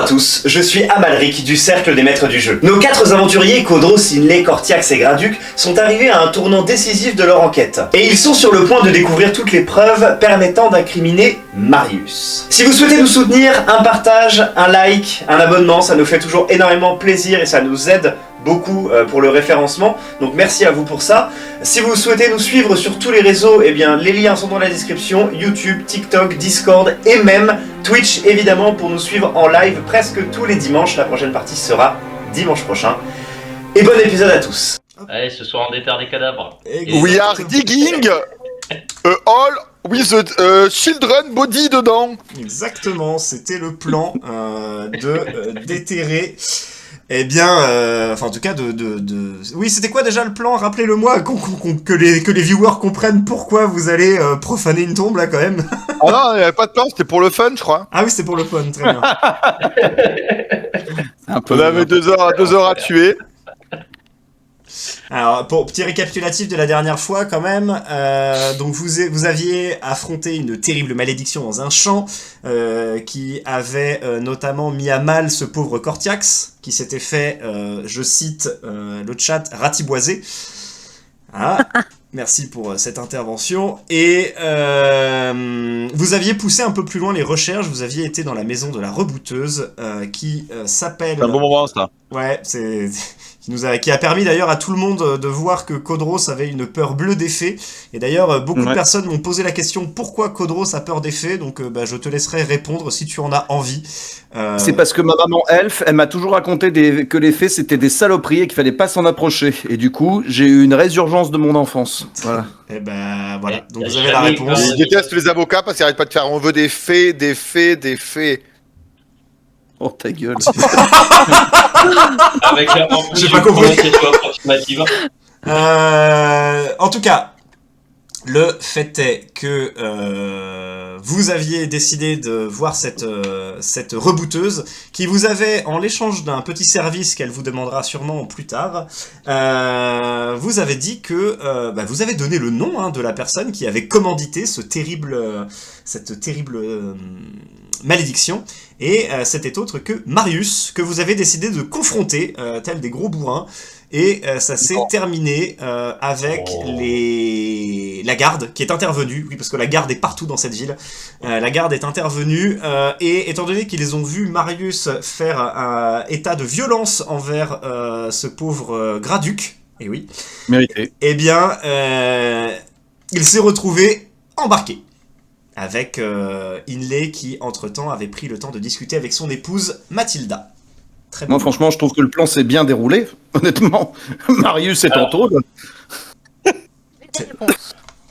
à tous, je suis Amalric du Cercle des Maîtres du Jeu. Nos 4 aventuriers, Codros, Inlé, Cortiax et Graduc, sont arrivés à un tournant décisif de leur enquête. Et ils sont sur le point de découvrir toutes les preuves permettant d'incriminer Marius. Si vous souhaitez nous soutenir, un partage, un like, un abonnement, ça nous fait toujours énormément plaisir et ça nous aide beaucoup pour le référencement, donc merci à vous pour ça. Si vous souhaitez nous suivre sur tous les réseaux, eh bien les liens sont dans la description, YouTube, TikTok, Discord et même Twitch évidemment pour nous suivre en live presque tous les dimanches. La prochaine partie sera dimanche prochain. Et bon épisode à tous. Allez, ce soir on déterre des cadavres. We are digging a hole with a children body dedans. Exactement, c'était le plan de déterrer. Eh bien, en tout cas, Oui, c'était quoi déjà le plan? Rappelez-le-moi, que les viewers comprennent pourquoi vous allez profaner une tombe, là, quand même. Ah non, il n'y avait pas de plan, c'était pour le fun, je crois. Ah oui, c'était pour le fun, très bien. On avait 2 heures à tuer. Alors, pour petit récapitulatif de la dernière fois, quand même, donc vous aviez affronté une terrible malédiction dans un champ qui avait notamment mis à mal ce pauvre Cortiax, qui s'était fait, je cite le chat, ratiboiser. Ah, merci pour cette intervention. Et vous aviez poussé un peu plus loin les recherches, vous aviez été dans la maison de la rebouteuse qui s'appelle... C'est un bon moment, ça. Ouais, c'est... qui a permis d'ailleurs à tout le monde de voir que Codros avait une peur bleue des fées. Et d'ailleurs, beaucoup de personnes m'ont posé la question pourquoi Codros a peur des fées. Donc je te laisserai répondre si tu en as envie. C'est parce que ma maman elfe, elle m'a toujours raconté que les fées c'était des saloperies et qu'il fallait pas s'en approcher. Et du coup, j'ai eu une résurgence de mon enfance. Voilà. Et ben voilà, donc vous avez la réponse. Je déteste les avocats parce qu'ils arrêtent pas de faire on veut des faits, des faits, des faits. Oh ta gueule. Avec la J'ai pas compris. approximative. En tout cas, le fait est que vous aviez décidé de voir cette rebouteuse qui vous avait, en l'échange d'un petit service qu'elle vous demandera sûrement plus tard, vous avez dit que vous avez donné le nom de la personne qui avait commandité cette terrible malédiction. Et c'était autre que Marius, que vous avez décidé de confronter, tel des gros bourrins. Et ça s'est terminé avec la garde qui est intervenue. Oui, parce que la garde est partout dans cette ville. La garde est intervenue. Et étant donné qu'ils ont vu Marius faire un état de violence envers ce pauvre Graduc, et oui, Mérité. eh bien, il s'est retrouvé embarqué. Avec Inlé qui, entre-temps, avait pris le temps de discuter avec son épouse Mathilda. Très Moi, bon. franchement, je trouve que le plan s'est bien déroulé. Honnêtement, Marius est en taule.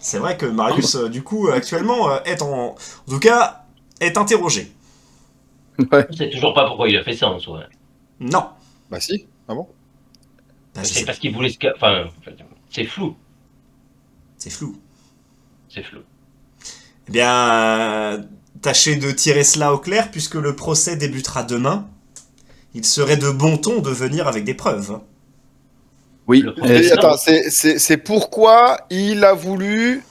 C'est vrai que Marius, du coup, actuellement, en tout cas, est interrogé. Ouais. On sait toujours pas pourquoi il a fait ça en soi. Non. Bah si, ah bon. Je C'est sais parce qu'il voulait se... Enfin, c'est flou. C'est flou. C'est flou. Eh bien, tâchez de tirer cela au clair, puisque le procès débutera demain. Il serait de bon ton de venir avec des preuves. Oui. Et attends, c'est pourquoi il a voulu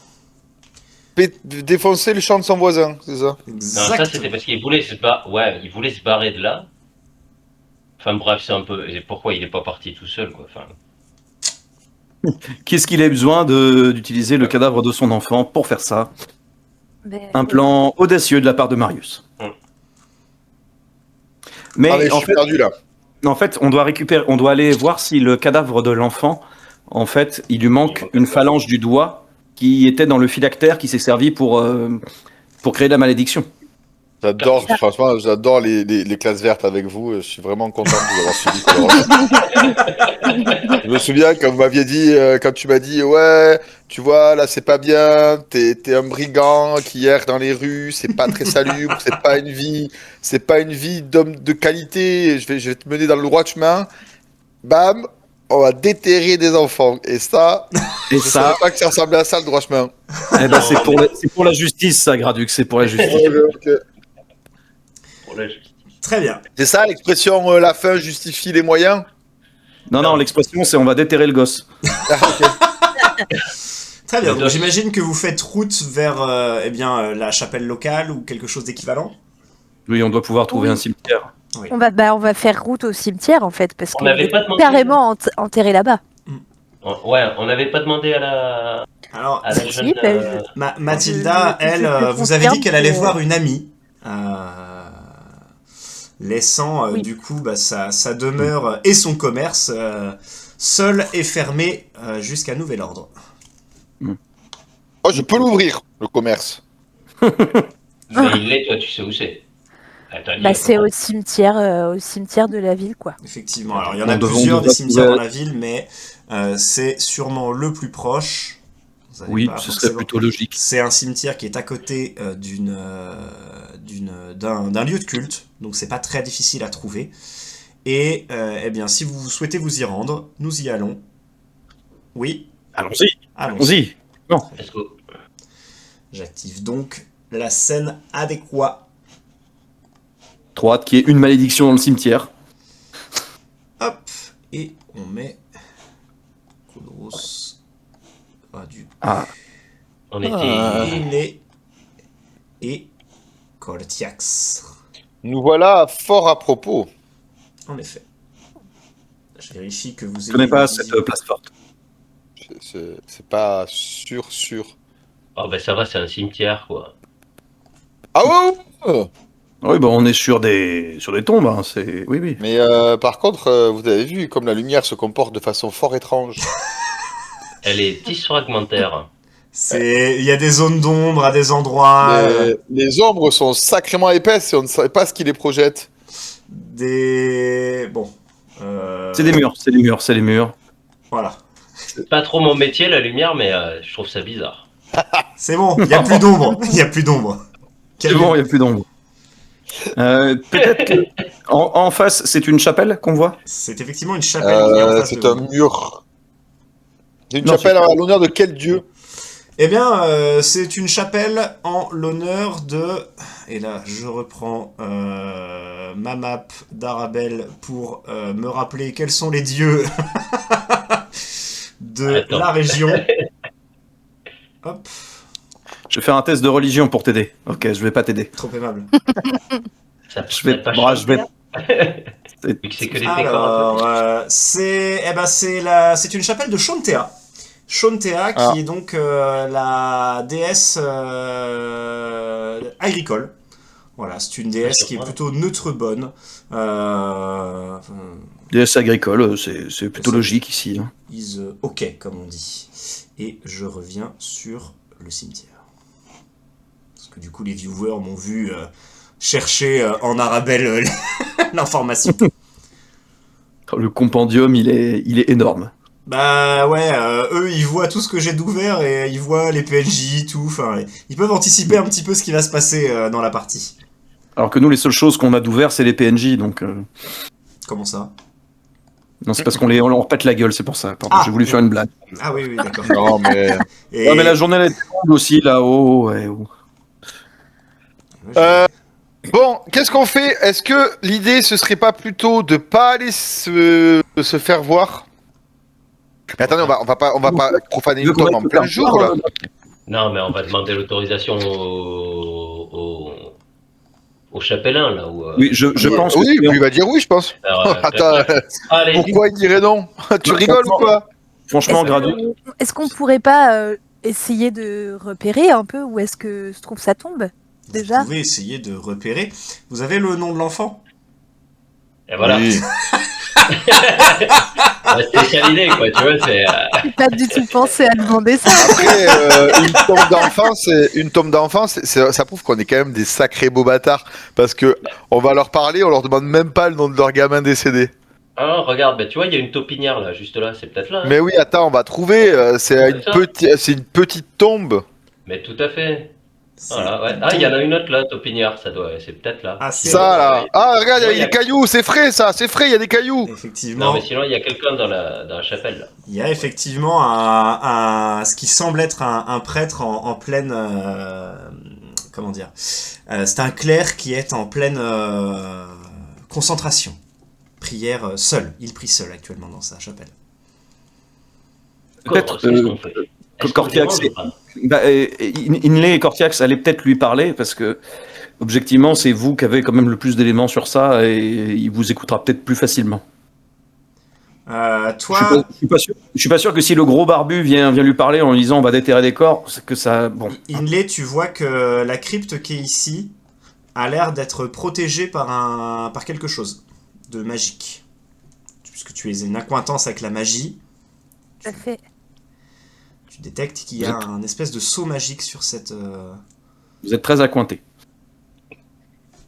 défoncer le champ de son voisin, c'est ça? Non, ça c'était parce qu'il voulait il voulait se barrer de là. Enfin bref, c'est un peu... Et pourquoi il est pas parti tout seul, quoi. Enfin... Qu'est-ce qu'il a besoin d'utiliser le cadavre de son enfant pour faire ça? Un plan audacieux de la part de Marius. Mais je suis perdu là. En fait, on doit aller voir si le cadavre de l'enfant, en fait, il lui manque une phalange du doigt qui était dans le phylactère qui s'est servi pour créer la malédiction. Franchement, j'adore les classes vertes avec vous. Je suis vraiment content de vous avoir suivi. Je me souviens quand vous m'aviez dit, quand tu m'as dit, ouais, tu vois, là c'est pas bien, t'es un brigand qui erre dans les rues, c'est pas très salubre, c'est pas une vie d'homme de qualité. Je vais te mener dans le droit chemin. Bam, on va déterrer des enfants. Et ça, je savais pas que ça ressemblait à ça le droit chemin. Eh ben, c'est pour la justice, ça, Graduc, c'est pour la justice. Okay. Très bien. C'est ça l'expression la fin justifie les moyens? Non, l'expression c'est on va déterrer le gosse. Très bien, donc j'imagine que vous faites route vers la chapelle locale ou quelque chose d'équivalent. Oui, on doit pouvoir trouver un cimetière. On va faire route au cimetière en fait, parce On qu'on n'avait est pas demandé. carrément enterré là-bas. Ouais, on n'avait pas demandé Alors, à la Si, jeune. Mathilda, elle, vous avez dit qu'elle allait voir une amie, laissant Oui. du coup sa demeure et son commerce seul et fermé jusqu'à nouvel ordre. Oh, je peux l'ouvrir, le commerce. Mais il l'est, toi, tu sais où c'est. Attends, C'est au cimetière de la ville, quoi. Effectivement, alors il y en a On devrait- plusieurs on des devrait cimetières trouver- dans la ville, mais c'est sûrement le plus proche. Vous avez Oui, pas ce serait forcément- plutôt logique. C'est un cimetière qui est à côté d'un lieu de culte, donc c'est pas très difficile à trouver. Et eh bien, si vous souhaitez vous y rendre, nous y allons. Oui, Allons-y, allons-y. allons-y. Let's go. J'active donc la scène adéquate. Trop hâte qu'il y ait une malédiction dans le cimetière. Hop, et on met Kodros. Du Ah. On était. Iné et Koltiax. Nous voilà fort à propos. En effet. Je vérifie que vous Je connais pas une cette vision. place forte. C'est pas sûr. Oh, ben ça va, c'est un cimetière, quoi. Ah ouais. Oui, bah on est sur des tombes. Hein. C'est oui. Mais par contre, vous avez vu comme la lumière se comporte de façon fort étrange. Elle est disfragmentaire. Il y a des zones d'ombre à des endroits. Les ombres sont sacrément épaisses et on ne sait pas ce qui les projette. Bon. C'est des murs, c'est les murs. Voilà. C'est pas trop mon métier, la lumière, mais je trouve ça bizarre. C'est bon, il n'y a plus d'ombre. Il n'y a plus d'ombre. C'est bon, il n'y a plus d'ombre. Peut-être que en face, c'est une chapelle qu'on voit. C'est effectivement une chapelle qui est en face C'est de un vous. mur. C'est une Non, chapelle à l'honneur de quel dieu? Eh bien, c'est une chapelle en l'honneur de... Et là, je reprends ma map d'Arabelle pour me rappeler quels sont les dieux de Attends. la région. Hop, Je vais faire un test de religion pour t'aider. Ok, je vais pas t'aider. trop aimable. Ça Je vais pas bah, cher. je vais. Vu que c'est que des décors. Alors, c'est une chapelle de Shontea. Shontea, qui est donc la déesse agricole. Voilà, c'est une déesse qui est plutôt neutre bonne. Déesse agricole, c'est plutôt C'est- logique ici. Hein. Is ok, comme on dit. Et je reviens sur le cimetière. Parce que du coup, les viewers m'ont vu chercher en Arabelle l'information. Le compendium, il est énorme. Bah ouais, eux ils voient tout ce que j'ai d'ouvert et ils voient les PNJ, tout. Enfin, ils peuvent anticiper un petit peu ce qui va se passer dans la partie. Alors que nous, les seules choses qu'on a d'ouvert, c'est les PNJ. Donc, Comment ça? non, c'est parce qu'on leur pète la gueule, c'est pour ça. Pardon, Ah. j'ai voulu faire une blague. Ah oui, d'accord. Non, mais. Et... Ouais, mais la journée, elle est longue aussi, là-haut. Ouais, oh. Bon, qu'est-ce qu'on fait? Est-ce que l'idée, ce serait pas plutôt de pas aller se faire voir? Mais attendez, on va pas profaner Tu veux une qu'on tombe aille en se plein faire jour, voir, là. Non, mais on va demander l'autorisation au chapelain, là. Où, Oui, je pense Oui, que il va dire oui, je pense. alors, Attends, allez, pourquoi il dirait non? Tu Bah, rigoles ou quoi? franchement, Est-ce Gradu, est-ce qu'on pourrait pas essayer de repérer un peu où est-ce que se trouve sa tombe déjà? Vous pouvez essayer de repérer. Vous avez le nom de l'enfant? et voilà. Oui. La spécialité, quoi, tu vois, c'est. J'ai pas du tout pensé à demander ça. Après, une tombe d'enfance, ça prouve qu'on est quand même des sacrés beaux bâtards. Parce que on va leur parler, on leur demande même pas le nom de leur gamin décédé. Ah, regarde, bah, tu vois, il y a une taupinière, là, juste là, c'est peut-être là. Hein. Mais oui, attends, on va trouver. C'est une petite tombe. Mais tout à fait. Voilà, ouais. Ah, il y en a une autre, là, taupinière, ça doit. C'est peut-être là. Ah, c'est Ça là. Ah, regarde, il y a Ouais, des cailloux, c'est frais ça, c'est frais, il y a des cailloux. Effectivement. Non, mais sinon, il y a quelqu'un dans la chapelle, là. Il y a effectivement ce qui semble être un prêtre en pleine... comment dire c'est un clerc qui est en pleine concentration. Prière seul. Il prie seul actuellement dans sa chapelle. Peut-être, Qu'est-ce qu'on fait? Est-ce qu'on Cortiax, demande ou pas bah, Inlay et Cortiax allaient peut-être lui parler parce que objectivement, c'est vous qui avez quand même le plus d'éléments sur ça et il vous écoutera peut-être plus facilement. Toi, Je suis pas sûr que si le gros barbu vient lui parler en lui disant on va déterrer des corps, c'est que ça. Bon. Inlay, tu vois que la crypte qui est ici a l'air d'être protégée par quelque chose de magique. Puisque tu es une accointance avec la magie, Tout à fait. tu détectes qu'il y a un espèce de sceau magique sur cette... Vous êtes très accointé.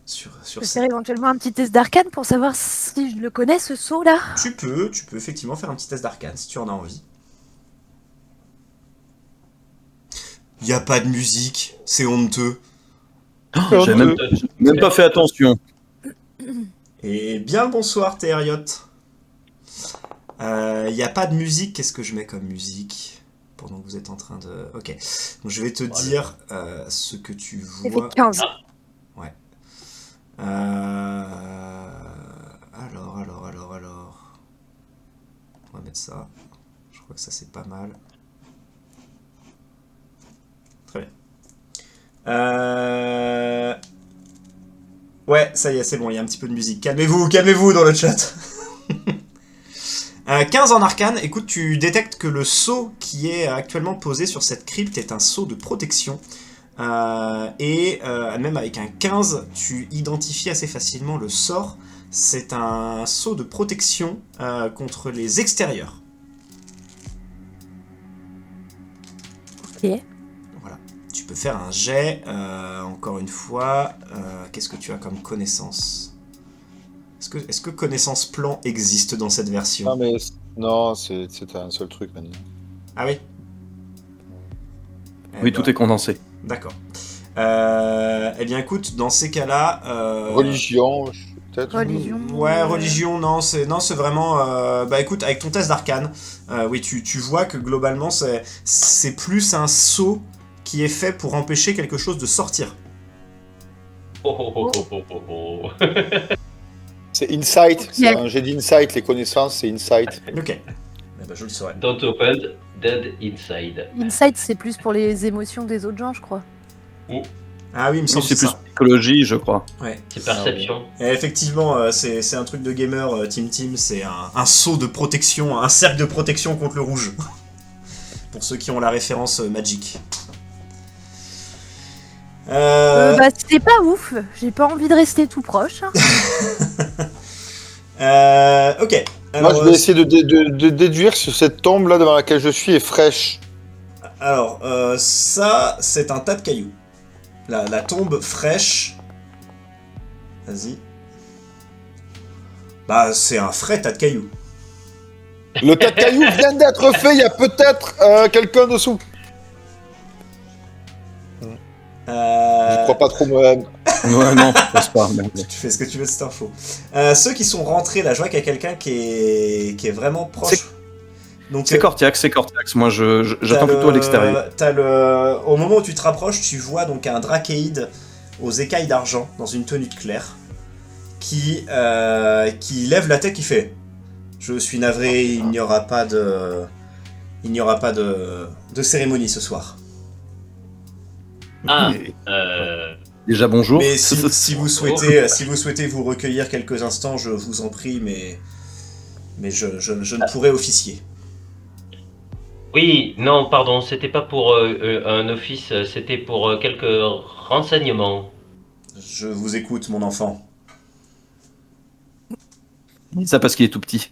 sur Je peux cette... faire éventuellement un petit test d'arcane pour savoir si je le connais, ce saut-là. Tu peux effectivement faire un petit test d'arcane si tu en as envie. Il n'y a pas de musique, c'est honteux. J'ai même pas fait attention. Et bien le bonsoir Thériot. Il n'y a pas de musique, qu'est-ce que je mets comme musique pendant que vous êtes en train de... Ok, donc je vais te dire ce que tu J'ai vois. fait 15. Alors. On va mettre ça. Je crois que ça c'est pas mal. Très bien. Ouais, ça y est, c'est bon, il y a un petit peu de musique. Calmez-vous dans le chat. 15 en arcane, écoute, tu détectes que le sceau qui est actuellement posé sur cette crypte est un sceau de protection. Même avec un 15, tu identifies assez facilement le sort. C'est un sceau de protection contre les extérieurs. Ok. Voilà. Tu peux faire un jet, encore une fois. Qu'est-ce que tu as comme connaissance ? Est-ce que connaissance plan existe dans cette version ? Non, c'est un seul truc maintenant. Ah oui. Oui, tout est condensé. D'accord. Eh bien, écoute, dans ces cas-là... Religion, peut-être. Religion. Ouais, religion, non, c'est vraiment... bah écoute, avec ton test d'arcane, oui, tu vois que globalement, c'est plus un sceau qui est fait pour empêcher quelque chose de sortir. C'est insight, c'est un jet d'insight, les connaissances, c'est insight. Ok. Eh ben, je le saurai. Don't open, dead inside. Insight, c'est plus pour les émotions des autres gens, je crois. Ah oui, il me semble que C'est c'est plus ça. psychologie, je crois. Ouais. C'est perception. Et effectivement, c'est un truc de gamer, Team, c'est un sceau de protection, un cercle de protection contre le rouge. Pour ceux qui ont la référence Magic. Bah, c'était pas ouf. J'ai pas envie de rester tout proche. Ok. Moi, je vais essayer de déduire si cette tombe là devant laquelle je suis est fraîche. Alors, ça, c'est un tas de cailloux. La tombe fraîche. Vas-y. Bah, c'est un frais tas de cailloux. Le tas de cailloux vient d'être fait, il y a peut-être quelqu'un dessous. Je crois pas trop moi-même. Ouais, non, je pense pas. Mais... Tu fais ce que tu veux de cette info. Ceux qui sont rentrés là, je vois qu'il y a quelqu'un qui est vraiment proche. Donc, C'est Cortiax. Moi, j'attends plutôt à l'extérieur. Au moment où tu te rapproches, tu vois donc un drachéide aux écailles d'argent dans une tenue de clerc qui lève la tête, qui fait « Je suis navré, il n'y aura pas de cérémonie ce soir. » Ah, Déjà bonjour. Mais si vous souhaitez vous recueillir quelques instants, je vous en prie, mais je ne pourrai officier. oui, non, pardon, c'était pas pour un office, c'était pour quelques renseignements. Je vous écoute, mon enfant. Ça parce qu'il est tout petit.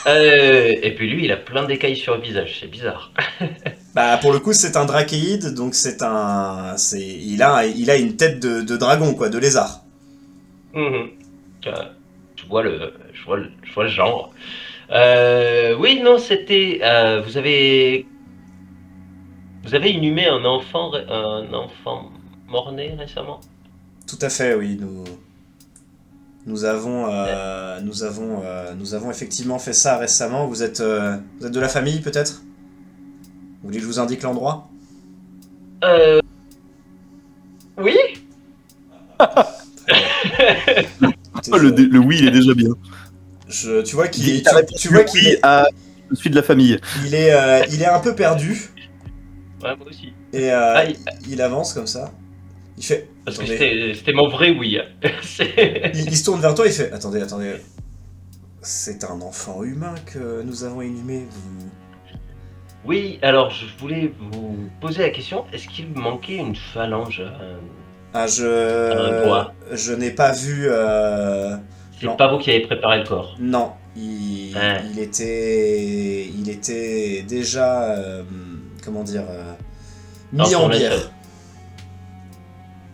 Et puis lui, il a plein d'écailles sur le visage, c'est bizarre. Bah pour le coup c'est un drachéide, donc il a une tête de dragon quoi, de lézard. Mhm. Je vois le genre. Oui, non, c'était. Vous avez inhumé un enfant mort-né récemment. Tout à fait, oui. Nous avons effectivement fait ça récemment. Vous êtes de la famille peut-être ? Vous voulez que je vous indique l'endroit ? Oui. Le oui, il est déjà bien. Tu vois qu'il est, Je suis de la famille. il est un peu perdu Ouais, moi aussi. et il avance comme ça. Il fait. Parce que Attendez. c'était mon vrai oui. Hein. Il se tourne vers toi, il fait. Attendez. C'est un enfant humain que nous avons inhumé. Oui, alors je voulais vous poser la question, est-ce qu'il me manquait une phalange? Ah, Un doigt. je n'ai pas vu. C'est Non. pas vous qui avez préparé le corps. Non, Ah. il était déjà, comment dire, Dans mis en son bière. linceul.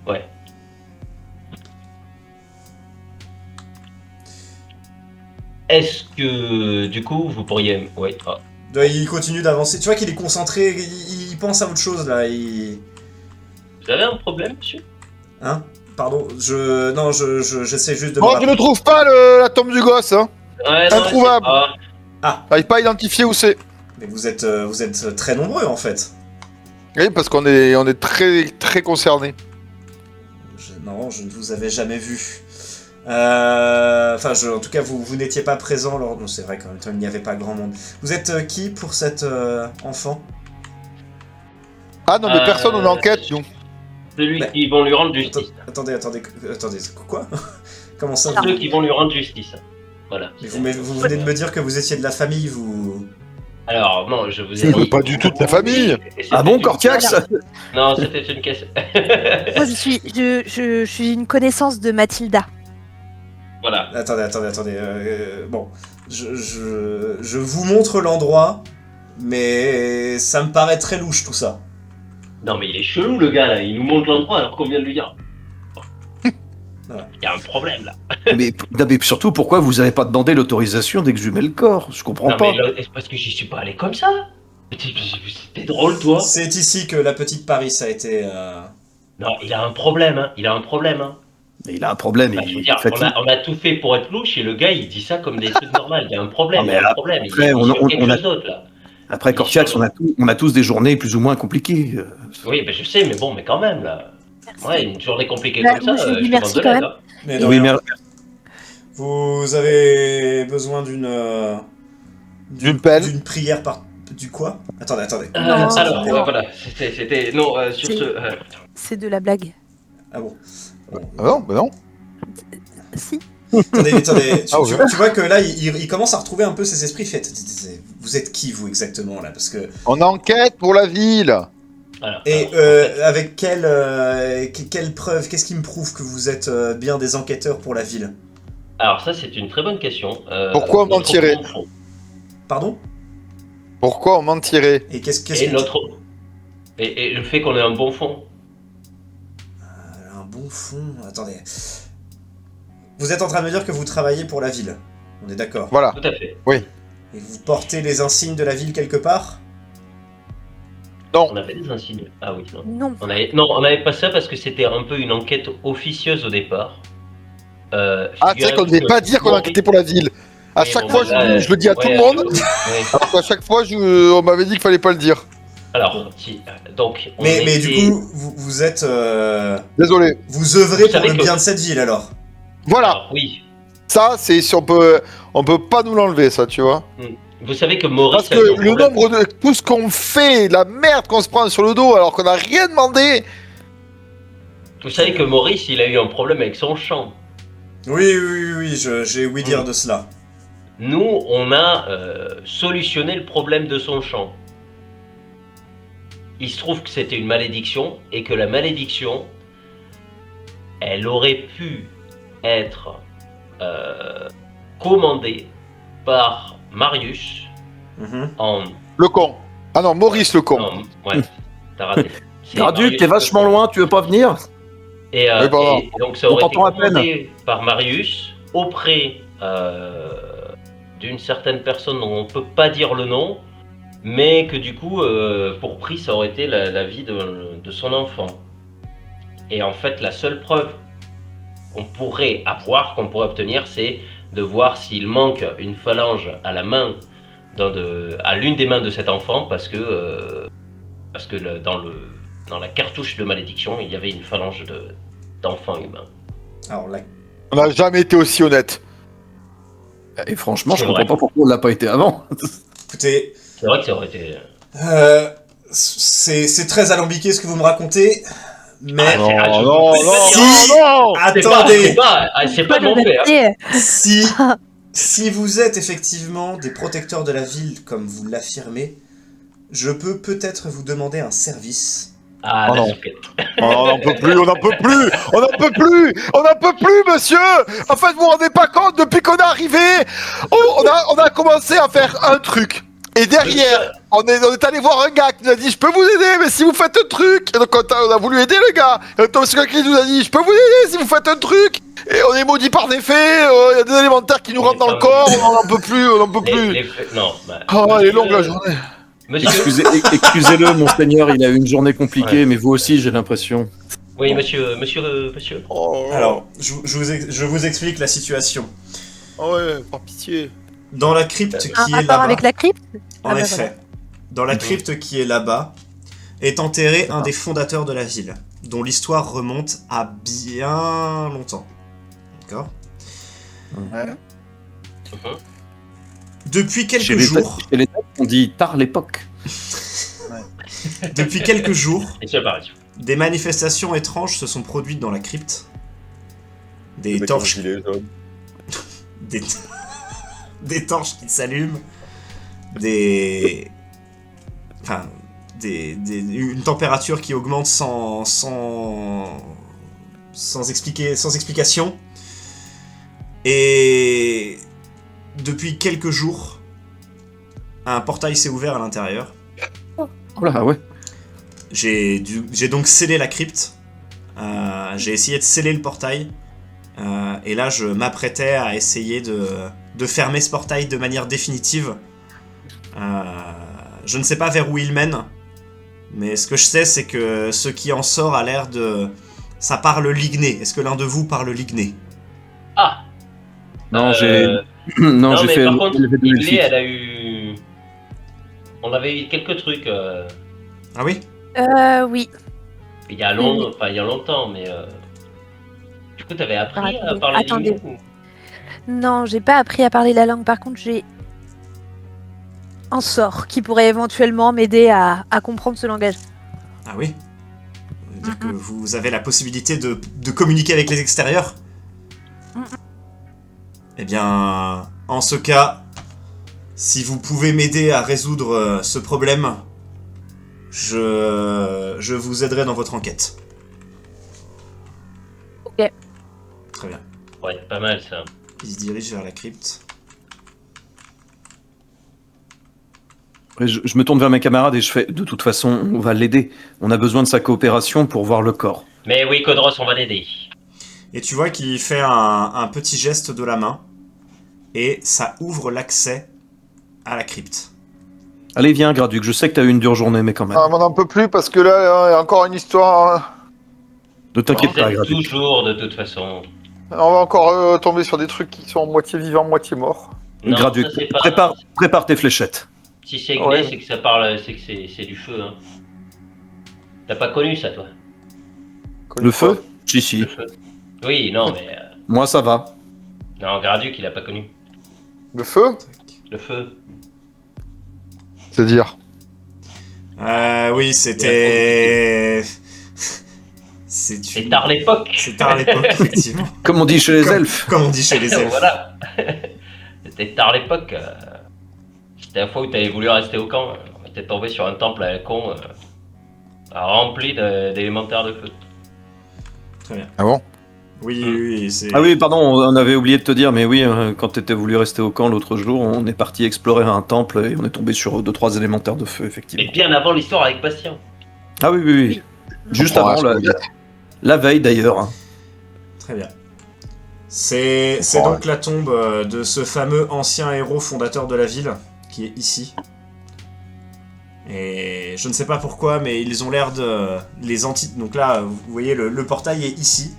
Ouais. Est-ce que du coup vous pourriez... Ouais. Ah. Il continue d'avancer. Tu vois qu'il est concentré, il pense à autre chose là. Vous avez un problème, monsieur? Hein? Pardon, j'essaie juste de. Oh, je ne trouve pas la tombe du gosse, hein. Ouais, non, Introuvable. J'arrive pas à identifier où c'est. Mais vous êtes très nombreux en fait. Oui, parce qu'on est très, très concernés. Non, je ne vous avais jamais vu. Enfin, en tout cas, vous n'étiez pas présent lors. Non, c'est vrai qu'en même temps, il n'y avait pas grand monde. Vous êtes qui pour cet enfant? Ah non, mais personne, on enquête, nous. Celui Mais- qui vont lui rendre justice. Attendez, quoi? Comment ça Ceux qui vont lui rendre justice. Voilà. Mais vous venez de me dire que vous étiez de la famille, vous. Alors, non, je vous ai C'est dit... pas du tout de la famille. Et c'était Ah bon, une- Cortiax? Non, c'était une question. Moi, je suis une connaissance de Mathilda. Voilà. Attendez. Bon, je vous montre l'endroit, mais ça me paraît très louche tout ça. Non, mais il est chelou, le gars, là. Il nous montre l'endroit alors qu'on vient de lui dire. Voilà. Il y a un problème, là. Non, mais surtout, pourquoi vous avez pas demandé l'autorisation d'exhumer le corps? Je comprends Non, pas. mais là, c'est parce que j'y suis pas allé comme ça. C'était drôle, toi. C'est ici que la petite Paris a été. Non, il a un problème, hein. Il a un problème, hein. Mais il a un problème. Bah, je veux il dire, est fatigué. on a tout fait pour être louche et le gars, il dit ça comme des trucs normaux. Il y a un problème, Non, il y mais a un problème. après, il on- est sur on- quelque on a- chose d'autre, là. Après Cortiax, on a tous des journées plus ou moins compliquées. Oui, ben je sais, mais bon, mais quand même, là. Ouais, une journée compliquée Bah, comme moi, ça, je vous dis je merci demande de quand l'aide, même. hein. Mais de Oui, rien. mais Vous avez besoin D'une pelle. d'une prière par. Du quoi? Attendez. Non, Alors, non. voilà, c'était... Non, sur C'est- ce... C'est de la blague. Ah bon. Ah non, bah non. Si. Attendez. Ah, ouais. Tu vois que là, il commence à retrouver un peu ses esprits. Fait. Vous êtes qui, vous, exactement, là? Parce que. On enquête pour la ville. Alors, Et alors, avec quelle preuve? Qu'est-ce qui me prouve que vous êtes bien des enquêteurs pour la ville? alors ça, c'est une très bonne question. Pourquoi notre mentirait? bon fond. Pardon? Pourquoi on mentirait? Et qu'est-ce Et que. notre... Et le fait qu'on ait un bon fond. Un bon fond. Attendez. Vous êtes en train de me dire que vous travaillez pour la ville. On est d'accord. Voilà. Tout à fait. Et vous portez les insignes de la ville quelque part? On avait des insignes. Ah oui, non. Non. Non, on n'avait pas ça parce que c'était un peu une enquête officieuse au départ. Ah, c'est vrai qu'on ne Figurez-vous devait que pas dire qu'on Maurice- enquêtait pour la ville. À Oui, chaque bon, fois, bah, je le dis à tout ouais, le monde, ouais. alors qu'à chaque fois, on m'avait dit qu'il fallait pas le dire. Alors, si, donc... on Mais était- du coup, vous êtes. Désolé. Vous œuvrez Vous pour savez le que- bien de cette ville alors. Voilà. Alors, oui. Ça, c'est si on peut pas nous l'enlever, ça, tu vois. Vous savez que Maurice... Parce a eu que un le problème. nombre de tout ce qu'on fait, la merde qu'on se prend sur le dos, alors qu'on n'a rien demandé. Vous savez que Maurice, il a eu un problème avec son chant. Oui, j'ai ouï dire de cela. Nous, on a solutionné le problème de son chant. Il se trouve que c'était une malédiction et que la malédiction, elle aurait pu être commandée par Marius Mhm. en... Le con. Ah non, Maurice le con. Ouais, t'as raté. C'est Graduc, Marius t'es le vachement con. loin, tu veux pas venir? Et, Oui, pardon. et donc ça On aurait été t'entend à peine. commandé par Marius auprès d'une certaine personne dont on peut pas dire le nom, mais que du coup, pour prix, ça aurait été la vie de son enfant. Et en fait, la seule preuve qu'on pourrait avoir, qu'on pourrait obtenir, c'est de voir s'il manque une phalange à la main, à l'une des mains de cet enfant, parce que dans la cartouche de malédiction, il y avait une phalange d'enfants humains. Alors là, On n'a jamais été aussi honnête. Et franchement, je C'est comprends vrai. pas pourquoi on l'a pas été avant. écoutez, C'est vrai que ça aurait été... c'est très alambiqué ce que vous me racontez, Mais Non, je- non, je peux pas dire. si- non. attendez, C'est pas de mon père. si si vous êtes effectivement des protecteurs de la ville comme vous l'affirmez, je peux peut-être vous demander un service. Ah, Oh la non. souquette. Oh, on n'en peut plus, on n'en peut plus, on n'en peut plus, on n'en peut plus, monsieur. En fait, vous vous rendez pas compte, depuis qu'on est arrivé, on a commencé à faire un truc. Et derrière, on est allé voir un gars qui nous a dit, je peux vous aider, mais si vous faites un truc. Et donc on a voulu aider le gars. Et on est tombé sur quelqu'un qui nous a dit, je peux vous aider si vous faites un truc. Et on est maudit par des faits, il y a des alimentaires qui nous rentrent dans le corps, on n'en peut plus, on n'en peut plus. Non, bah, Oh, elle est longue la journée. Monsieur. Excusez-le, monseigneur, il a eu une journée compliquée, mais vous aussi, j'ai l'impression. Oui, monsieur. Oh, Alors, je vous explique la situation. oh ouais, par pitié. Dans la crypte qui Un est rapport là-bas, avec la crypte en Ah bah effet, voilà. dans la crypte qui est là-bas, est enterré un des fondateurs de la ville, dont l'histoire remonte à bien longtemps. D'accord ? Ouais. Depuis quelques Chez jours, les Elfes, on dit tard l'époque. depuis quelques jours, Et c'est pareil. des manifestations étranges se sont produites dans la crypte. Des torches, des, des torches qui s'allument, une température qui augmente sans explication. Et depuis quelques jours, un portail s'est ouvert à l'intérieur. Oh là, ouais. J'ai donc scellé la crypte. J'ai essayé de sceller le portail. Et là, je m'apprêtais à essayer de fermer ce portail de manière définitive. Je ne sais pas vers où il mène. Mais ce que je sais, c'est que ce qui en sort a l'air de... Ça parle ligné. Est-ce que l'un de vous parle ligné ? Ah. Non, Euh, non, Non, j'ai mais fait par contre, LV2 Inlé, elfique. elle a eu. On avait eu quelques trucs Ah oui ? Oui. il y a longtemps, mais. Du coup, t'avais appris à Attendez, parler attendez. ligné ou... Non, j'ai pas appris à parler la langue. Par contre, j'ai un sort qui pourrait éventuellement m'aider à comprendre ce langage. Ah oui ? Ça veut dire que vous avez la possibilité de communiquer avec les extérieurs ? Eh bien, en ce cas, si vous pouvez m'aider à résoudre ce problème, je vous aiderai dans votre enquête. Ok. Très bien. Ouais, pas mal ça. Il se dirige vers la crypte. Je me tourne vers mes camarades et je fais, de toute façon, on va l'aider. On a besoin de sa coopération pour voir le corps. Mais oui, Codros, on va l'aider. Et tu vois qu'il fait un petit geste de la main. Et ça ouvre l'accès à la crypte. Allez, viens, Graduc, je sais que t'as eu une dure journée, mais quand même. Ah, on n'en peut plus parce que là, il y a encore une histoire. Hein. Ne t'inquiète Vous pas, êtes Graduc. toujours, de toute façon. On va encore tomber sur des trucs qui sont moitié vivants, moitié morts. Non, Graduc, ça, c'est pas... prépare tes fléchettes. Si c'est glé, Ouais. c'est que ça parle, c'est que c'est du feu. Hein. T'as pas connu ça, toi? Le feu? Si, si. Le feu. Oui, non, mais... Moi, ça va. Non, Graduc, il a pas connu. Le feu? Le feu. C'est-à-dire? Oui, c'était... C'est C'est tard l'époque. C'est tard l'époque, effectivement. Comme on dit chez les elfes. Comme on dit chez les elfes. Voilà. C'était tard l'époque. C'était la fois où t'avais voulu rester au camp. On était tombé sur un temple à la con rempli d'élémentaires de feu. Très bien. Ah bon? Oui, oui, c'est... Ah oui, pardon, on avait oublié de te dire, mais oui, quand t'étais voulu rester au camp l'autre jour, on est parti explorer un temple et on est tombé sur 2-3 élémentaires de feu, Et effectivement. bien avant l'histoire avec Bastien. Ah oui, oui, oui. Juste Oh, avant, la veille d'ailleurs. Hein. Très bien. C'est donc la tombe de ce fameux ancien héros fondateur de la ville, qui est ici. Et je ne sais pas pourquoi, mais ils ont l'air de... Donc là, vous voyez, le portail est ici.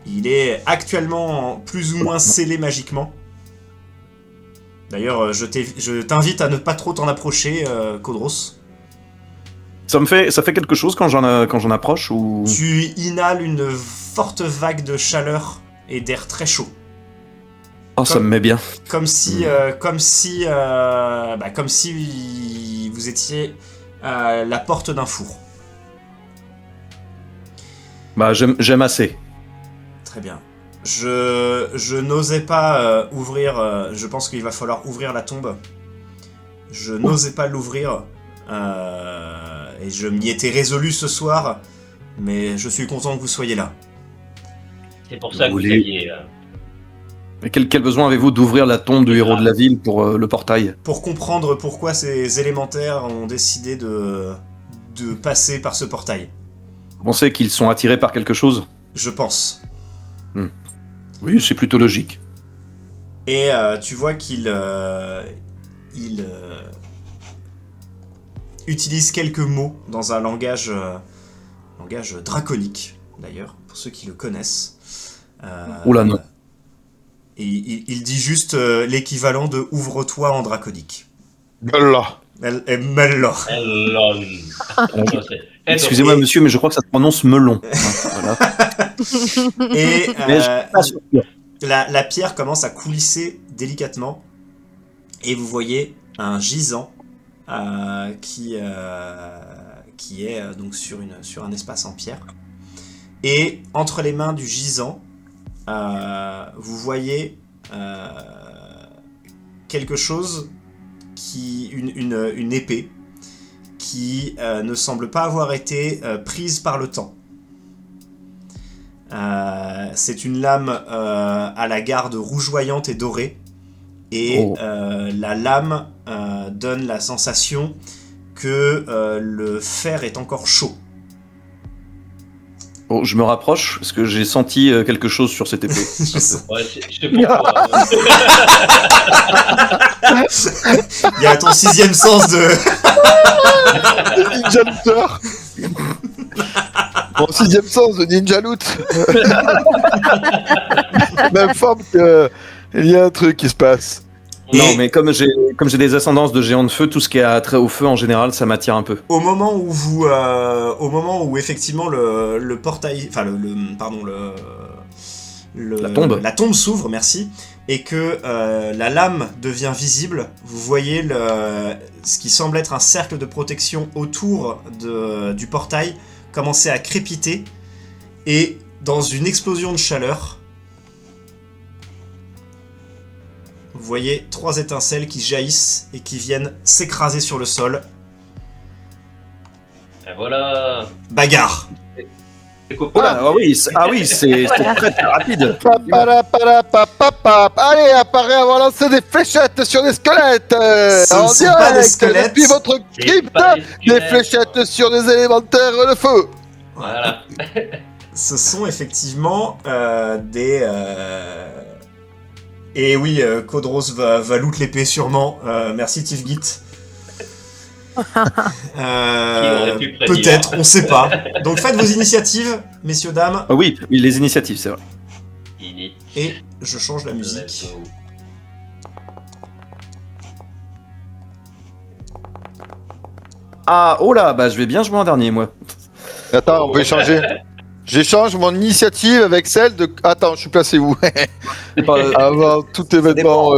Il est actuellement plus ou moins scellé magiquement. D'ailleurs, je t'invite à ne pas trop t'en approcher, Codros. Ça fait quelque chose quand j'en approche ou... Tu inhales une forte vague de chaleur et d'air très chaud. Oh, ça me met bien. Comme si vous étiez à la porte d'un four. Bah, j'aime assez. Très bien. Je n'osais pas ouvrir. Je pense qu'il va falloir ouvrir la tombe. Je n'osais pas l'ouvrir. Et je m'y étais résolu ce soir. Mais je suis content que vous soyez là. C'est pour ça que vous voulez- aviez... Mais quel besoin avez-vous d'ouvrir la tombe du héros de la ville pour le portail? Pour comprendre pourquoi ces élémentaires ont décidé de passer par ce portail. Vous pensez qu'ils sont attirés par quelque chose? Je pense. Oui, c'est plutôt logique. Et tu vois qu'il utilise quelques mots dans un langage draconique, d'ailleurs, pour ceux qui le connaissent. Oula, non. Et il dit juste l'équivalent de « ouvre-toi » en draconique. Là. Mello. Excusez-moi, monsieur, mais je crois que ça se prononce melon. Voilà. Et Mais je suis pas sûr. la pierre commence à coulisser délicatement. Et vous voyez un gisant qui est donc sur un espace en pierre. Et entre les mains du gisant, vous voyez quelque chose une épée qui ne semble pas avoir été prise par le temps. C'est une lame à la garde rougeoyante et dorée. Et la lame donne la sensation que le fer est encore chaud. Oh, je me rapproche parce que j'ai senti quelque chose sur cette épée. Ouais, c'est pourquoi. Il y a ton sixième sens de... Ninja looter. Mon sixième sens de ninja loot. M'informe que il y a un truc qui se passe. Non, mais comme j'ai des ascendances de géants de feu, tout ce qui a trait au feu en général, ça m'attire un peu. Au moment où effectivement le portail, enfin la tombe s'ouvre, merci, et que la lame devient visible, vous voyez ce qui semble être un cercle de protection autour du portail commencer à crépiter, et dans une explosion de chaleur, vous voyez 3 étincelles qui jaillissent et qui viennent s'écraser sur le sol. Et voilà. Bagarre. Les copains. Ah oui, c'est très très rapide. Allez, apparaît avant de lancer des fléchettes sur des squelettes. Ce ne En sont pas des direct, squelettes. depuis votre C'est crypte, pas des des squelettes. fléchettes sur des élémentaires de feu. Voilà. Ce sont effectivement des... Et oui, Kodros va loot l'épée sûrement. Merci Tifgit. aurait pu prédire. Peut-être, on sait pas. Donc faites vos initiatives, messieurs, dames, Ah oui, les initiatives, c'est vrai. Init. et je change la musique. Let's go. Ah, oh là, bah je vais bien jouer en dernier, moi. Attends, on peut échanger. J'échange mon initiative avec celle de... Attends, je suis placé où? C'est pas- Avant tout événement...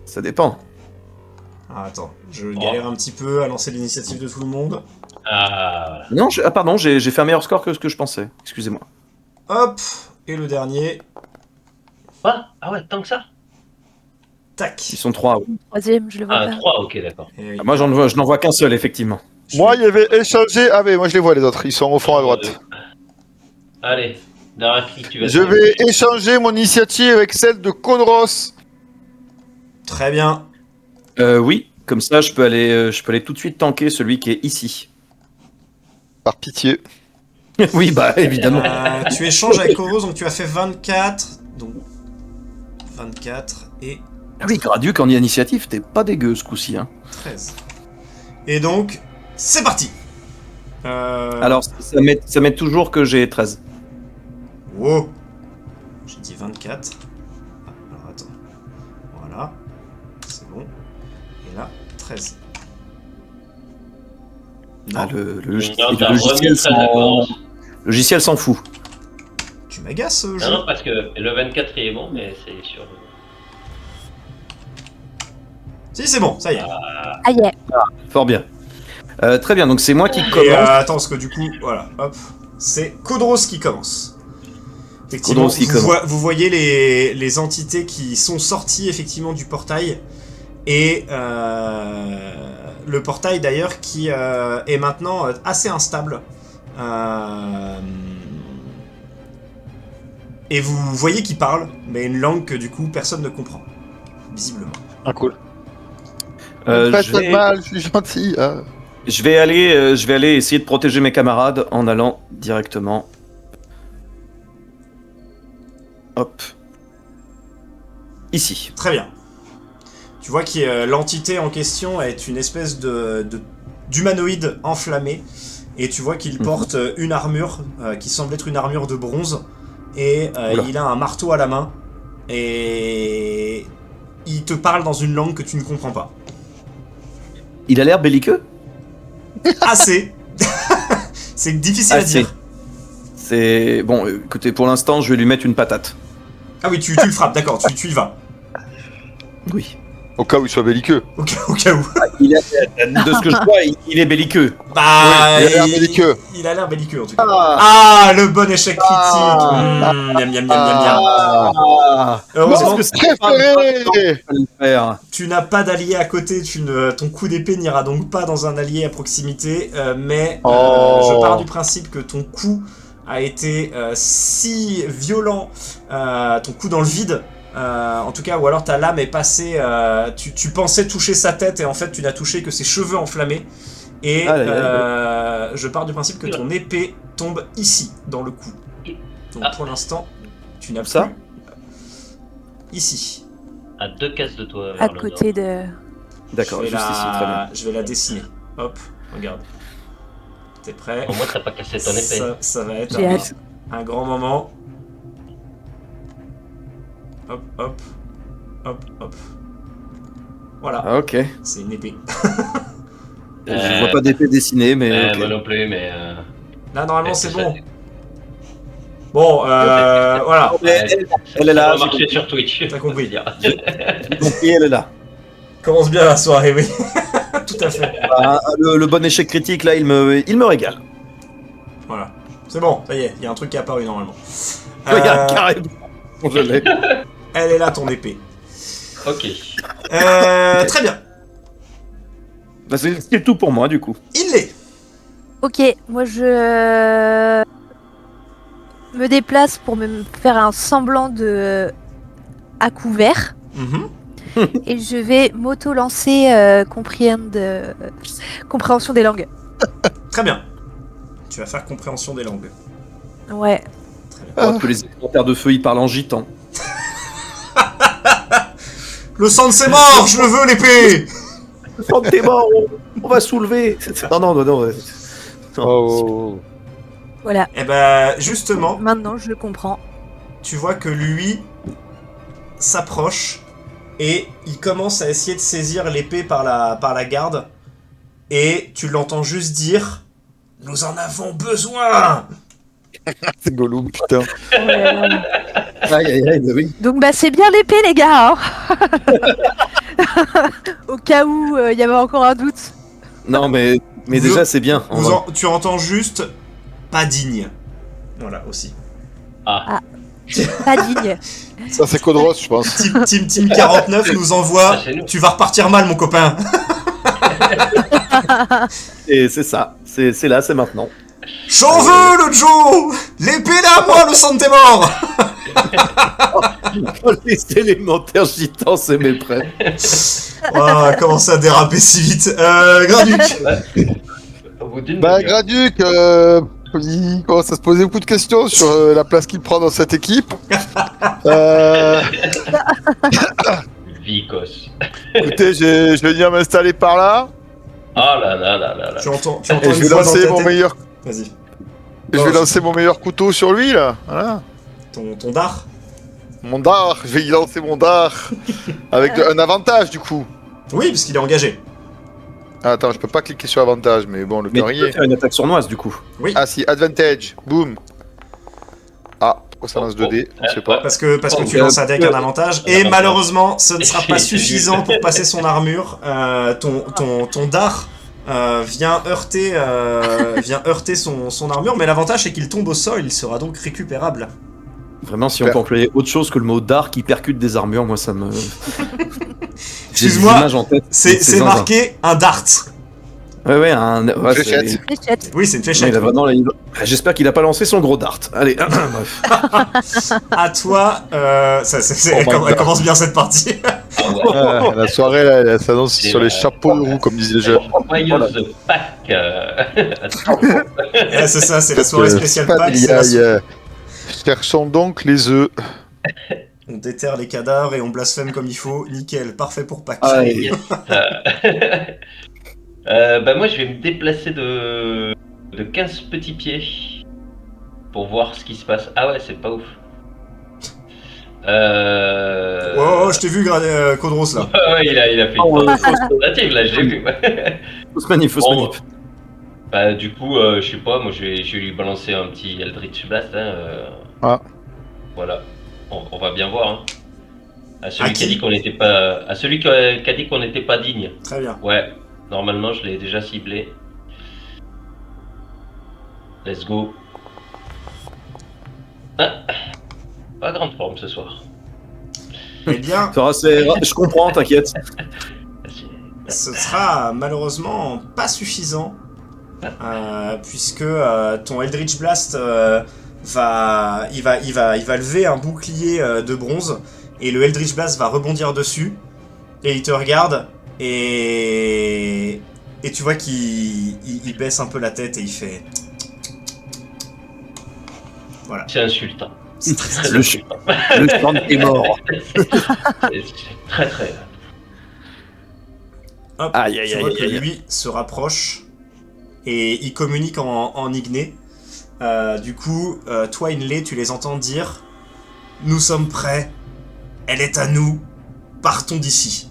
Ça dépend. Ah, attends, je galère un petit peu à lancer l'initiative de tout le monde. Ah, voilà. Non, pardon, j'ai fait un meilleur score que ce que je pensais. Excusez-moi. Hop, et le dernier, Quoi? Ah ouais, tant que ça? tac. Ils sont 3. Troisième, je le vois Ah, pas. 3, ok, d'accord. Et oui. Moi, je n'en vois qu'un seul, effectivement. Moi, il y avait échangé... Ah mais moi je les vois les autres, ils sont au fond à droite. Allez, Daraki, tu vas... Je vais échanger mon initiative avec celle de Kodros. Très bien. Oui, comme ça, je peux aller tout de suite tanker celui qui est ici. Par pitié. Oui, bah évidemment. Tu échanges avec Kodros, donc tu as fait 24. Donc 24 et Ah oui, Graduc en initiative, t'es pas dégueu ce coup-ci. Hein. 13. Et donc, c'est parti. Alors, ça met toujours que j'ai 13. Wow. J'ai dit 24. Ah, alors attends. Voilà. C'est bon. Et là, 13. Non, Ah, le Non, t'as remis logiciel très d'accord. le logiciel s'en fout. tu m'agaces, jeu. Non, parce que le 24 il est bon, mais c'est sur... Si, c'est bon, ça y est. Ah yeah. Fort bien. Très bien, donc c'est moi qui Et commence. attends, parce que du coup, voilà, hop. c'est Kodros qui commence. Effectivement, Kodros qui commence. vous voyez les entités qui sont sorties effectivement du portail et le portail d'ailleurs qui est maintenant assez instable. Et vous voyez qu'il parle, mais une langue que du coup personne ne comprend, visiblement. Ah, cool. Je Faites pas de vais- mal, je suis gentil. Hein. Je vais aller essayer de protéger mes camarades en allant directement. Hop. Ici. Très bien. Tu vois que l'entité en question est une espèce d'humanoïde enflammé. Et tu vois qu'il porte une armure qui semble être une armure de bronze. Et Oula. il a un marteau à la main. Et il te parle dans une langue que tu ne comprends pas. Il a l'air belliqueux. Assez. C'est difficile à Assez. dire. C'est bon. Écoutez, pour l'instant, je vais lui mettre une patate. Ah oui, tu le frappes, d'accord, tu y vas. Oui. Au cas où il soit belliqueux. Au cas où. De ce que je vois, il est belliqueux. Bah, Oui, il a l'air belliqueux. il a l'air belliqueux en tout cas. Ah. Ah, le bon échec critique. Miam, miam, miam, miam, miam. Ah. Heureusement, Parce que c'est pas Préféré. le faire. tu n'as pas d'allié à côté, ton coup d'épée n'ira donc pas dans un allié à proximité, mais Oh. je pars du principe que ton coup a été si violent, ton coup dans le vide, en tout cas, ou alors ta lame est passée, tu pensais toucher sa tête et en fait tu n'as touché que ses cheveux enflammés, et Ah, là, je pars du principe que ton épée tombe ici, dans le cou. Donc Ah. pour l'instant, tu n'as Ça plus ici. À 2 cases de toi. À vers le côté nord. de. D'accord, Je vais juste ici, très bien. Je vais la dessiner. Hop, regarde. T'es prêt? Au moins, t'as pas cassé ton épée. Ça va être J'ai hâte. un grand moment. Hop, hop, hop, hop. Voilà, Ah, ok. c'est une épée. Je vois pas d'épée dessinée, mais ok. Moi non plus, mais. Là, normalement, Ouais, c'est c'est bon. ça. Bon, voilà, Mais elle est là, Ça va j'ai marcher sur Twitch. T'as compris. j'ai compris, elle est là. commence bien la soirée, oui. Tout à fait. Ah, le bon échec critique, là, il me régale. Voilà. C'est bon, ça y est, il y a un truc qui est apparu normalement. Regarde, carrément. Je l'ai. Elle est là, ton épée. Ok. Très bien. Bah, c'est tout pour moi, du coup. Il l'est. Ok, moi je me déplace pour me faire un semblant de à couvert Mhm. et je vais m'auto-lancer compréhension des langues. Très bien. Tu vas faire compréhension des langues. Ouais. Alors que les élémentaires de feu, ils parlent en gitan. Le sang de ses morts, je le veux l'épée. Oh, t'es mort, on va soulever. Non. Oh. Voilà. Et ben justement, Maintenant je comprends. tu vois que lui s'approche et il commence à essayer de saisir l'épée par la garde et tu l'entends juste dire « Nous en avons besoin !» C'est Gollum, putain. Oh là là. Aïe, bah oui. Donc bah c'est bien l'épée les gars. Hein. Au cas où il y avait encore un doute. Non, mais déjà, c'est bien. Tu entends juste « Pas digne !» Voilà, aussi. Ah. Pas digne. Ça, c'est Kodros, je pense. Team 49 nous envoie Ah, c'est nous. « Tu vas repartir mal, mon copain !» Et c'est ça. C'est là, c'est maintenant. J'en veux, le Joe. L'épée là, moi, le sang de tes morts. Oh, les élémentaires gitans, c'est mes prêts. Oh, commence à déraper si vite. Graduc. Au bout d'une Bah, demi-heure. Graduc, il commence à se poser beaucoup de questions sur la place qu'il prend dans cette équipe. Vicos. Écoutez, je vais venir m'installer par là. Ah là là là là là. Tu entends Et une je vais voix dans lancer ta mon tête. meilleur. Vas-y. Je vais lancer mon meilleur couteau sur lui là. Voilà. Ton dard. Mon dard. Je vais y lancer mon dard. Avec un avantage du coup. Oui, parce qu'il est engagé. Ah, attends, je peux pas cliquer sur avantage, mais bon, le Mais cœur tu y peux est. faire une attaque sournoise, du coup. Ah si, advantage. Boum. Ah, pourquoi ça lance 2D On sait pas. Parce que tu lances avec un avantage. Et malheureusement, ce ne sera pas suffisant pour passer son armure. Ton dard vient heurter son armure, mais l'avantage c'est qu'il tombe au sol, il sera donc récupérable. Vraiment, si on peut employer autre chose que le mot d'art qui percute des armures, moi ça me. J'ai des Excuse-moi, images en tête, c'est marqué un dart. Ouais, ouais, Fléchette. Fléchette. Oui, c'est une Ouais, fléchette. il a vraiment, j'espère qu'il a pas lancé son gros dart. Allez, bref. À toi, elle commence bien cette partie. Ah, la soirée, là, elle s'annonce sur les chapeaux de roue, comme disaient les jeunes. Joyeuse Pâques. Attention. Ouais, c'est ça, c'est la soirée spéciale Pas Pâques. de c'est la liaille. Cherchons donc les œufs. On déterre les cadavres et on blasphème comme il faut. Nickel, parfait pour Pâques. Ah, Yes. Moi je vais me déplacer de 15 petits pieds pour voir ce qui se passe. Ah ouais, c'est pas ouf. Oh, je t'ai vu, Codros, là. Ouais, il a fait Oh, une fausse tentative là, j'ai vu. Fausse manip. Bon, bah du coup, je sais pas, moi je vais lui balancer un petit Eldritch Blast. Ah. Voilà, on va bien voir. Hein. À celui À qui a qui dit qu'on n'était pas, à celui qui a dit qu'on n'était pas digne. Très bien. Ouais, normalement je l'ai déjà ciblé. Let's go. Ah, pas grande forme ce soir. Eh bien, Je comprends, t'inquiète. ce sera malheureusement pas suffisant. Puisque ton Eldritch Blast va lever un bouclier de bronze et le Eldritch Blast va rebondir dessus et il te regarde et tu vois qu'il baisse un peu la tête et il fait voilà. C'est insultant. C'est très Le insultant. Le stand est mort. C'est très très. Hop, Aïe, aïe, tu aïe, vois aïe, que aïe. lui se rapproche et il communique en igné. Du coup, toi Inlay, tu les entends dire « Nous sommes prêts, elle est à nous, partons d'ici.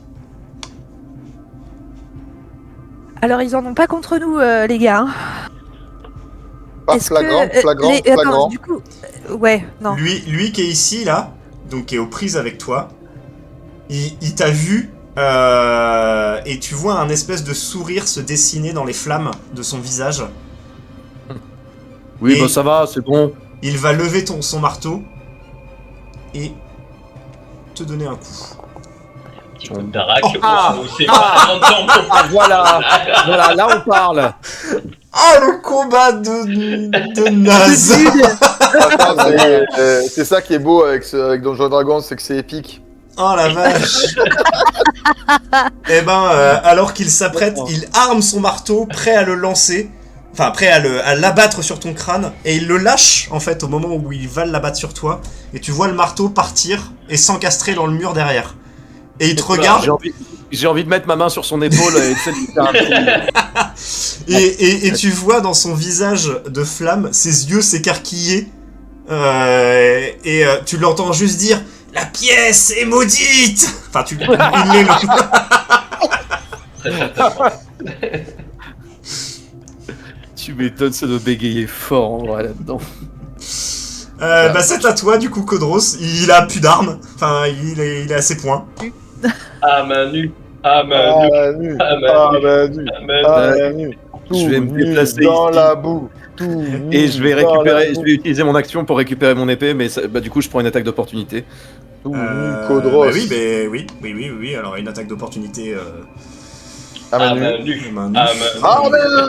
Alors, ils en ont pas contre nous, les gars. Hein. Pas Est-ce flagrant, que, flagrant, attends, flagrant. du coup, ouais, » non. Lui qui est ici, là, donc qui est aux prises avec toi, il t'a vu et tu vois un espèce de sourire se dessiner dans les flammes de son visage. Oui, Et- bah ça va, c'est bon. Il va lever son marteau et te donner un coup. Petit coup de Darak. Ah, oh, c'est pas Ah, voilà. Voilà, là on parle. Oh, le combat de naze. Attends, c'est ça qui est beau avec Donjons et Dragons, c'est que c'est épique. Oh la vache. Eh ben, alors qu'il s'apprête, il arme son marteau, prêt à le lancer, enfin prêt à l'abattre sur ton crâne, et il le lâche en fait au moment où il va l'abattre sur toi, et tu vois le marteau partir et s'encastrer dans le mur derrière. Et il te regarde, J'ai envie de mettre ma main sur son épaule et tu sais, de lui faire un petit- et tu vois dans son visage de flamme ses yeux s'écarquiller, et tu l'entends juste dire « La pièce est maudite !» Enfin, il est le... Tu m'étonnes, ça doit bégayer fort en vrai là-dedans. Bah c'est à toi du coup Codros, il a plus d'armes, enfin il est à ses points. À main nue. À main nue. nu, À ah main nue. bah nu, À main ah nue. bah nu. Je vais me Tout nu déplacer dans ici. la boue. Tout Et nu je vais dans la récupérer, je boue. vais utiliser mon action pour récupérer mon épée, mais bah, du coup je prends une attaque d'opportunité. Tout nu, Codros. Bah oui, alors une attaque d'opportunité. Ah bah À nu. main nue. Main nue. À main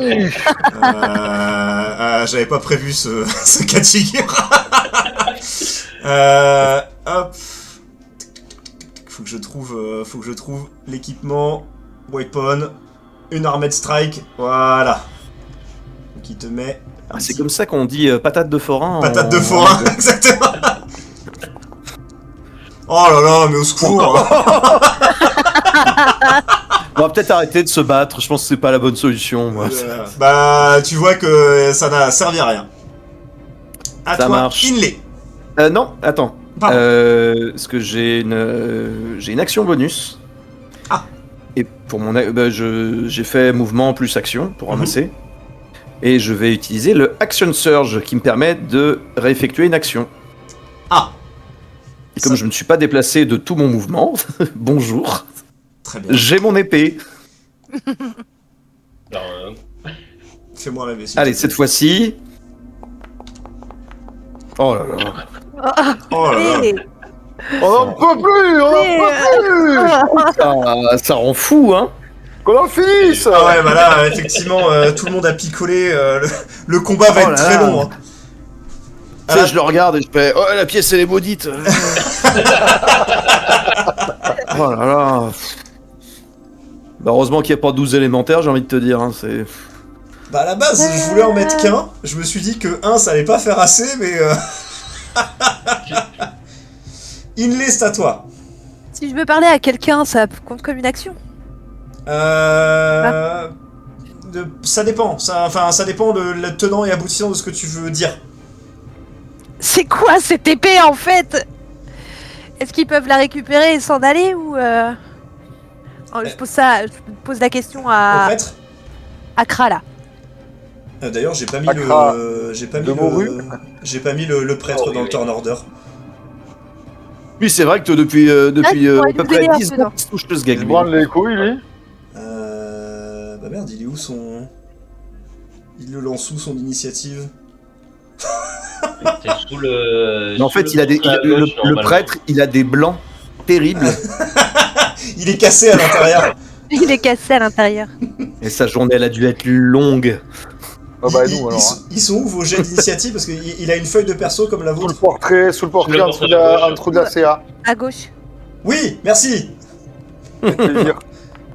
nue. Ah bah nu. J'avais pas prévu ce cas de figure. Hop. Faut que je trouve l'équipement, weapon, une armed strike, voilà. Donc il te met un Ah, c'est petit- comme ça qu'on dit patate de forain. patate en- de forain, exactement. Oh là là, mais au secours. On va peut-être arrêter de se battre, je pense que c'est pas la bonne solution. Moi. Bah, tu vois que ça n'a servi à rien. À Ça toi, marche. Inlay. Non, attends. Pardon. Parce que j'ai une action bonus. Ah. Et pour mon j'ai fait mouvement plus action pour ramasser. Et je vais utiliser le Action Surge qui me permet de réeffectuer une action. Ah, Et comme Ça- je ne suis pas déplacé de tout mon mouvement, bonjour, très bien. j'ai mon épée. Alors, Fais-moi rêver. s'il Allez, te plaît. cette fois-ci. Oh là là. Oh là là. Mais- On n'en peut plus, on mais, n'en peut plus. Ça rend fou, hein. Qu'on en finisse. Ah ouais, bah là, effectivement, tout le monde a picolé. Le combat va Oh être là très là. long. Hein. Tu sais, je le regarde et je fais oh, la pièce, elle est maudite. Oh là là. Bah, heureusement qu'il n'y a pas 12 élémentaires, j'ai envie de te dire. Hein, c'est... Bah à la base, je voulais en mettre qu'un. Je me suis dit que 1 ça allait pas faire assez, mais. Inlay, c'est à toi. Si je veux parler à quelqu'un, ça compte comme une action. Ça dépend. Ça dépend de le tenant et aboutissant de ce que tu veux dire. C'est quoi cette épée en fait? Est-ce qu'ils peuvent la récupérer et s'en aller ou oh, je pose la question Au à prêtre. Kra là. D'ailleurs, j'ai pas mis Accra. j'ai pas mis De morue. j'ai pas mis le prêtre Oh, dans le oui. turn order. Oui, c'est vrai que toi, depuis tu pourrais à peu nous près aider un 10 peu, ans, non il se touche le Il sgeg. se lui. branle les couilles, lui. Bah merde, il est où son. Il le lance où son initiative? c'est sous le. Mais en sous fait, le il a des, bouton à le gauche, le normalement. prêtre, il a des blancs terribles. Il est cassé à l'intérieur. Il est cassé à l'intérieur. Et sa journée, elle a dû être longue. Ah bah Ils- nous alors. hein. ils sont où vos jets d'initiative? Parce qu'il a une feuille de perso comme la Sous le vôtre. portrait, Le en portrait dessous de à gauche. en dessous de la CA. À gauche. Oui, merci. Avec plaisir.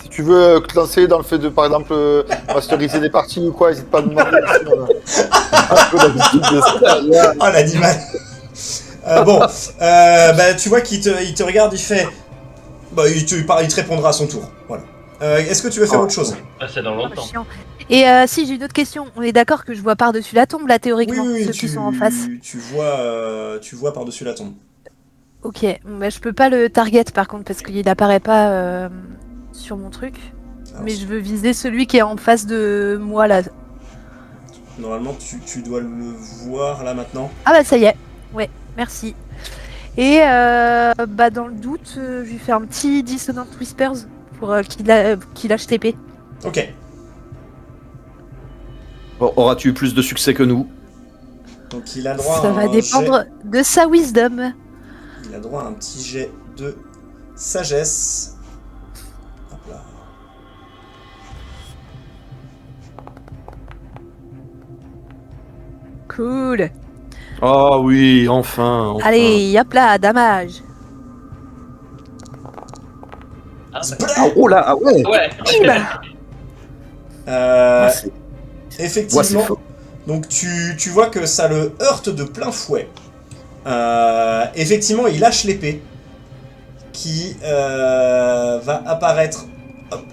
Si tu veux te lancer dans le fait de, par exemple, masteriser des parties ou quoi, n'hésite pas à me demander. Un peu d'habitude de ça. Oh l'animal. Bah tu vois qu'il te regarde, il fait. Bah il te répondra à son tour. Voilà. Est-ce que tu veux faire autre chose? Ah, c'est dans Oh, longtemps. chiant. Et si j'ai une autre question, on est d'accord que je vois par-dessus la tombe là théoriquement, ceux qui sont en face. Tu vois par-dessus la tombe. Ok, bon, bah, je peux pas le target par contre parce qu'il apparaît pas sur mon truc. Alors, Mais je veux viser celui qui est en face de moi là. Normalement, tu dois le voir là maintenant. Ah bah ça y est, ouais, merci. Et bah dans le doute, je lui fais un petit Dissonant Whispers pour qu'il lâche TP. Ok. Bon, auras-tu plus de succès que nous? Donc il a droit Ça à va un dépendre de sa wisdom. Il a droit à un petit jet de sagesse. Hop là. Cool. Ah oui, enfin. Allez, hop là, damage. Ah, bah, Ah, oh là, ah ouais. ouais. Euh, Ah, c'est- effectivement, ouais, c'est faux. donc tu vois que ça le heurte de plein fouet. Effectivement, il lâche l'épée qui va apparaître hop,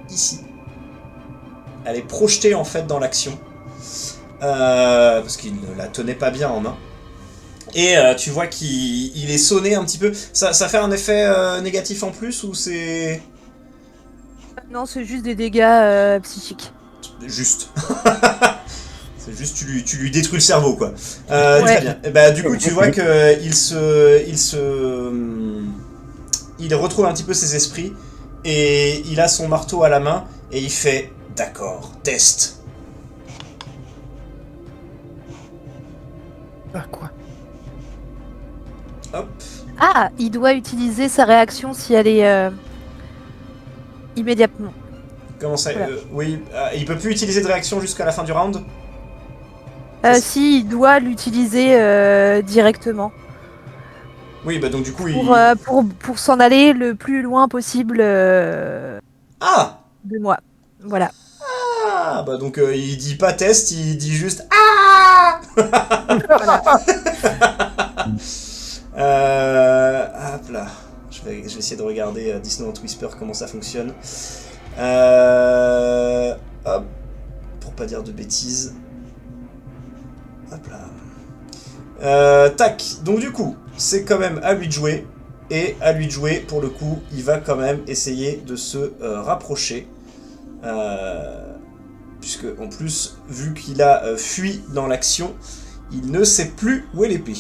ici. Elle est projetée en fait dans l'action parce qu'il ne la tenait pas bien en main. Et tu vois qu'il est sonné un petit peu. Ça fait un effet négatif en plus ou c'est Non, c'est juste des dégâts psychiques. juste? C'est juste tu lui détruis le cerveau quoi. Ouais. Très bien. Et bah, du coup tu vois que il retrouve un petit peu ses esprits et il a son marteau à la main et il fait d'accord, test. Ah, quoi? Hop. Ah, il doit utiliser sa réaction si elle est immédiatement. Comment ça Voilà. Oui, il peut plus utiliser de réaction jusqu'à la fin du round. Si, il doit l'utiliser directement Oui, bah donc du coup pour s'en aller le plus loin possible Ah de moi. Voilà. Ah bah donc il dit pas test, il dit juste ah. Hop là. Je vais essayer de regarder Dissonant Whisper comment ça fonctionne. Hop. Pour pas dire de bêtises. Hop là. Tac. Donc du coup, c'est quand même à lui de jouer. Et à lui de jouer, pour le coup, il va quand même essayer de se rapprocher. Puisque, en plus, vu qu'il a fui dans l'action, il ne sait plus où est l'épée.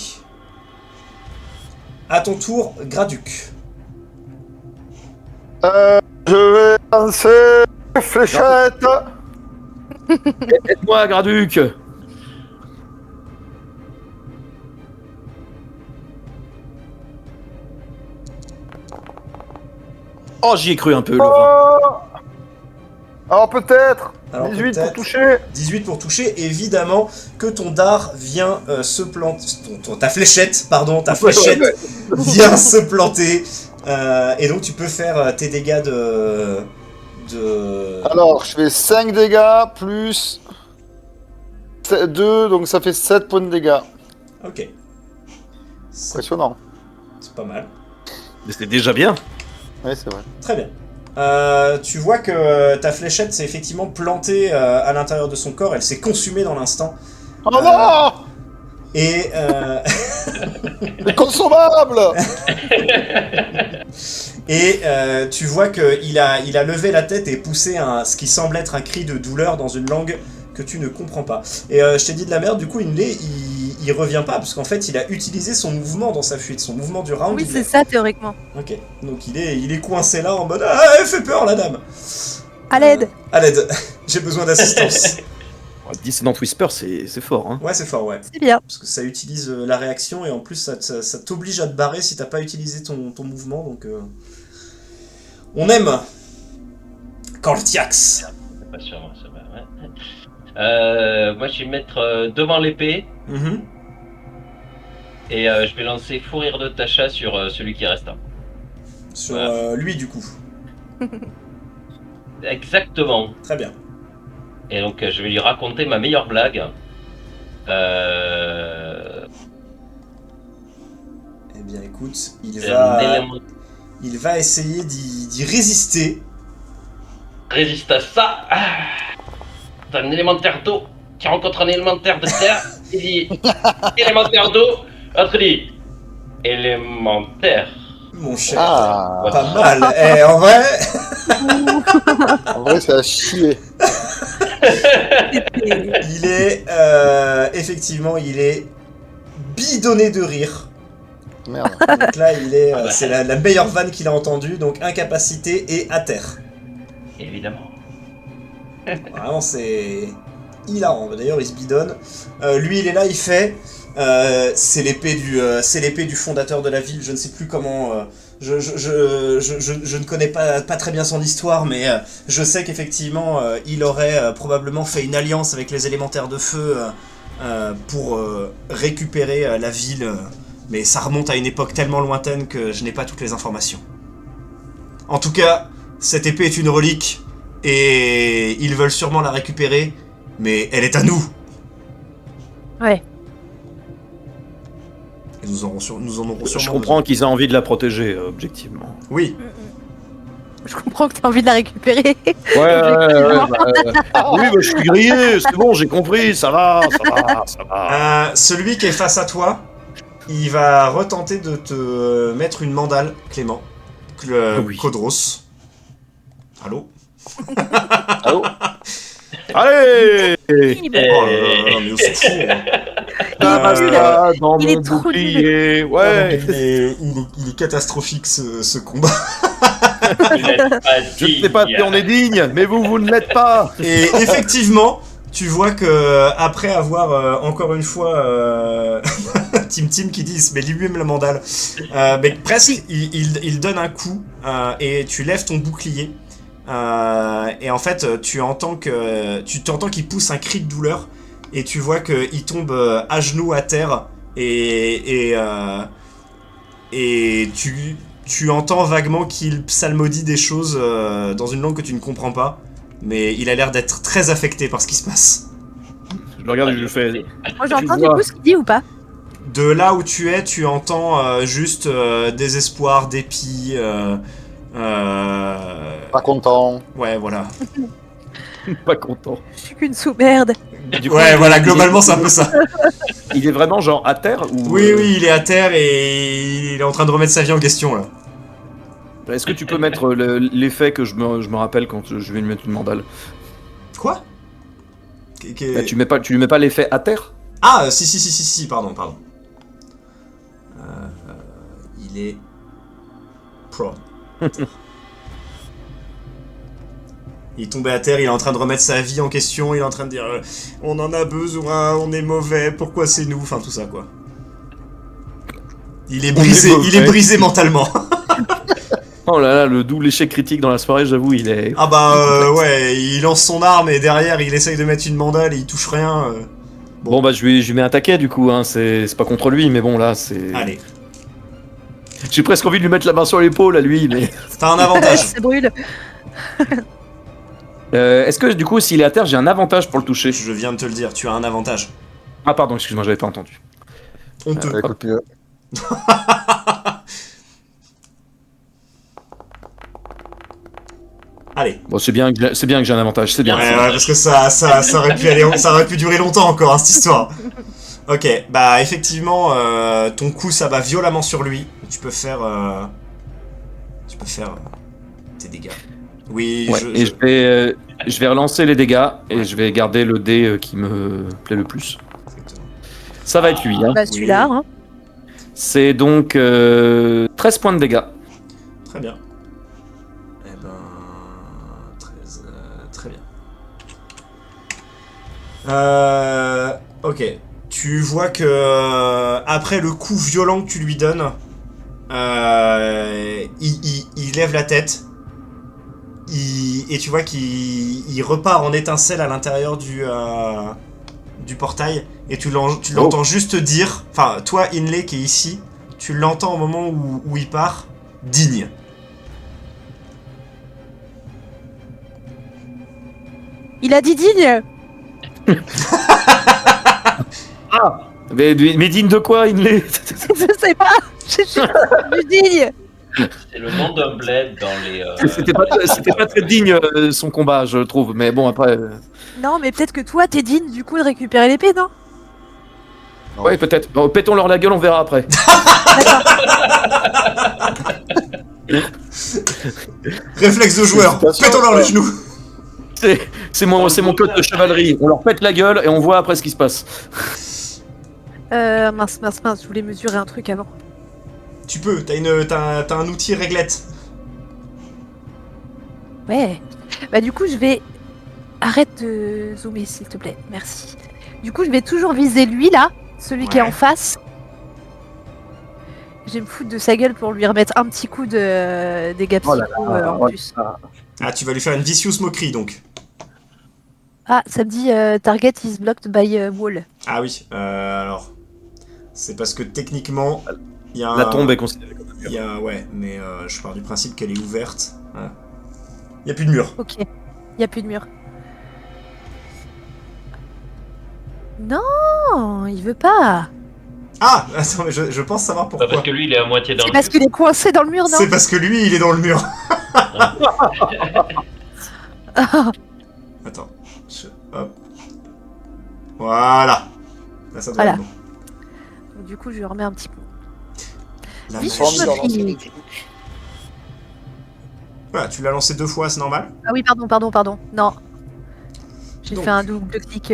À ton tour, Graduc. Je vais lancer fléchette. Aide-moi, Graduc. Oh, j'y ai cru un peu, le vin. Oh alors peut-être Alors, 18 peut-être. pour toucher. 18 pour toucher, évidemment que ton dard vient se planter. Ta fléchette, pardon, ta fléchette vient se planter. Et donc tu peux faire tes dégâts de. Alors, je fais 5 dégâts plus 2, donc ça fait 7 points de dégâts. Ok. C'est Impressionnant. c'est pas mal. Mais c'est déjà bien. Oui, c'est vrai. Très bien. Tu vois que ta fléchette s'est effectivement plantée à l'intérieur de son corps. Elle s'est consumée dans l'instant. Oh non Et. C'est consommable. Et tu vois qu'il a levé la tête et poussé ce qui semble être un cri de douleur dans une langue que tu ne comprends pas. Et je t'ai dit de la merde, du coup, il revient pas, parce qu'en fait, il a utilisé son mouvement dans sa fuite, son mouvement du round. Oui, c'est ça, théoriquement. Ok, donc il est coincé là en mode ah, elle fait peur la dame. À l'aide. À l'aide, j'ai besoin d'assistance. Dissonant Whisper, c'est fort. Hein. Ouais, c'est fort, ouais. C'est bien. Parce que ça utilise la réaction et en plus ça t'oblige à te barrer si t'as pas utilisé ton mouvement, donc on aime Cortiax. Pas sûr, c'est vrai, ouais. Moi, je vais me mettre devant l'épée Mhm. et je vais lancer Fou rire de Tasha sur celui qui reste. Sur Ouais. lui du coup. Exactement. Très bien. Et donc, je vais lui raconter ma meilleure blague. Euh... Eh bien écoute, un il va essayer d'y résister. Résiste à ça. Ah. C'est un élémentaire d'eau qui rencontre un élémentaire de terre. Il dit élémentaire d'eau. L'autre dit élémentaire. Mon cher. Ah, Pas mal. Eh, en vrai. en vrai, c'est à chier. Il est effectivement, il est bidonné de rire. Merde. Donc là, Ah bah. c'est la meilleure vanne qu'il a entendue, donc incapacité et à terre. Évidemment. Vraiment, c'est hilarant. D'ailleurs, il se bidonne. Lui, il est là, il fait. C'est l'épée du fondateur de la ville. Je ne sais plus comment. Je ne connais pas très bien son histoire, mais je sais qu'effectivement, il aurait probablement fait une alliance avec les élémentaires de feu pour récupérer la ville. Mais ça remonte à une époque tellement lointaine que je n'ai pas toutes les informations. En tout cas, cette épée est une relique et ils veulent sûrement la récupérer, mais elle est à nous. Ouais. Et nous en aurons sûrement Je comprends qu'ils aient envie de la protéger, objectivement. Oui. Je comprends que t'as envie de la récupérer. Oui, bah, je suis grillé, c'est bon, j'ai compris, ça va. Celui qui est face à toi, il va retenter de te mettre une mandale, Clément. Oui. Codros. Allô. Allô Allez Oh là là, mais au secours. dans Il mon est trop bouclier, ouais. Il est catastrophique ce combat. Je ne sais pas si on est digne, mais vous ne l'êtes pas. Et effectivement, tu vois que après avoir encore une fois Tim qui dit mais lui-même la mandale, mais presque il donne un coup et tu lèves ton bouclier et en fait tu entends qu'il pousse un cri de douleur et tu vois qu'il tombe à genoux à terre et tu entends vaguement qu'il psalmodie des choses dans une langue que tu ne comprends pas. Mais il a l'air d'être très affecté par ce qui se passe. Je le regarde et je le fais. Moi, j'entends Tu du vois. coup ce qu'il dit ou pas? De là où tu es, tu entends juste désespoir, dépit. Pas content. Ouais, voilà. Pas content. Je suis qu'une sous-merde. Du coup, Ouais, voilà, globalement, c'est un peu ça. Il est vraiment genre à terre ou Oui, oui, il est à terre et il est en train de remettre sa vie en question, là. Est-ce que tu peux mettre l'effet que je me rappelle quand je vais lui mettre une mandale? Quoi Bah, tu lui mets pas l'effet à terre? Ah, si, pardon. Il est... Pro. Il est tombé à terre, il est en train de remettre sa vie en question, il est en train de dire on en a besoin, on est mauvais, pourquoi c'est nous, enfin tout ça quoi. Il est brisé mentalement. Oh là là, le double échec critique dans la soirée, j'avoue, il est... Ah bah ouais, il lance son arme et derrière il essaye de mettre une mandale et il touche rien. Bon bah je lui mets un taquet du coup, hein. C'est pas contre lui, mais bon là c'est... Allez, J'ai presque envie de lui mettre la main sur l'épaule à lui, mais... t'as un avantage. Ça brûle. Est-ce que du coup, s'il est à terre, j'ai un avantage pour le toucher? Je viens de te le dire, tu as un avantage. Ah pardon, excuse-moi, j'avais pas entendu. Honteux. Écoute mieux. Allez. Bon, c'est bien que j'ai un avantage, c'est bien. Ouais, parce que ça aurait pu durer longtemps encore, hein, cette histoire. Ok, bah effectivement, ton coup ça va violemment sur lui. Tu peux faire tes dégâts. Oui, Ouais, et je vais relancer les dégâts et je vais garder le dé qui me plaît le plus. Exactement. Ça va être lui, hein. Bah celui-là, hein. C'est donc 13 points de dégâts. Très bien. Eh ben, 13, très bien. Ok. Tu vois que après le coup violent que tu lui donnes, il lève la tête. Et tu vois qu'il repart en étincelle à l'intérieur du portail. Et tu l'entends juste dire... Enfin, toi, Inley, qui est ici, tu l'entends au moment où il part, digne. Il a dit digne. Mais digne de quoi, Inley? Je sais pas. Je suis du digne. C'est le nom d'un bled dans les. C'était pas très digne son combat, je trouve. Mais bon, après. Non, mais peut-être que toi, t'es digne du coup de récupérer l'épée, non? Ouais, peut-être. Bon, pétons-leur la gueule, on verra après. Réflexe de joueur, pétons-leur les genoux. C'est mon code de chevalerie. On leur pète la gueule et on voit après ce qui se passe. Mince, je voulais mesurer un truc avant. Tu peux, t'as un outil réglette. Ouais. Bah du coup, je vais... Arrête de zoomer, s'il te plaît. Merci. Du coup, je vais toujours viser lui, là. Celui qui est en face. Je vais me foutre de sa gueule pour lui remettre un petit coup de dégâts psycho en plus. Ah, tu vas lui faire une vicious moquerie, donc. Ah, ça me dit target is blocked by wall. Ah oui, alors... C'est parce que techniquement, il y a La tombe est considérée comme il y a, ouais, mais je pars du principe qu'elle est ouverte. Voilà. Il n'y a plus de mur. Ok. Il n'y a plus de mur. Non, il veut pas. Ah, attends, mais je pense savoir Pas pourquoi. parce que lui, il est à moitié dans C'est le parce mur. qu'il est coincé dans le mur, non? C'est parce que lui, il est dans le mur. Attends. Hop. Voilà. Là, ça doit Voilà. être bon. Donc, du coup, je lui remets un petit coup. La Vicious magie. moquerie. Voilà, tu l'as lancé 2 fois, c'est normal. Ah oui, pardon. Non. J'ai Donc. fait un double clic.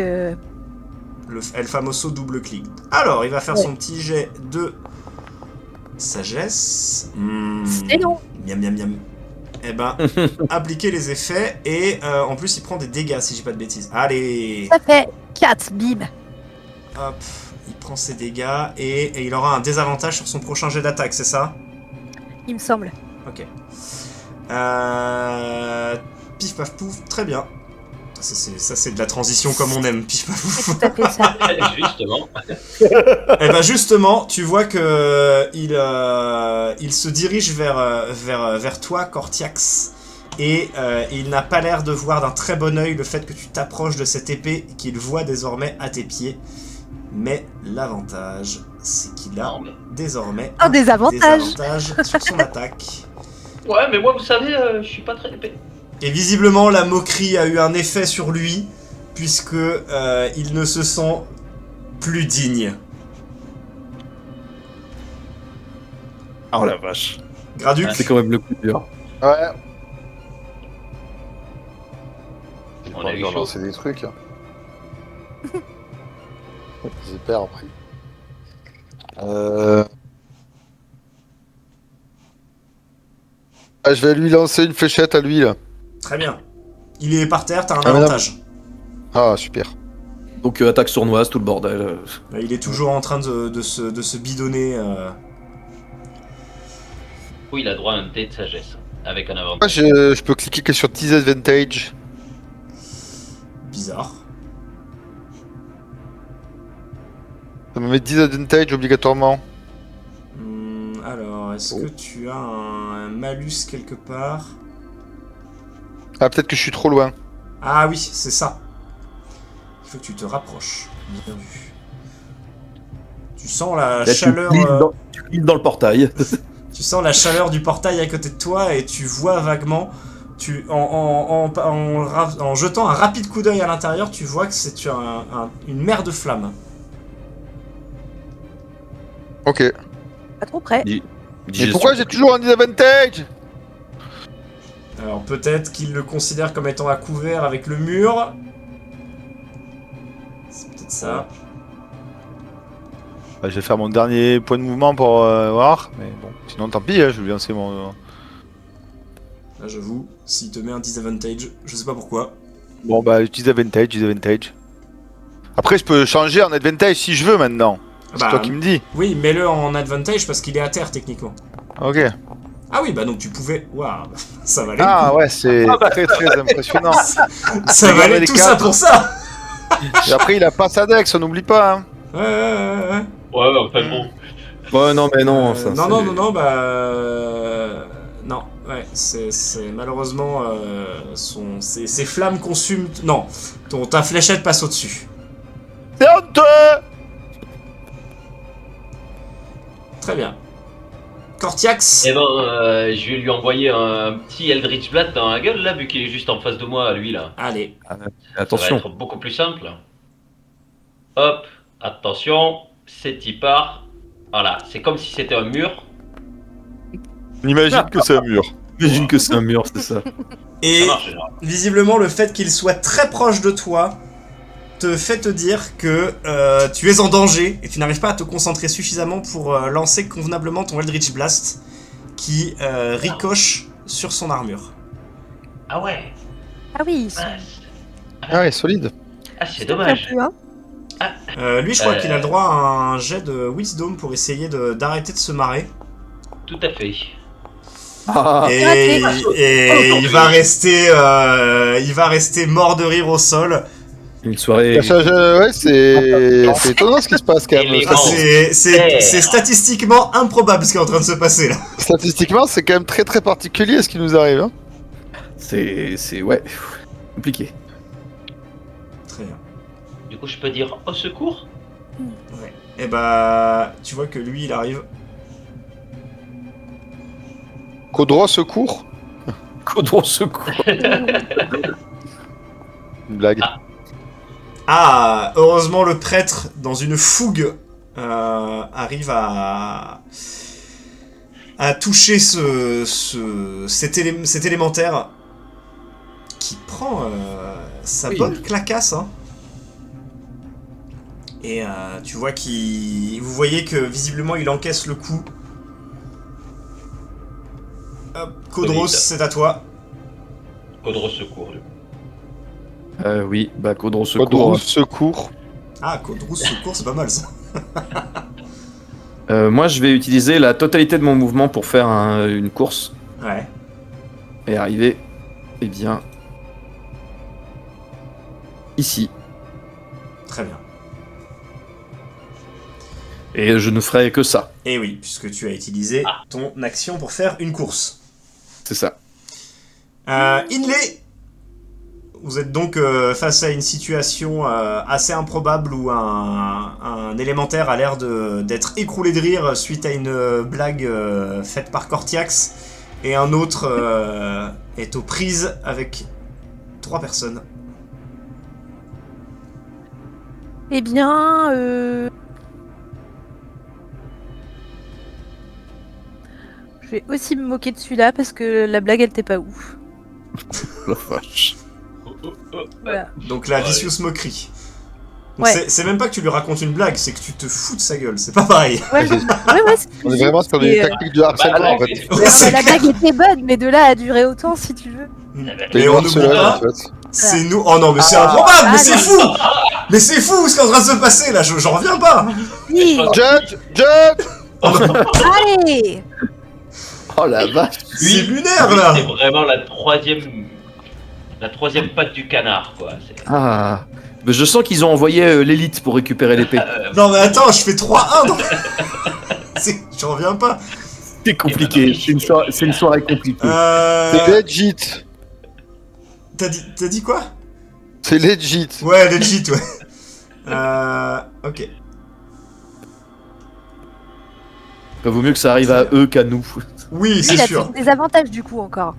Le El Famoso double clic. Alors, il va faire son petit jet de sagesse. C'est long. Miam miam miam. Eh ben, appliquer les effets et en plus il prend des dégâts si j'ai pas de bêtises. Allez, Ça fait 4, bim. hop, il prend ses dégâts et il aura un désavantage sur son prochain jet d'attaque, c'est ça? Il me semble. Ok. Pif paf pouf, très bien. Ça c'est de la transition comme on aime, pif paf pouf. C'est tout à fait ça. Justement. Et ben justement, tu vois que il se dirige vers toi, Cortiax, et il n'a pas l'air de voir d'un très bon œil le fait que tu t'approches de cette épée et qu'il voit désormais à tes pieds. Mais l'avantage, c'est qu'il a Non, mais- désormais Un désavantage. désavantage sur son attaque. Ouais, mais moi, vous savez, je suis pas très épais. Et visiblement, la moquerie a eu un effet sur lui, puisque il ne se sent plus digne. Oh la vache. Graduc, C'est quand même le plus dur. Ouais. J'ai On pas a envie eu de chaud. lancer des trucs. Hein. J'ai peur après. Ah, je vais lui lancer une fléchette à lui là. très bien. Il est par terre, t'as un Ah, mais non. avantage. Ah, super. Donc attaque sournoise, tout le bordel. Il est toujours en train de se bidonner. Oui, il a droit à un dé de sagesse. Avec un Moi, avantage. je peux cliquer que sur Disadvantage. Bizarre. Ça me met Disadvantage obligatoirement. Alors, est-ce que tu as un malus quelque part? Ah, peut-être que je suis trop loin. Ah oui, c'est ça. Il faut que tu te rapproches. Bien vu. Tu sens la Là, chaleur. tu cliques dans le portail. Tu sens la chaleur du portail à côté de toi et tu vois vaguement. En jetant un rapide coup d'œil à l'intérieur, tu vois que c'est une mer de flammes. Ok. Pas trop près. Mais pourquoi j'ai toujours un Disadvantage? Alors peut-être qu'il le considère comme étant à couvert avec le mur. C'est peut-être ça. Bah, je vais faire mon dernier point de mouvement pour voir. Mais bon, sinon tant pis, hein, je vais lancer mon... Là j'avoue, s'il te met un disadvantage, je sais pas pourquoi. Bon bah, Disadvantage. Après, je peux changer en Advantage si je veux maintenant. C'est Bah, toi qui me dis. Oui, mets-le en advantage parce qu'il est à terre techniquement. Ok. Ah oui, bah donc tu pouvais... Waouh, ça valait Ah le coup. ouais, c'est très très impressionnant. Ça valait les tout ça cartes. pour ça. Et après, il a pas sa dex, on n'oublie pas. Hein. Ouais. Ouais, enfin bon. Ouais, non, mais non. ça, c'est- Non, bah... non, ouais, c'est malheureusement... ces flammes consument... Non, ta fléchette passe au-dessus. C'est honteux. Très bien. Cortiax. Eh ben, je vais lui envoyer un petit Eldritch Blast dans la gueule, là, vu qu'il est juste en face de moi, lui, là. Allez. Ça va Attention. être beaucoup plus simple. Hop, attention, c'est y part. Voilà, c'est comme si c'était un mur. On imagine que c'est un mur. J'imagine que c'est un mur, c'est ça. Et Ça marche, genre. visiblement, le fait qu'il soit très proche de toi te fait te dire que tu es en danger et tu n'arrives pas à te concentrer suffisamment pour lancer convenablement ton Eldritch Blast qui ricoche sur son armure. Ah ouais, Ah oui, ils sont Ah ouais, solide. c'est un dommage. peu, hein. Lui, je crois qu'il a le droit à un jet de Wisdom pour essayer d'arrêter de se marrer. Tout à fait. Ah, Et, raté. et il va rester mort de rire au sol. une soirée. Ouais, c'est étonnant ce qui se passe quand Et même. les Ah, Oh, c'est statistiquement improbable ce qui est en train de se passer là. Statistiquement, c'est quand même très très particulier ce qui nous arrive. Hein. C'est ouais, compliqué. Très bien. Du coup, je peux dire au secours. Ouais. Et bah, tu vois que lui, il arrive. Codro secours. Caudron secours. Une blague. Ah, heureusement, le prêtre, dans une fougue, arrive à toucher cet élémentaire qui prend sa Oui. bonne clacasse. Hein. Et tu vois vous voyez que visiblement il encaisse le coup. Hop, Codros, Solide. c'est à toi. Codro secours. lui. Oui, bah Caudron secours. Codro secours. Ah, Codros secours, c'est pas mal ça. Moi, je vais utiliser la totalité de mon mouvement pour faire une course Ouais. et arriver, eh bien, ici. Très bien. Et je ne ferai que ça. Et oui, puisque tu as utilisé ton action pour faire une course. C'est ça. Inlay, vous êtes donc face à une situation assez improbable où un élémentaire a l'air d'être écroulé de rire suite à une blague faite par Cortiax, et un autre est aux prises avec 3 personnes. Eh bien, je vais aussi me moquer de celui-là parce que la blague elle était pas ouf. La vache. Voilà. Donc la Ouais. vicious moquerie. Donc Ouais. c'est même pas que tu lui racontes une blague, c'est que tu te fous de sa gueule, c'est pas pareil. Ouais, ouais, c'est On est vraiment sur Et, des tactiques de harcèlement en fait. la blague était bonne, mais de là à durer autant, si tu veux. Mais on ne Barcelone, pas. en fait. C'est nous. Oh non, mais c'est improbable, mais c'est fou! Mais c'est fou ce qui est en train de se passer là, j'en reviens pas! Oui. Judge! Allez. Oh la vache. C'est lunaire Lui, là! c'est vraiment la troisième patte du canard, quoi. Ah. Mais je sens qu'ils ont envoyé l'élite pour récupérer l'épée. Non mais attends, je fais 3-1 dans... J'en reviens pas! C'est compliqué. C'est une soirée compliquée. C'est legit. T'as dit quoi? C'est legit. Ouais, legit, ouais. Ok. Il vaut mieux que ça arrive à eux qu'à nous. Oui, Lui, c'est il a sûr. des avantages du coup encore.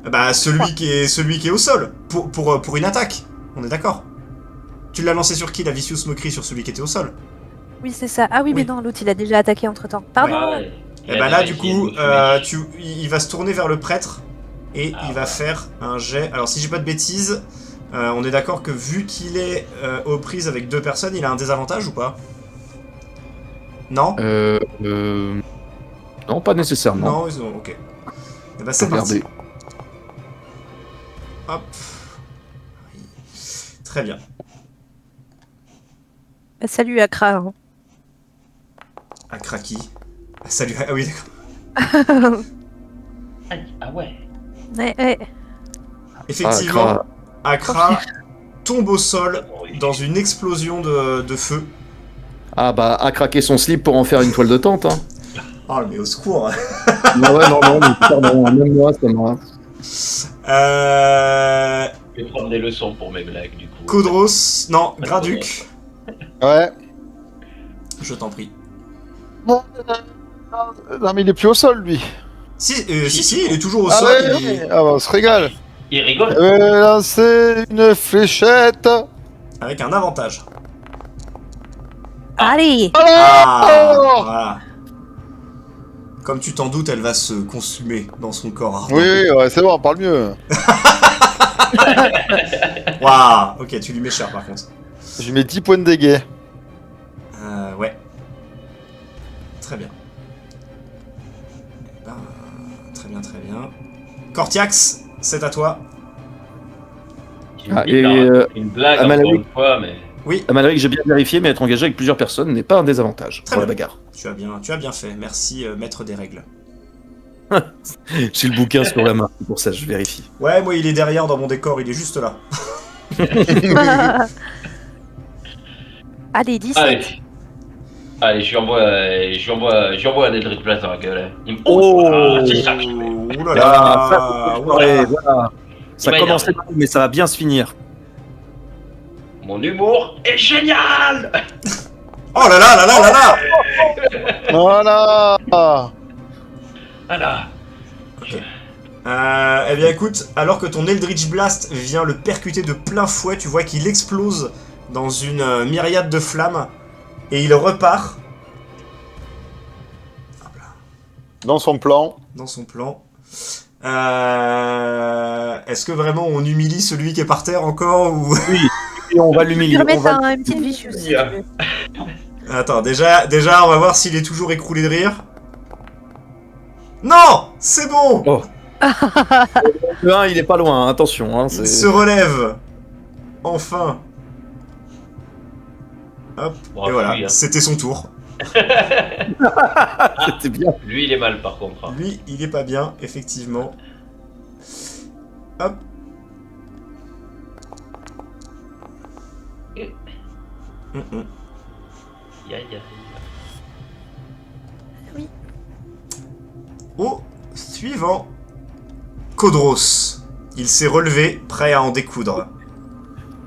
Bah, celui qui est au sol. Pour une attaque. On est d'accord. Tu l'as lancé sur qui, la Vicious Mockery? Sur celui qui était au sol. Oui, c'est ça. Ah oui, mais Oui. non, l'autre il a déjà attaqué entre temps. Pardon. Ouais. Et bah là, du coup, il va se tourner vers le prêtre. Et il va faire un jet. Alors, si j'ai pas de bêtises, on est d'accord que vu qu'il est aux prises avec 2 personnes, il a un désavantage ou pas? Non? Non, pas nécessairement. Non, ils ont. Ok. Et bah, c'est parti. Regardez. Hop. Oui. Très bien. Bah, salut Accra. Hein. À Kraki. Ah, salut. Ah oui, d'accord. Ah ouais. Ouais. Effectivement, Accra. Accra tombe au sol dans une explosion de feu. Ah bah, a craqué son slip pour en faire une toile de tente. Hein. Oh, mais au secours. Non, ouais, non, mais pardon, même moi, ça m'a... Je vais prendre des leçons pour mes blagues, du coup. Kodros, non, Graduc, Ouais. je t'en prie. Non, mais il est plus au sol, lui. Si, il est toujours au Ah sol. ouais, il- ouais. Ah bah, on se régale. Il rigole. Lancer une fléchette. Avec un avantage. Allez. Ah, voilà. Comme tu t'en doutes, elle va se consumer dans son corps ardent. Oui, ouais, c'est bon, on parle mieux. Waouh, ok, tu lui mets cher par contre. Je lui mets 10 points de dégâts. Ouais. Très bien. Eh ben, très bien, très bien. Cortiax, c'est à toi. Ah, J'ai et, envie de faire une blague encore Amalric. une fois, mais. Oui, Amalric, j'ai bien vérifié, mais être engagé avec plusieurs personnes n'est pas un désavantage Très pour la bien. bagarre. tu as bien fait. Merci, maître des règles. J'ai le bouquin sur la main, c'est pour ça que je vérifie. Ouais, moi il est derrière dans mon décor, il est juste là. Allez, 17. Allez, je lui envoie un Eldritch Blast dans la gueule. Hein. Il me... Oh. Ah, c'est ça que je fais. Ouh là Ah, ça, là, faut voilà. préparer, voilà. Ça Il m'a commence énervé. mal, mais ça va bien se finir. Mon humour est génial. Oh là là là là là là. Voilà. Voilà. Eh bien écoute, alors que ton Eldritch Blast vient le percuter de plein fouet, tu vois qu'il explose dans une myriade de flammes et il repart Dans son plan. dans son plan. Est-ce que vraiment on humilie celui qui est par terre encore ou... Et on va Tu l'humilier. peux On remettre va... une petite vicious si tu Yeah. veux. Attends, déjà on va voir s'il est toujours écroulé de rire. Non, c'est bon. Oh. Le 1, il est pas loin, hein, attention. Hein, Il se relève. Enfin. Hop, Bon, et voilà, lui, hein. c'était son tour. C'était bien. Lui, il est mal par contre. Hein. Lui, il est pas bien, effectivement. Hop. Mm. Ya, ya. Au suivant. Kodros. Il s'est relevé, prêt à en découdre.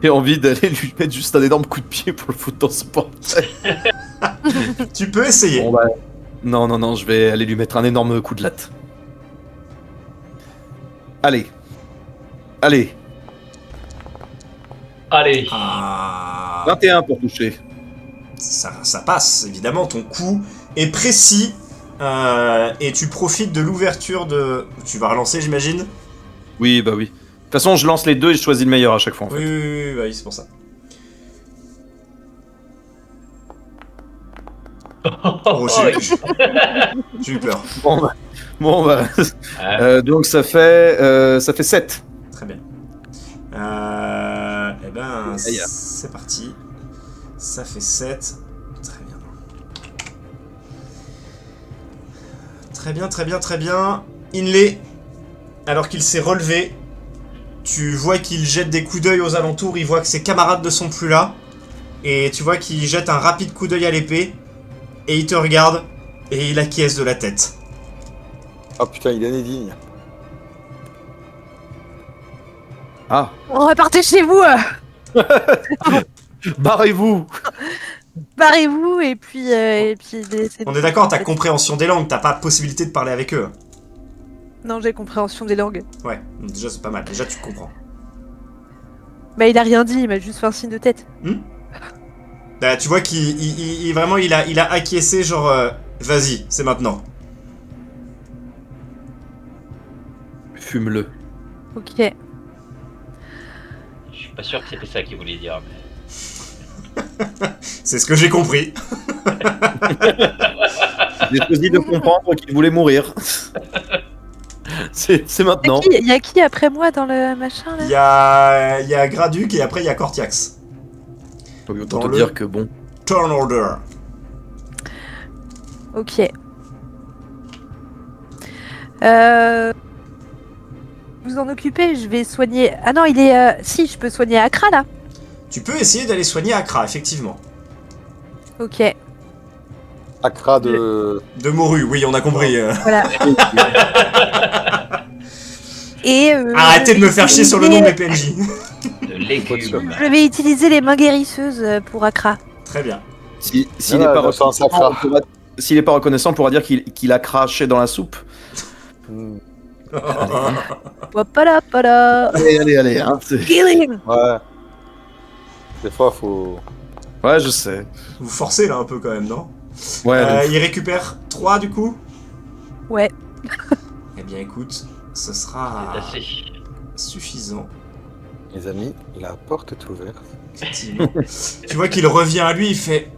J'ai envie d'aller lui mettre juste un énorme coup de pied pour le foutre dans ce portail. Tu peux essayer. Bon, bah... Non, je vais aller lui mettre un énorme coup de latte. Allez. Allez. Ah, 21 pour toucher. ça passe, évidemment. Ton coup est précis. Et tu profites de l'ouverture de... Tu vas relancer, j'imagine? Oui, bah oui. De toute façon, je lance les deux et je choisis le meilleur à chaque fois. En fait. Oui, c'est pour ça. Oh, j'ai eu peur. Bon, bah, Bon, bah, Hein. donc ça fait 7. Très bien. Eh ben, c'est parti. Ça fait 7. Très bien. Très bien, très bien, très bien. Inlay, alors qu'il s'est relevé, tu vois qu'il jette des coups d'œil aux alentours, il voit que ses camarades ne sont plus là, et tu vois qu'il jette un rapide coup d'œil à l'épée, et il te regarde, et il acquiesce de la tête. Oh putain, il est indigne. Ah, Repartez chez vous, barrez-vous. barrez-vous et puis laissez- On est d'accord, t'as compréhension des langues, t'as pas possibilité de parler avec eux. Non, j'ai compréhension des langues. Ouais, déjà c'est pas mal, déjà tu comprends. Bah il a rien dit, il m'a juste fait un signe de tête. Bah, tu vois qu'il vraiment il a acquiescé genre vas-y, c'est maintenant. Fume-le. Ok. Je suis pas sûr que c'était ça qu'il voulait dire. Mais... C'est ce que j'ai compris. J'ai choisi de comprendre qu'il voulait mourir. C'est maintenant. Il y a qui après moi dans le machin là Il y a Graduc et après il y a Cortiax. Autant Dans te le- dire que bon. Turn order. Ok. Vous en occupez, je vais soigner. Ah non, il est. Si, je peux soigner Accra là. Tu peux essayer d'aller soigner Accra, effectivement. Ok. Accra de. De morue, oui, on a compris. Voilà. Et. Arrêtez de me faire chier sur le nom de mes PNJ. De légumes. Je vais utiliser les mains guérisseuses pour Accra. Très bien. S'il Non, n'est non, pas non, sans reconnaissant, sacra. s'il est pas reconnaissant, on pourra dire qu'il a craché dans la soupe. Hmm. Wapalapala. Allez, hein, Killing. Ouais. Des fois, faut. Ouais, je sais. Vous forcez là un peu quand même, non? Ouais, Il récupère 3 du coup. Ouais. Eh bien écoute, ce sera C'est assez. suffisant. Les amis, la porte est ouverte. Effectivement. Tu vois qu'il revient à lui, il fait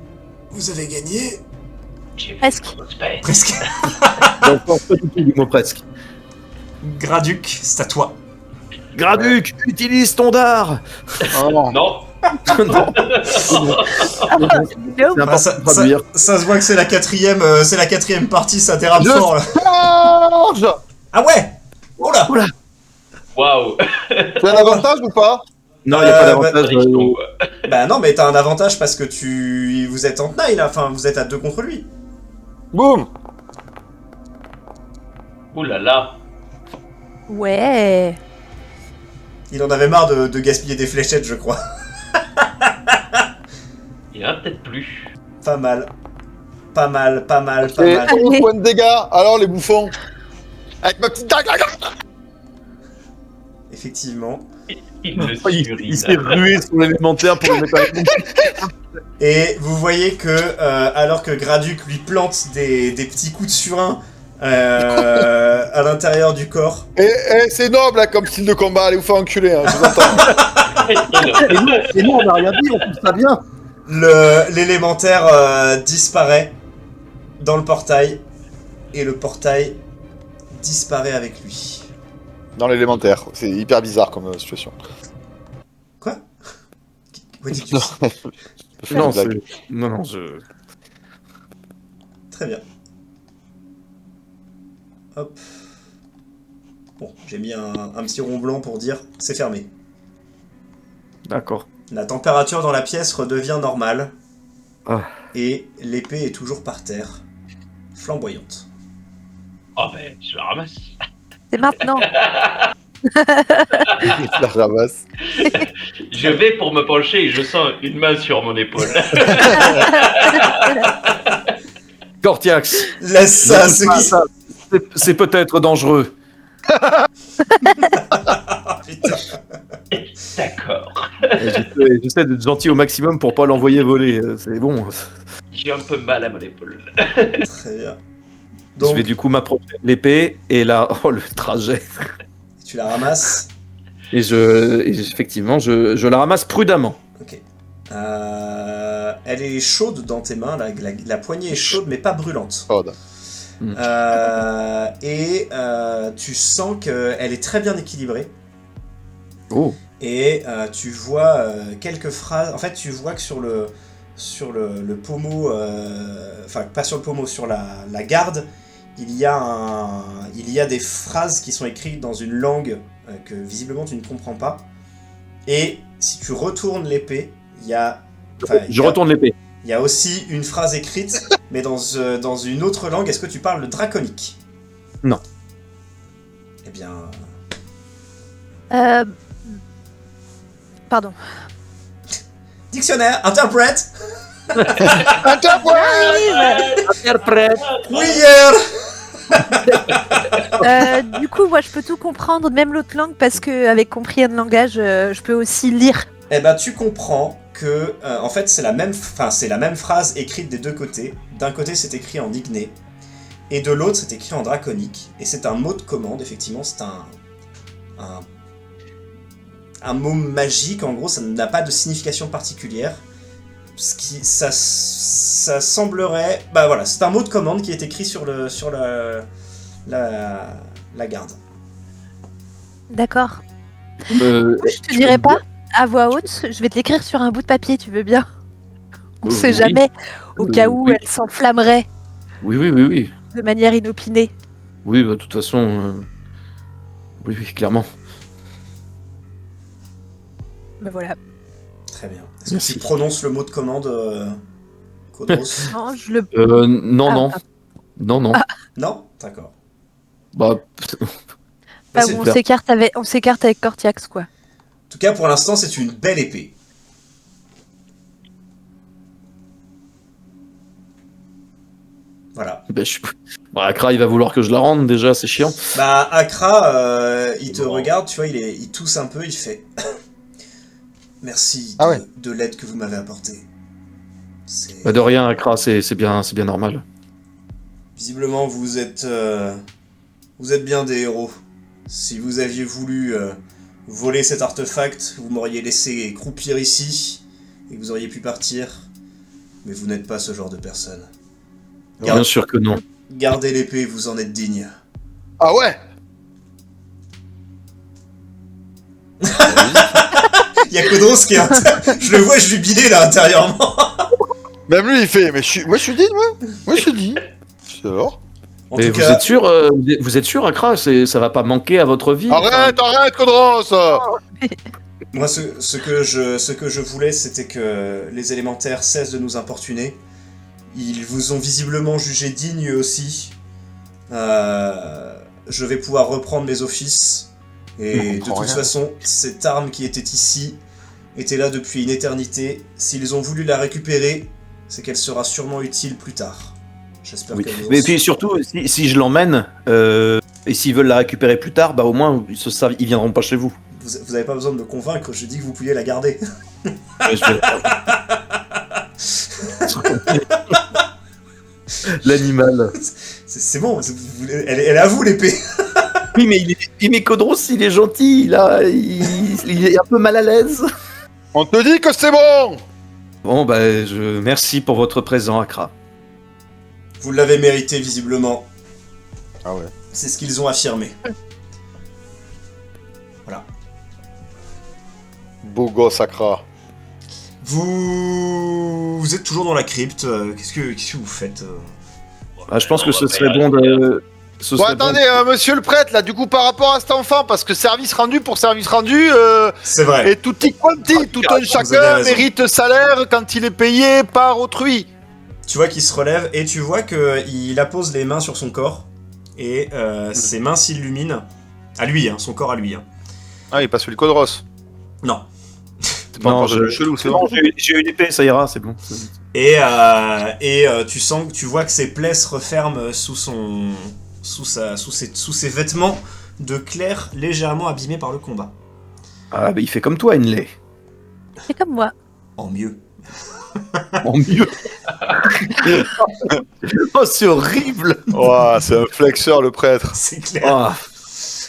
vous avez gagné. J'ai vu Presque. une grosse bête. Presque. donc pas du tout du mot presque. Graduc, c'est à toi. Graduc, utilise ton dard. Oh non. Non. Non, c'est Nope. important ça, de traduire. ça se voit que c'est la quatrième partie, ça dérape Je- fort là. Charge. Ah ouais. Oh là. Waouh. C'est un avantage ou pas? Non, il n'y a pas bah, d'avantage. Risto, quoi. Bah non, mais t'as un avantage parce que vous êtes en tenaille là, enfin vous êtes à 2 contre lui. Boum. Ouh là là. Ouais. Il en avait marre de gaspiller des fléchettes, je crois. Il y en a peut-être plus. Pas mal. Pas mal, pas mal, pas Et mal. 11 points de dégâts. Alors, les bouffons. Avec ma petite dague. Effectivement. Il le Il s'est rué sur l'élémentaire pour le mettre avec Et vous voyez que, alors que Graduc lui plante des petits coups de surin à l'intérieur du corps, Et c'est noble hein, comme style de combat. Allez vous faire enculer, hein, je vous entends. Et nous, on n'a rien dit, on trouve ça bien. l'élémentaire disparaît dans le portail, et le portail disparaît avec lui. Dans l'élémentaire. C'est hyper bizarre comme situation. Quoi? What did you Non. say? Je fais Non, une blague. non, je. Très bien. Hop. Bon, j'ai mis un petit rond blanc pour dire c'est fermé. D'accord. La température dans la pièce redevient normale. Ah. Et l'épée est toujours par terre, flamboyante. Oh ben, je la ramasse. C'est maintenant. Je la ramasse. Je vais pour me pencher et je sens une main sur mon épaule. Cortiax. Laisse ça, Ne touche pas à ça. C'est peut-être dangereux. Putain. D'accord. Et j'essaie d'être gentil au maximum pour pas l'envoyer voler. C'est bon. J'ai un peu mal à mon épaule. Très bien. Je Donc, vais du coup m'approprier de l'épée et là, oh le trajet. tu la ramasses. Et effectivement, je la ramasse prudemment. Ok. Elle est chaude dans tes mains, la poignée est chaude mais pas brûlante. Chaude. Et tu sens qu'elle est très bien équilibrée. Oh. Et tu vois quelques phrases. En fait, tu vois que sur le pommeau, enfin pas sur le pommeau, sur la garde, il y a des phrases qui sont écrites dans une langue que visiblement tu ne comprends pas. Et si tu retournes l'épée, il y a. Je retourne l'épée. Il y a aussi une phrase écrite, mais dans une autre langue. Est-ce que tu parles le draconique? Non. Eh bien. Pardon. Dictionnaire, interprète. Interprète. Oui, hier. Du coup, moi, je peux tout comprendre, même l'autre langue, parce que avec comprehend langage, je peux aussi lire. Eh ben, tu comprends que, en fait, c'est la même phrase écrite des deux côtés. D'un côté, c'est écrit en igné, et de l'autre, c'est écrit en draconique. Et c'est un mot de commande, effectivement, c'est un mot magique. En gros, ça n'a pas de signification particulière. Ça semblerait... Bah voilà, c'est un mot de commande qui est écrit sur la garde. D'accord. Je te dirai pas à voix haute, je vais te l'écrire sur un bout de papier, tu veux bien? On sait Oui. jamais, au cas où Oui. elle s'enflammerait Oui. de manière inopinée. Oui, bah, de toute façon... Oui, clairement. Ben voilà. Très bien. Est-ce que Merci. tu prononces le mot de commande, Kodros? Non, je le... Non. Non. Non? D'accord. Bah, Bah, c'est où clair. on s'écarte avec Cortiax, quoi. En tout cas, pour l'instant, c'est une belle épée. Voilà. bah, Akra, il va vouloir que je la rende, déjà, c'est chiant. Bah, Akra, il te regarde, tu vois, il tousse un peu, il fait... Merci Ah ouais. de l'aide que vous m'avez apportée. Bah, de rien, Akra, c'est bien normal. Visiblement, vous êtes bien des héros. Si vous aviez voulu voler cet artefact, vous m'auriez laissé croupir ici et vous auriez pu partir. Mais vous n'êtes pas ce genre de personne. Bien sûr que non. Gardez l'épée, vous en êtes digne. Ah ouais. Il y a Kodros qui est... Je le vois jubilé là intérieurement. Même lui, il fait, mais moi je suis dit, moi je suis dit. Alors En Et tout vous cas, êtes sûr, vous êtes sûr, Akra, ça va pas manquer à votre vie? Arrête, Kodros. moi ce que je voulais, c'était que les élémentaires cessent de nous importuner. Ils vous ont visiblement jugé digne eux aussi. Je vais pouvoir reprendre mes offices. Et de toute façon, cette arme qui était ici était là depuis une éternité. S'ils ont voulu la récupérer, c'est qu'elle sera sûrement utile plus tard. J'espère Oui. qu'elle vous Mais puis surtout, si je l'emmène, et s'ils veulent la récupérer plus tard, bah au moins, ils viendront pas chez vous. Vous avez pas besoin de me convaincre, je dis que vous pouviez la garder. L'animal. C'est bon, elle est à vous l'épée. Oui, mais Kodros, il est gentil, il est un peu mal à l'aise. On te dit que c'est bon. Bon, bah, merci pour votre présent, Akra. Vous l'avez mérité visiblement. Ah ouais. C'est ce qu'ils ont affirmé. Voilà. Beau gosse, Akra. Vous êtes toujours dans la crypte. Qu'est-ce que vous faites Ah, je pense que ce serait bon de... Bon, attendez, monsieur le prêtre, là, du coup, par rapport à cet enfant, parce que service rendu pour service rendu, C'est vrai. et tutti quanti, tout un avez chacun raison. mérite salaire quand il est payé par autrui. Tu vois qu'il se relève et tu vois qu'il appose les mains sur son corps. Et ses mains s'illuminent. À lui, hein, son corps à lui. Hein. Ah, il pas celui de Kodros. Non. C'est pas encore de chelou, c'est bon. J'ai eu l'épée, ça ira, c'est bon. Et tu vois que ses plaies se referment sous ses vêtements de clair légèrement abîmés par le combat. Ah, bah il fait comme toi, Henley. C'est comme moi. En mieux. En mieux. Oh, c'est horrible. Ouah, c'est un flexeur, le prêtre. C'est clair. Ah,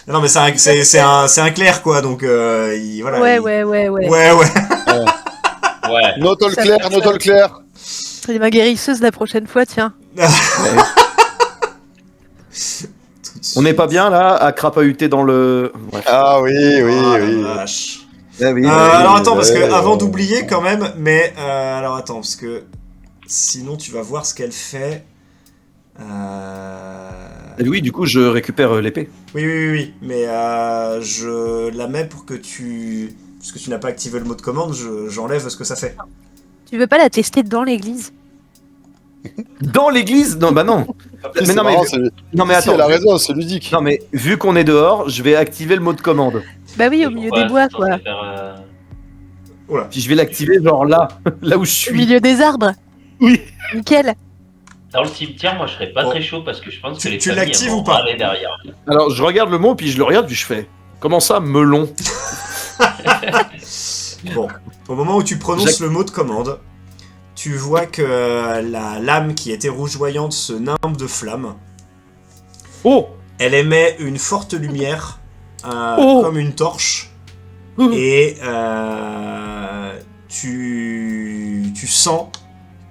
Non mais c'est un clair quoi, donc voilà. Ouais. Ouais. Ouais. Note le Ça clair, fait note ça. le clair. C'est ma guérisseuse la prochaine fois, tiens. Tout de On n'est suite. pas bien là à crapahuter dans le. Bref. Ah oui, oui, Ah, la oui. vache. Ah oui, Alors attends, parce que ouais, avant ouais. d'oublier quand même, mais alors attends, parce que sinon tu vas voir ce qu'elle fait. Oui, du coup, je récupère l'épée. Oui, mais je la mets pour que tu... Parce que tu n'as pas activé le mot de commande, j'enlève ce que ça fait. Tu veux pas la tester dans l'église? Dans l'église? Non, bah non. C'est Mais non, marrant, mais, c'est- non, mais si, attends. elle a raison, c'est ludique. Non, mais vu qu'on est dehors, je vais activer le mot de commande. Bah oui, au Et milieu pourquoi des bois, c'est censé quoi. faire, Oula. Puis je vais l'activer genre là, là où je Au suis. milieu des arbres. Oui. Nickel. Dans le cimetière, moi je serais pas Bon. très chaud parce que je pense Tu- que les tu familles l'actives vont ou pas aller derrière. Alors, je regarde le mot, puis je le regarde, puis je fais. Comment ça, melon? Bon, au moment où tu prononces le mot de commande, tu vois que la lame qui était rougeoyante se nimbe de flammes. Oh! Elle émet une forte lumière, Oh. comme une torche. Oh. Et tu sens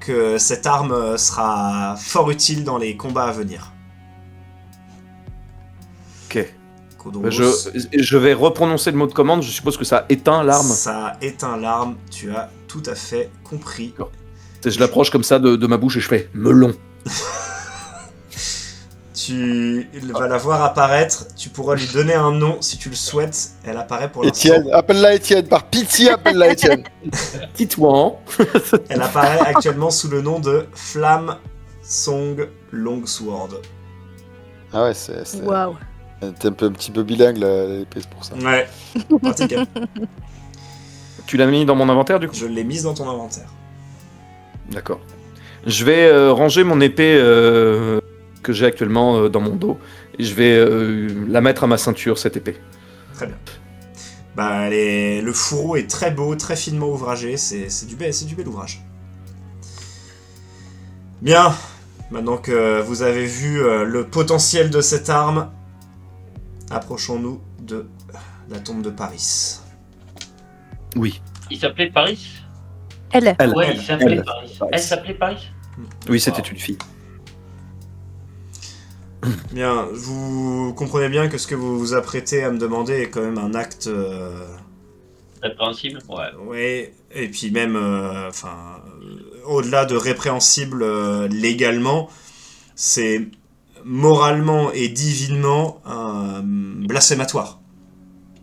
que cette arme sera fort utile dans les combats à venir. Ok. Kodros, Bah, je vais reprononcer le mot de commande, je suppose que ça éteint l'arme. ça éteint l'arme, tu as tout à fait compris. Je l'approche comme ça de ma bouche et je fais melon. Tu vas la voir apparaître, tu pourras lui donner un nom si tu le souhaites. Elle apparaît pour l'instant. Étienne, appelle-la Étienne, par pitié, appelle-la Étienne. Titouan. Elle apparaît actuellement sous le nom de Flamme Song Longsword. Ah ouais, c'est Waouh. t'es un petit peu bilingue, là, l'épée, c'est pour ça. Ouais, pratique. Tu l'as mis dans mon inventaire du coup? Je l'ai mise dans ton inventaire. D'accord. Je vais ranger mon épée que j'ai actuellement dans mon dos. Et je vais la mettre à ma ceinture, cette épée. Très bien. Bah, le fourreau est très beau, très finement ouvragé. C'est du bel ouvrage. Bien. Maintenant que vous avez vu le potentiel de cette arme, approchons-nous de la tombe de Paris. Oui. Il s'appelait Paris? Elle. Elle. Ouais, il s'appelait Elle. Paris. Paris. Elle s'appelait Paris? Oui, c'était Wow. une fille. Bien, vous comprenez bien que ce que vous vous apprêtez à me demander est quand même un acte... Répréhensible? Ouais. Ouais, et puis même, au-delà de répréhensible légalement, c'est moralement et divinement blasphématoire.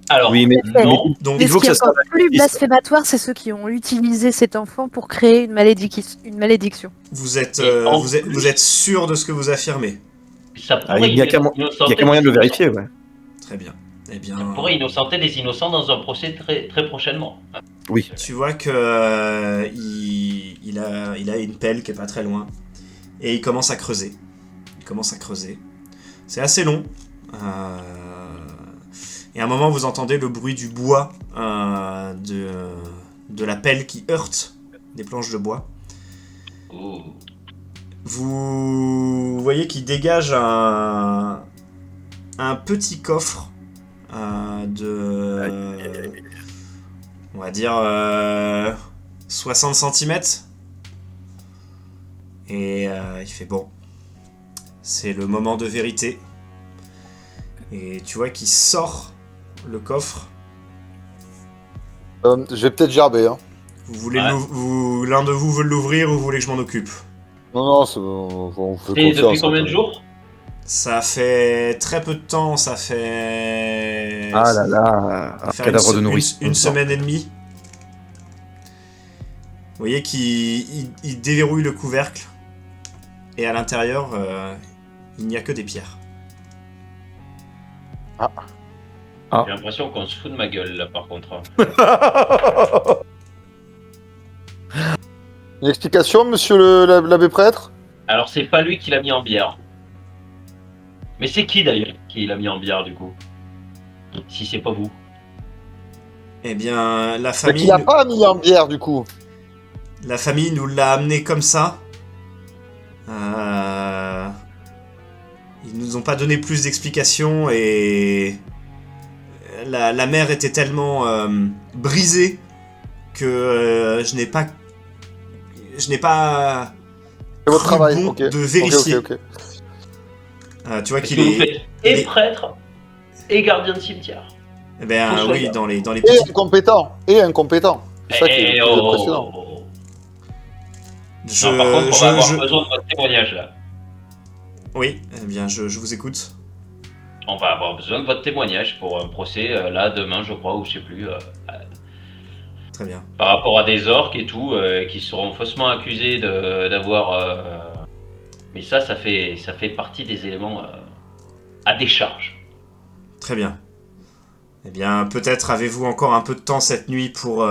Alors, Oui, mais non. Donc, Mais il ce faut qui que est ça encore soit plus justice. blasphématoire, c'est ceux qui ont utilisé cet enfant pour créer une malédiction. vous êtes, Et en vous êtes, plus- vous êtes sûr de ce que vous affirmez. Ça Ah, pourrait il y a qu'à mo- innocenter Il y a qu'à moyen de le vérifier, ouais. Très bien. Eh bien, Ça pourrait innocenter des innocents dans un procès très, très prochainement. Oui. tu vois que il a une pelle qui est pas très loin et il commence à creuser. C'est assez long. Et à un moment, vous entendez le bruit du bois de la pelle qui heurte des planches de bois. Oh. Vous voyez qu'il dégage un petit coffre on va dire 60 cm. Et il fait bon, c'est le moment de vérité. Et tu vois qu'il sort le coffre. Je vais peut-être gerber, hein. Vous voulez Ouais. l'un de vous veut l'ouvrir ou vous voulez que je m'en occupe? Non, on fait Et confiance. depuis combien de jours? Ça fait très peu de temps, ça fait... Ah là là, un faire cadavre de nourrice. une semaine et demie. Vous voyez qu'il déverrouille le couvercle. Et à l'intérieur, il n'y a que des pierres. J'ai l'impression qu'on se fout de ma gueule là par contre. Une explication, monsieur l'abbé prêtre? Alors c'est pas lui qui l'a mis en bière. Mais c'est qui d'ailleurs qui l'a mis en bière du coup? Si c'est pas vous. Eh bien, la Mais famille, qu'il a pas mis en bière, du coup. la famille nous l'a amené comme ça. Ils nous ont pas donné plus d'explications et la mère était tellement brisée que je n'ai pas C'est votre cru travail, bon ok. de vérifier. Ok. Tu vois Parce qu'il que vous est... faites et prêtre et gardien de cimetière. Eh ben Faut oui, choisir. dans les Et petites... incompétent. Et incompétent. C'est ça qui est Eh, le plus impressionnant. Non, par contre, on va avoir besoin de votre témoignage là. Oui, eh bien je vous écoute. On va avoir besoin de votre témoignage pour un procès là demain, je crois, ou je sais plus. Très bien. Par rapport à des orques et tout, qui seront faussement accusés d'avoir. Mais ça fait partie des éléments à décharge. Très bien. Eh bien, peut-être avez-vous encore un peu de temps cette nuit pour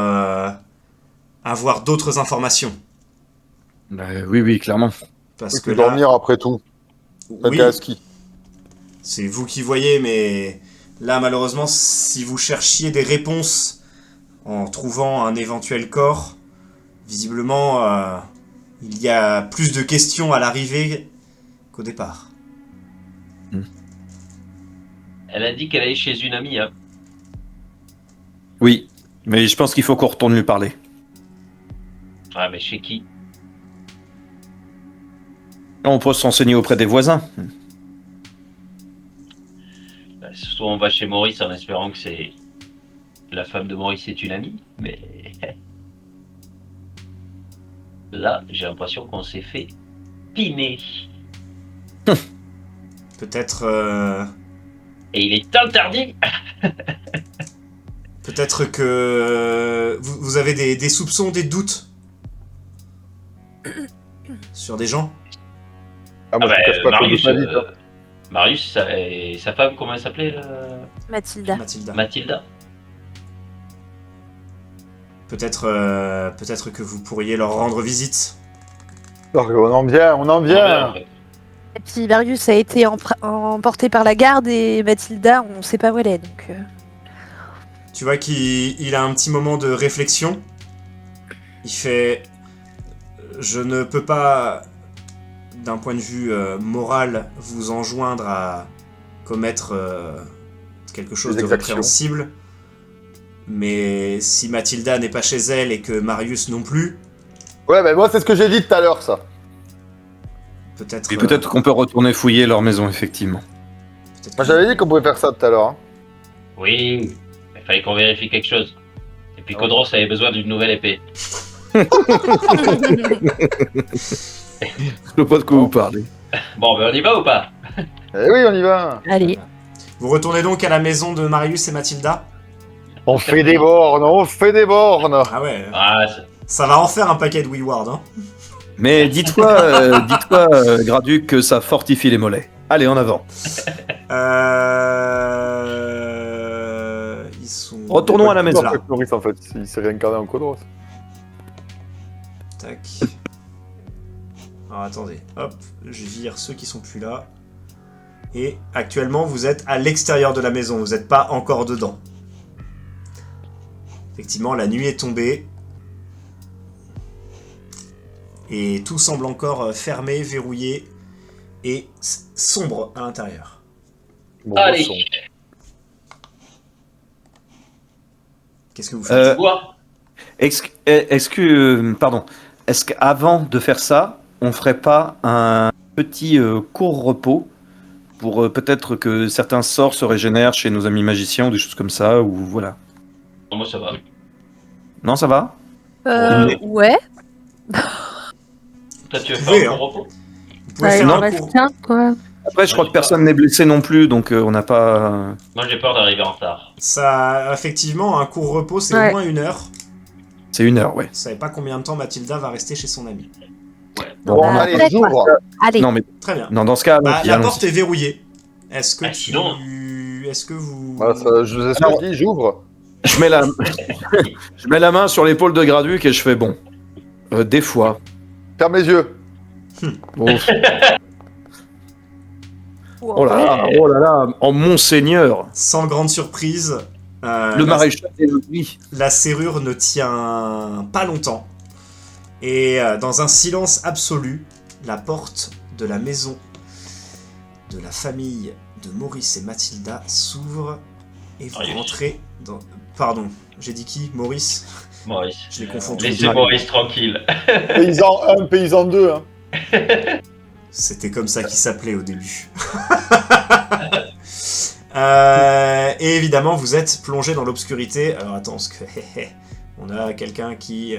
avoir d'autres informations. Bah, oui, clairement. Parce Il que peut là, dormir après tout. oui, T'as à ski. c'est vous qui voyez, mais là, malheureusement, si vous cherchiez des réponses en trouvant un éventuel corps, visiblement, il y a plus de questions à l'arrivée qu'au départ. Elle a dit qu'elle allait chez une amie. Hein. Oui, mais je pense qu'il faut qu'on retourne lui parler. Ah, mais chez qui? On peut se renseigner auprès des voisins. Soit on va chez Maurice en espérant que c'est la femme de Maurice est une amie, mais là j'ai l'impression qu'on s'est fait piner. Peut-être Et il est interdit. peut-être que vous avez des soupçons, des doutes sur des gens. Ah, moi, Ah je te cache pas que Marius, je dis, Marius et sa femme, comment elle s'appelait Mathilda. Mathilda. Mathilda. Peut-être que vous pourriez leur rendre visite. On en vient, on en vient. Et puis Marius a été emporté par la garde et Mathilda, on sait pas où elle est. Donc, Tu vois qu'il a un petit moment de réflexion. Il fait... Je ne peux pas, d'un point de vue moral, vous enjoindre à commettre quelque chose Des de exactions. répréhensible. Mais si Mathilda n'est pas chez elle et que Marius non plus, Ouais, ben moi, c'est ce que j'ai dit tout à l'heure, ça. peut-être... Et peut-être qu'on peut retourner fouiller leur maison, effectivement. peut-être Moi, que- j'avais dit qu'on pouvait faire ça tout à l'heure. Hein. Oui, il fallait qu'on vérifie quelque chose. Et puis Codros avait besoin d'une nouvelle épée. Je sais pas de quoi vous parlez. Bon, ben on y va ou pas? Eh oui, on y va. allez. Vous retournez donc à la maison de Marius et Mathilda. On fait des bornes, on fait des bornes. Ah ouais, Ah, ça va en faire un paquet de Weward, hein. Mais dites-toi, Graduc, que ça fortifie les mollets. Allez, en avant. Ils sont... Retournons à la maison. Là. Maurice, en fait, il s'est réincarné en Codros. Tac. Alors attendez, hop, je vire ceux qui sont plus là. Et actuellement, vous êtes à l'extérieur de la maison, vous n'êtes pas encore dedans. Effectivement, la nuit est tombée. Et tout semble encore fermé, verrouillé et sombre à l'intérieur. Bon, allez, son. Qu'est-ce que vous faites voir. Pardon. Est-ce qu'avant de faire ça, on ferait pas un petit court repos pour peut-être que certains sorts se régénèrent chez nos amis magiciens ou des choses comme ça, ou voilà. Moi ça va. Non, ça va? Ouais. Toi tu veux Vous pouvez, faire un hein. bon repos? Vous pouvez Bah, faire il en un reste cours. qu'un, quoi. Après, je crois que personne n'est blessé non plus, donc on n'a pas... Moi j'ai peur d'arriver en retard. Ça, effectivement, un court repos, c'est Ouais. au moins 1 heure. C'est 1 heure, ouais. Vous savez pas combien de temps Mathilda va rester chez son ami. Bon, Bah, allez, peut-être, j'ouvre. Allez. Non, mais Très bien. non, dans ce cas, Bah, allons-y, la allons-y. porte est verrouillée. Est-ce que Ah, sinon. Est-ce que vous... Voilà, ça, je vous ai ce que je dis, j'ouvre. Je mets la main sur l'épaule de Graduc et je fais bon. Des fois. Ferme les yeux. Bon, oh là là, oh mon seigneur. Sans grande surprise, Le maréchal est lui. la serrure ne tient pas longtemps. Et dans un silence absolu, la porte de la maison de la famille de Maurice et Mathilda s'ouvre et vous Marius. rentrez dans... Pardon, j'ai dit qui? Maurice? Maurice. Je les confonds tous. Laissez Maurice tranquille. Paysan 1, paysan 2. Hein. C'était comme ça qu'il s'appelait au début. Et évidemment, vous êtes plongé dans l'obscurité. Alors attends, parce que on a quelqu'un qui...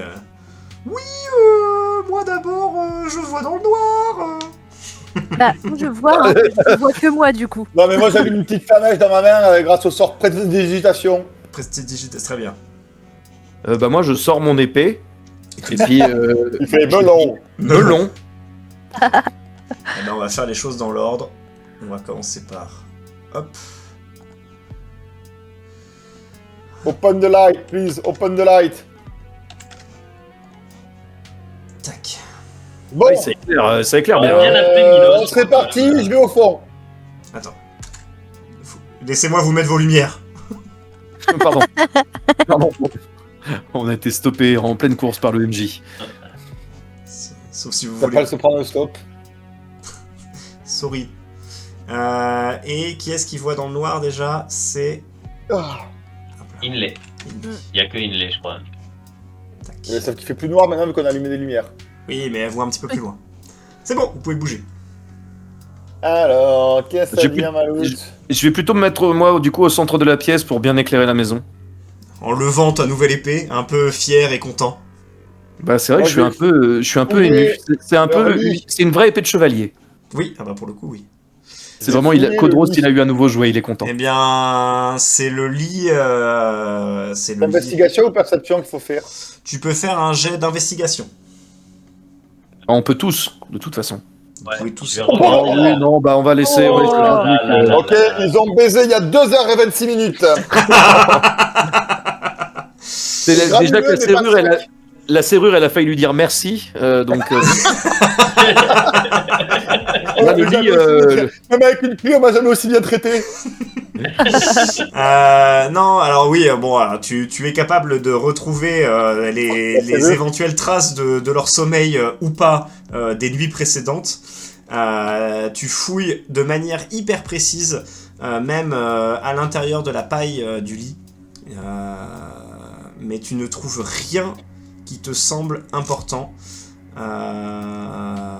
Oui, moi d'abord, je vois dans le noir. Bah, je vois, hein. Je vois que moi du coup. Non, mais moi j'avais une petite flamèche dans ma main grâce au sort prestidigitation. Prestidigitation, très bien. Bah moi je sors mon épée. Et puis... Il fait melon. melon. Eh ben, on va faire les choses dans l'ordre. On va commencer par... Hop. Open the light, please, open the light. Tac. Bon, Oui, ça éclaire bien. Bien après Milos. on serait parti, je vais au fond. Attends. Laissez-moi vous mettre vos lumières. Pardon. Pardon. On a été stoppé en pleine course par le MJ. Sauf si vous Ça voulez. va se prendre un stop. Sorry. Et qui est-ce qui voit dans le noir déjà? C'est... Ah. Inlay. Il y a que Inlay, je crois. Tac. Sauf qu'il fait plus noir maintenant vu qu'on a allumé des lumières. Oui, mais elle voit un petit peu plus loin. C'est bon, vous pouvez bouger. Alors, qu'est-ce que ça J'ai devient, plus- Maloute? Je vais plutôt me mettre moi du coup au centre de la pièce pour bien éclairer la maison. En levant ta nouvelle épée, un peu fier et content. Bah c'est vrai Moi, que je suis un peu Oui. ému. C'est un peu, Oui. c'est une vraie épée de chevalier. Oui, ah bah pour le coup, oui. C'est vraiment, Codros, il a eu un nouveau jouet, il est content. Eh bien, c'est le lit... c'est le lit. Investigation ou perception qu'il faut faire? Tu peux faire un jet d'investigation. On peut tous, de toute façon. Ouais. pouvez tous- Je vais Oh, reprendre. oui, non, bah on va laisser. Oh ouais, je là te là dis que- là. Ok, ils ont baisé il y a 2h26 minutes. C'est Gravuleux, déjà que mais pas la serrure, elle a failli lui dire merci. Donc, On là, m'a le jamais lit, aussi bien- Même avec une pluie, on m'a jamais aussi bien traité. Non, alors oui, bon, alors, tu es capable de retrouver les éventuelles traces de leur sommeil ou pas des nuits précédentes. Tu fouilles de manière hyper précise, même à l'intérieur de la paille du lit. Mais tu ne trouves rien qui te semble important. Enfin,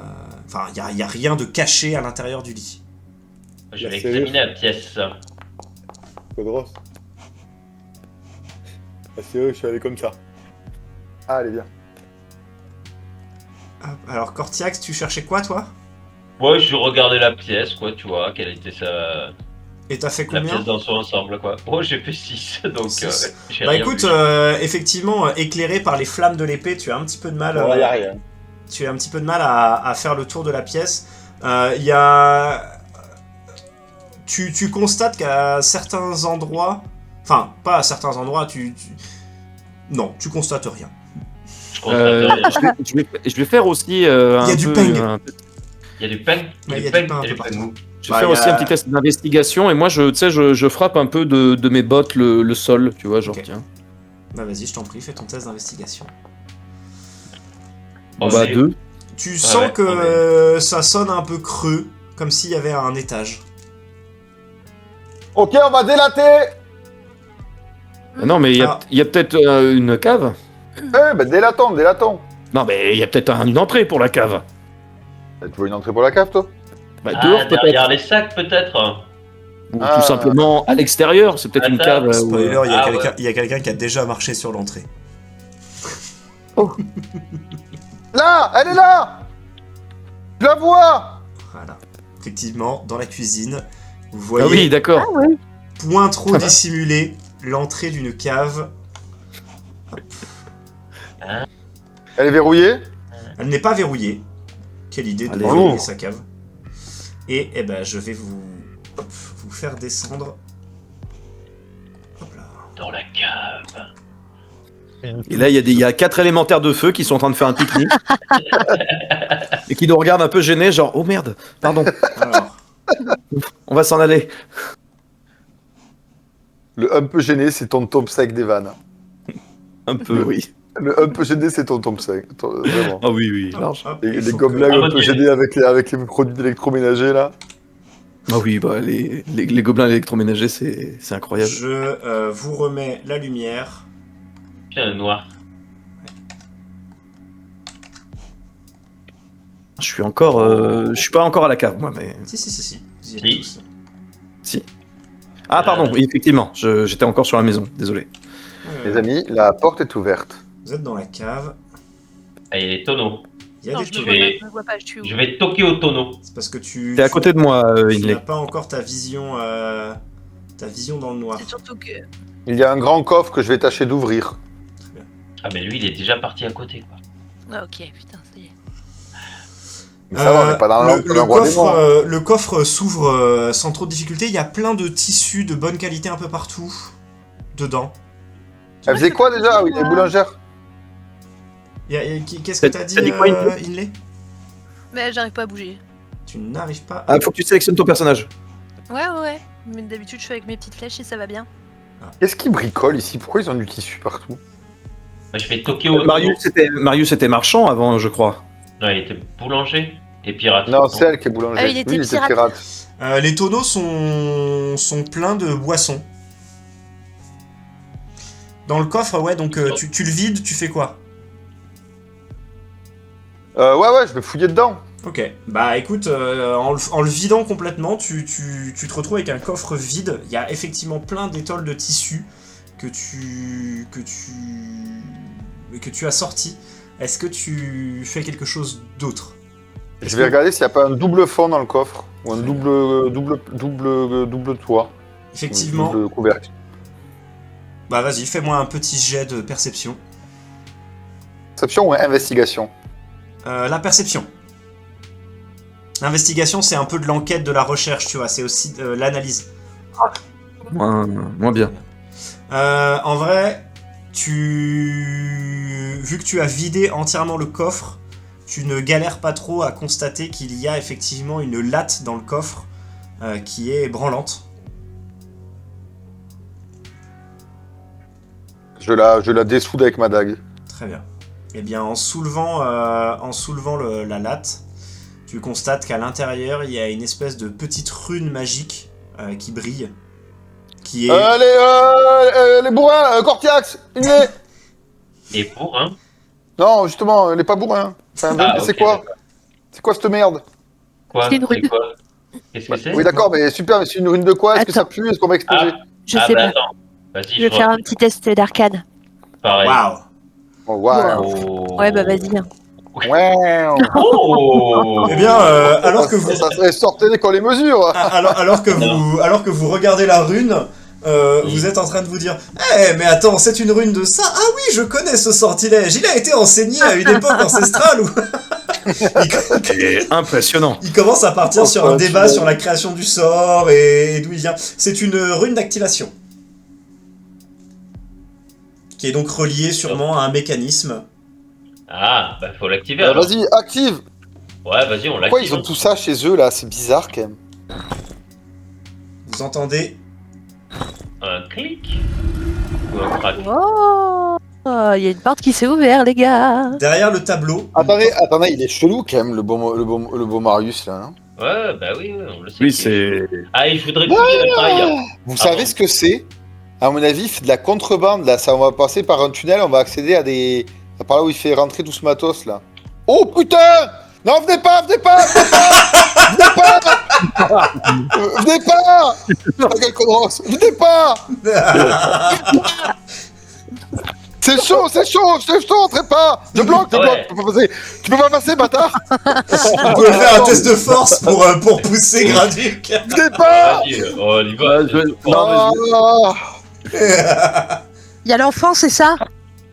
il n'y a rien de caché à l'intérieur du lit. Je vais C'est examiner la pièce. Codros. Ah, c'est eux, je suis allé comme ça. Ah, allez, bien. Alors, Cortiax, tu cherchais quoi, toi? Ouais, je regardais la pièce, quoi, tu vois, quelle était Et t'as fait la combien? pièce dans son ensemble, quoi. Oh, j'ai fait 6, donc Six. j'ai Bah rien écoute, vu. effectivement, éclairé par les flammes de l'épée, tu as un petit peu de mal. Bon, là, y a rien. Tu as un petit peu de mal à faire le tour de la pièce. Il y a. Tu constates qu'à certains endroits, enfin pas à certains endroits, non, tu constates rien. Je constate rien. je vais faire aussi. Il y a du ping. Il y a du pain. Ouais, Il y a du pain. un Il y peu a du pain partout. mou. Je Bah, vais faire y a- aussi un petit test d'investigation et moi tu sais, je frappe un peu de mes bottes le sol, tu vois, genre Ok. tiens. Bah vas-y, je t'en prie, fais ton test d'investigation. On Oh, va à j'ai- 2. Tu Ah sens ouais, que ça sonne un peu creux, comme s'il y avait un étage. Ok, on va délater. Non mais Ah. il y a peut-être une cave. Eh, ben délatons. Non mais il y a peut-être une entrée pour la cave. Tu veux une entrée pour la cave, toi? Bah, Ah, dehors peut-être. derrière les sacs, peut-être. Ou Ah. tout simplement à l'extérieur, c'est peut-être une Attends, cave. Spoiler, il y a Ah, quelqu'un ouais. il y a quelqu'un qui a déjà marché sur l'entrée. Là, elle est là. Je la vois. Voilà. Effectivement, dans la cuisine, vous Ah oui, voyez, d'accord. Ah oui. point trop dissimulé, l'entrée d'une cave. Elle est verrouillée. Elle n'est pas verrouillée. Quelle idée de Allez. verrouiller Oh. sa cave. Et eh ben, je vais vous faire descendre. Hop là. Dans la cave. Et là, il y a 4 élémentaires de feu qui sont en train de faire un pique-nique. Et qui nous regardent un peu gênés, genre, oh merde, pardon, Alors, on va s'en aller. Le un peu gêné, c'est ton top sec des vannes. Un peu, oui. Le un peu gêné, c'est ton top sec. Vraiment. Ah oui, oui, hop, large. hop, Les, il les faut gobelins Ah, un bah, peu tu- gênés avec les produits électroménagers, là. Ah oui, bah, les gobelins électroménagers, c'est que incroyable. je vous remets la lumière. Puis un noir. Je suis encore, je suis pas encore à la cave, moi, mais. Si. Vous y êtes Si. tous. Si. Ah, pardon, oui, effectivement, j'étais encore sur la maison, désolé. Les amis, la porte est ouverte. Vous êtes dans la cave. Ah, il y a des tonneaux. Il y a Non, des je tu me tonneaux. vois vais- pas, je me vois pas, je suis où? Je vais toquer au tonneau. C'est parce que tu. T'es à côté de moi, Tu Inley. n'as pas encore ta vision dans le noir. C'est surtout que. Il y a un grand coffre que je vais tâcher d'ouvrir. Ah, mais lui, il est déjà parti à côté, quoi. Ah, ok, putain, ça y est. Mais ça va, on n'est pas dans le, le roi des morts. le coffre s'ouvre sans trop de difficulté. Il y a plein de tissus de bonne qualité un peu partout dedans. Elle faisait quoi déjà? Oui, les boulangères. Qu'est-ce que t'as dit, T'as dit quoi, Inley Inley? Mais j'arrive pas à bouger. Tu n'arrives pas. Ah, faut que tu sélectionnes ton personnage. Ouais. Mais d'habitude, je fais avec mes petites flèches et ça va bien. Qu'est-ce qu'ils bricolent ici? Pourquoi ils ont du tissu partout? Bah, je vais toquer au tonneau. Marius était marchand avant, je crois. Non, il était boulanger et pirate. Non, c'est elle qui est boulanger. Ah, il était Lui, pirate. Les tonneaux sont pleins de boissons. Dans le coffre, ouais, donc tu le vides, tu fais quoi? Ouais, je vais fouiller dedans. Ok, bah écoute, en le vidant complètement, tu te retrouves avec un coffre vide. Il y a effectivement plein d'étoiles de tissu que tu as sorti. Est-ce que tu fais quelque chose d'autre? Je vais regarder s'il n'y a pas un double fond dans le coffre. Ou un double toit. Effectivement. Double couvercle. Bah vas-y, fais-moi un petit jet de perception. Perception ou investigation? La perception. L'investigation, c'est un peu de l'enquête, de la recherche, tu vois, c'est aussi de l'analyse. Moins bien. En vrai, vu que tu as vidé entièrement le coffre, tu ne galères pas trop à constater qu'il y a effectivement une latte dans le coffre qui est branlante. Je la dessoude avec ma dague. Très bien. Eh bien, en soulevant la latte, tu constates qu'à l'intérieur, il y a une espèce de petite rune magique qui brille. Qui est... Les bourrins, Cortiax, il est... Et pour, hein? Non, justement, elle est pas bourrin. Enfin, c'est ok, quoi? d'accord. C'est quoi cette merde? Quoi? C'est une rune. quoi? Qu'est-ce que c'est? Oui, d'accord, mais super, mais c'est une rune de quoi? Est-ce que ça Attends. pue? Est-ce qu'on va exploser? Je Ah, sais bah pas. attends. Vas-y, Je vais faire un petit test d'arcane. Pareil. Waouh. Oh, waouh. Oh. Ouais, bah vas-y. Wow. Oh. Eh bien, alors que vous... Ça serait sortez les mesures. Alors que vous regardez la rune, vous êtes en train de vous dire « Eh, mais attends, c'est une rune de ça? Ah oui, je connais ce sortilège, il a été enseigné à une époque ancestrale où... » C'est impressionnant. Il commence à partir sur un Oh, débat tu- sur la création du sort et d'où il vient. C'est une rune d'activation. Qui est donc reliée sûrement à un mécanisme. Ah, bah faut l'activer. Bah, alors. vas-y, active. Ouais, vas-y, on Pourquoi l'active. ils ont tout ça chez eux là? C'est bizarre quand même. Vous entendez Un clic ou un crack? Oh, il y a une porte qui s'est ouverte, les gars. derrière le tableau. Attendez, il est chelou quand même le beau Marius là. Hein. Ouais, bah oui, on le sait. Oui, qu'il est- c'est. Ah, et je voudrais fouiller la paille. Vous Ah savez bon. ce que c'est? À mon avis, c'est de la contrebande là. Ça, on va passer par un tunnel, on va accéder à des. Par là où il fait rentrer tout ce matos là. Oh putain! Non, venez pas! Venez pas! Putain, quelle connerie. Venez pas! C'est chaud, entrez pas! Je bloque, Ouais. tu peux pas passer, bâtard! Vous pouvez faire un test de force pour pousser Graduc. Venez pas! Vas-y, on y va. Non, Il y a l'enfant, c'est ça?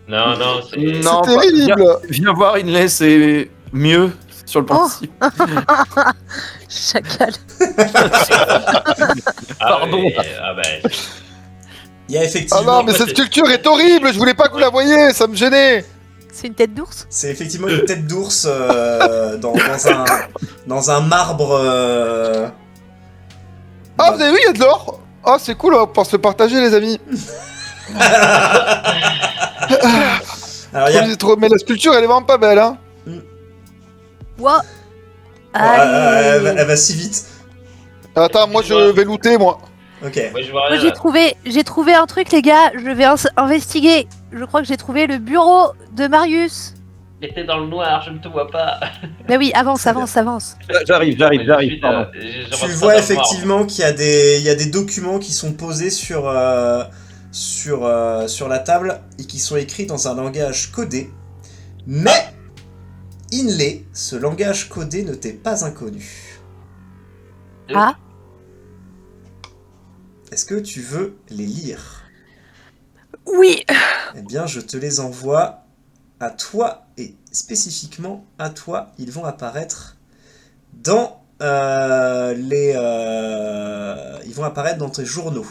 Non, non, c'est. Non, C'est terrible! Viens voir Inley, c'est mieux sur le principe. Chacal. Ah, Pardon. ouais, ah bah, Il y a Ah effectivement... non, mais cette sculpture est horrible! Je voulais pas que vous la voyiez, ça me gênait! C'est une tête d'ours? C'est effectivement une tête d'ours dans un marbre... Ah, vous avez vu, il y a de l'or! Ah, c'est cool, on va se le partager, les amis! Alors, il y a... Mais la sculpture, elle est vraiment pas belle, hein! What? elle Allez. va si vite. Attends, moi je vais looter, moi. Ok. moi je vois Moi rien. j'ai trouvé un truc, les gars. Je vais investiguer. Je crois que j'ai trouvé le bureau de Marius. T'es dans le noir, je ne te vois pas. Mais oui, avance. J'arrive. Pardon. Tu vois effectivement qu'il y a des documents qui sont posés sur la table et qui sont écrits dans un langage codé. Mais, Inlay, ce langage codé ne t'est pas inconnu. Ah, Est-ce que tu veux les lire? oui. Eh bien, je te les envoie à toi et spécifiquement à toi. Ils vont apparaître dans ils vont apparaître dans tes journaux.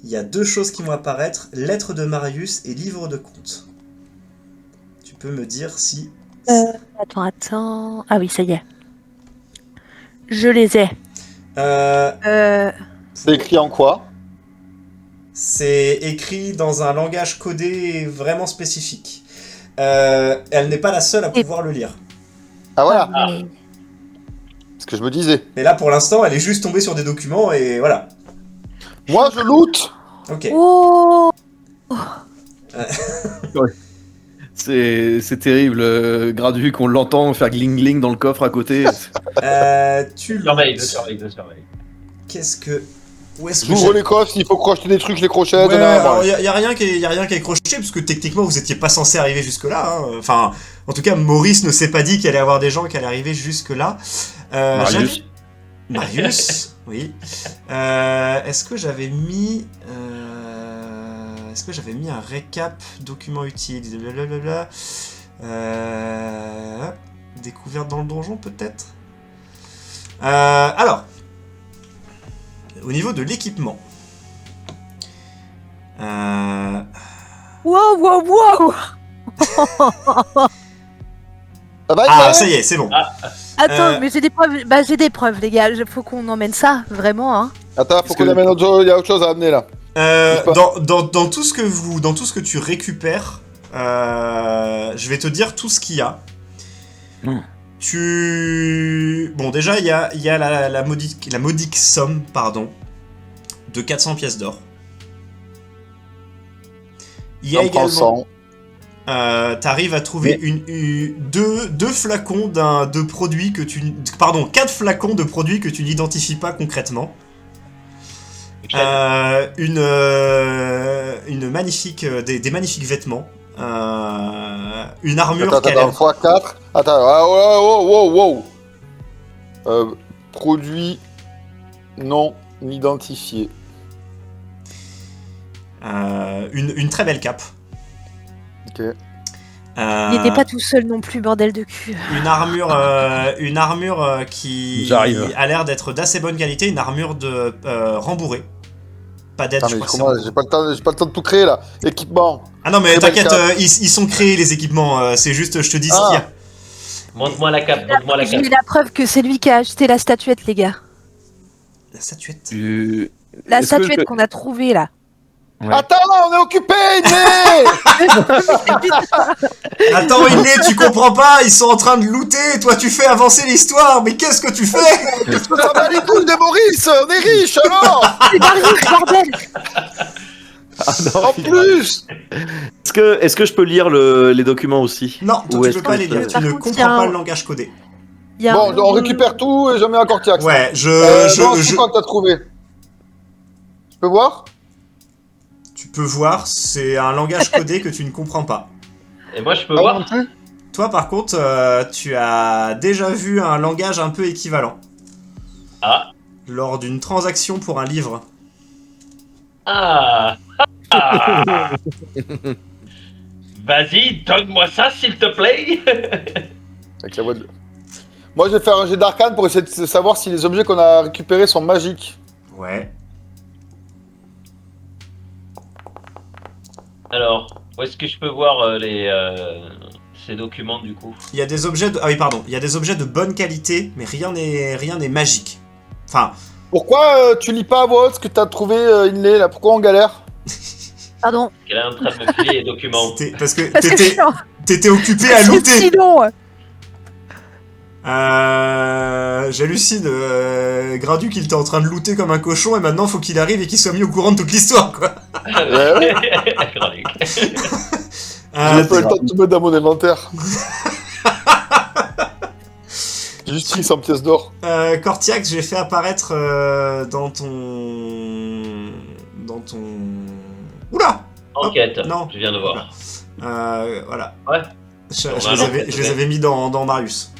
Il y a 2 choses qui vont apparaître, lettre de Marius et livre de comptes. Tu peux me dire si... Attends. Ah oui, ça y est. Je les ai. C'est écrit en quoi? C'est écrit dans un langage codé vraiment spécifique. Elle n'est pas la seule à pouvoir le lire. Ah voilà, mais- ce que je me disais. Et là, pour l'instant, elle est juste tombée sur des documents et voilà. Moi, je loot. Ok. Oh, C'est terrible. Graduc, on l'entend faire gling-gling dans le coffre à côté. Tu le Surveille. Qu'est-ce que... Où est-ce que J'ouvre j'ai... les coffres, s'il faut crocheter des trucs, je les crochette. Ouais, non, alors, ouais. y a rien qui est crocheté, parce que techniquement, vous étiez pas censé arriver jusque-là. Hein. Enfin, en tout cas, Maurice ne s'est pas dit qu'il allait y avoir des gens qui allaient arriver jusque-là. Marius. Marius, oui. Est-ce que j'avais mis un récap document utile, blablabla. Découverte dans le donjon peut-être. Alors, au niveau de l'équipement. wow. Ah, ça y est, c'est bon. Attends, mais j'ai des preuves. Bah, j'ai des preuves, les gars. Faut qu'on emmène ça, vraiment, hein. Attends, faut qu'on amène autre chose, il y a autre chose à amener là. Dans tout ce que tu récupères, je vais te dire tout ce qu'il y a. Bon, déjà, il y a la modique somme, de 400 pièces d'or. Il y a On prend également... 100. T'arrives à trouver deux flacons de produits que tu... Pardon, 4 flacons de produits que tu n'identifies pas concrètement. Une magnifique... des magnifiques vêtements. Une armure qui a l'air... Attends, x4. Attends, wow. Produit non identifié. Une très belle cape. Ok. Il n'était pas tout seul non plus, bordel de cul. Une armure qui J'arrive. a l'air d'être d'assez bonne qualité, une armure de rembourrée. Pas d'aide, je Attends, mais crois. comment, j'ai pas le temps de tout créer là. Équipement. Ah non mais Très belle t'inquiète, cape. ils sont créés les équipements, c'est juste je te dis ce qu'il y a. Montre-moi la cape, J'ai la preuve que c'est lui qui a acheté la statuette, les gars. La statuette. La Est-ce que statuette je- qu'on a trouvée là. Ouais. Attends, on est occupé, mais Attends Inlay, tu comprends pas, ils sont en train de looter, toi tu fais avancer l'histoire, mais qu'est-ce que tu fais? ça va les couilles de Maurice, on est riche alors. C'est Marius, bordel. Ah non, En plus. Est-ce que je peux lire les documents aussi? Non, toi Ou tu est-ce peux pas que les lire, tu Par ne contre, comprends il y a pas un- le langage codé. Il y a Bon, un- on récupère tout et je mets un Cortiax. Ouais, C'est quoi que t'as trouvé? Tu peux voir? tu peux voir, c'est un langage codé que tu ne comprends pas. Et moi, je peux Ah, voir. non plus. Toi par contre, tu as déjà vu un langage un peu équivalent Ah. lors d'une transaction pour un livre. Ah. Ah. Vas-y, donne-moi ça, s'il te plaît. Avec la voix de... Moi, je vais faire un jet d'arcane pour essayer de savoir si les objets qu'on a récupérés sont magiques. Ouais. Alors, où est-ce que je peux voir ces documents du coup? Il y a des objets de... Ah oui, pardon. Il y a des objets de bonne qualité, mais rien n'est magique. Enfin, Pourquoi tu lis pas à voix haute ce que t'as trouvé, Inlay, là? Pourquoi on galère? Pardon. Elle est en train de me filer les documents. parce que Parce que je suis en- t'étais occupé à c'est looter. sinon. J'hallucine. Graduc, il était en train de looter comme un cochon et maintenant faut qu'il arrive et qu'il soit mis au courant de toute l'histoire, quoi. Graduc. J'ai pas eu le temps de tout mettre dans mon inventaire. J'ai juste pris 100 pièces d'or. Cortiax, j'ai fait apparaître dans ton... Oula! Enquête, non. je viens de voir. Voilà. Ouais. Je les avais mis dans Marius.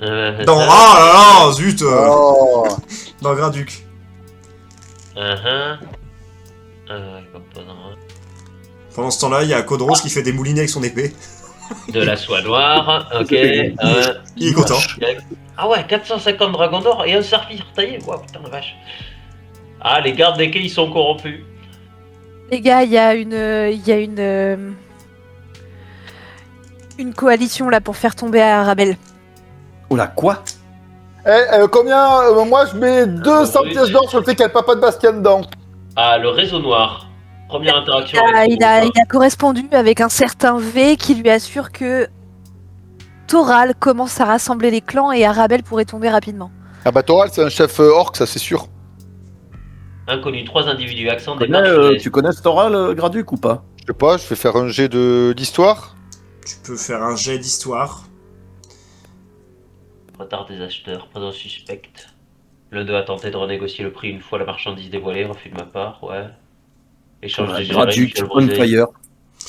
Dans... Uh-huh. Ah là là, zut Oh. Dans Graduc. Composant Pendant ce temps-là, il y a Codros qui fait des moulinets avec son épée. de la soie noire, ok. Il est content. Ah ouais, 450 dragons d'or et un saphir taillé, wow, putain la vache. Ah, les gardes des quais, ils sont corrompus. Les gars, il y a une coalition là pour faire tomber Arabelle. Oh là, quoi? Combien moi, je mets 200 oui. pièces d'or sur le fait qu'il n'y a pas de Bastien dedans. Ah, le réseau noir. Première interaction Ah, avec il a correspondu avec un certain V qui lui assure que Toral commence à rassembler les clans et Arabelle pourrait tomber rapidement. Ah bah Toral, c'est un chef orc, ça c'est sûr. Inconnu, 3 individus, accent Tu des connais, marches. tu connais Storal, Graduc, ou pas? Je sais pas, je vais faire un jet d'histoire. Tu peux faire un jet d'histoire. Retard des acheteurs, présence suspecte. Le 2 a tenté de renégocier le prix une fois la marchandise dévoilée, refus de ma part, ouais. Échange de Graduc, on fire.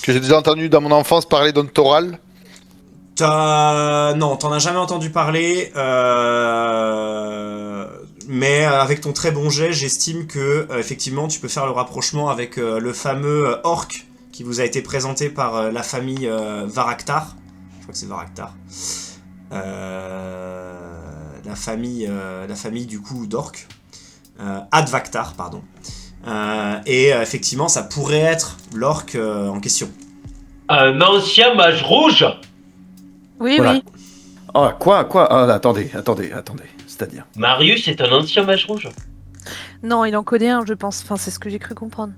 Que j'ai déjà entendu dans mon enfance parler d'un Toral. Non, t'en as jamais entendu parler. Mais avec ton très bon jet, j'estime que effectivement, tu peux faire le rapprochement avec le fameux orc qui vous a été présenté par la famille Varaktar. Je crois que c'est Varaktar. La famille du coup d'orc. Advaktar, pardon. Et effectivement, ça pourrait être l'orc en question. Un ancien mage rouge. Oui, Voilà. oui. Oh, quoi? Ah, attendez. C'est-à-dire? Marius est un ancien mage rouge. Non, il en connaît un, je pense. Enfin, c'est ce que j'ai cru comprendre.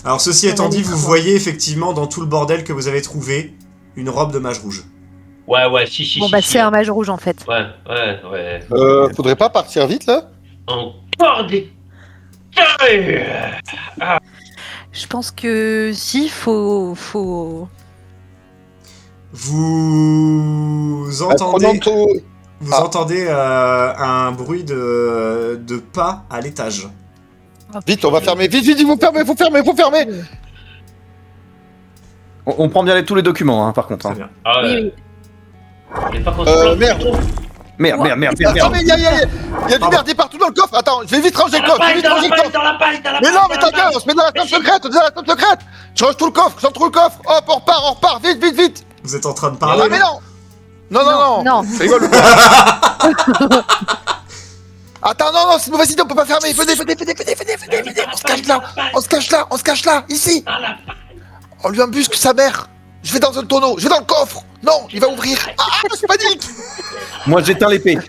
Alors ceci étant dit, vous voyez effectivement dans tout le bordel que vous avez trouvé une robe de mage rouge. Ouais, si. Bon, bah, c'est un mage rouge en fait. Ouais. Faudrait pas partir vite là? Encore des... Je pense que si, faut. Vous Prenons entendez, tout. vous Ah. entendez un bruit de pas à l'étage. Vite, on va fermer. Vite, faut fermer. On prend bien tous les documents, hein, par contre. Très Hein. bien. Ah ouais. Oui. On est pas contre Merde. Merde. Attends, mais il y a du merdier partout dans le coffre. Attends, je vais vite ranger le coffre. dans la paille. Mais non, mais ta gueule, on se met dans la table secrète. Je range tout le coffre, Hop, on repart, vite. Vous êtes en train de Ah parler. mais non. Non. Non. Tu rigoles ou quoi? Attends, non, c'est une mauvaise idée, on peut pas fermer. Venez. On se cache là, ici. On lui embusque sa mère. Je vais dans un tonneau, je vais dans le coffre. Non, il va ouvrir. Ah, je panique. Moi, j'éteins l'épée. Moi,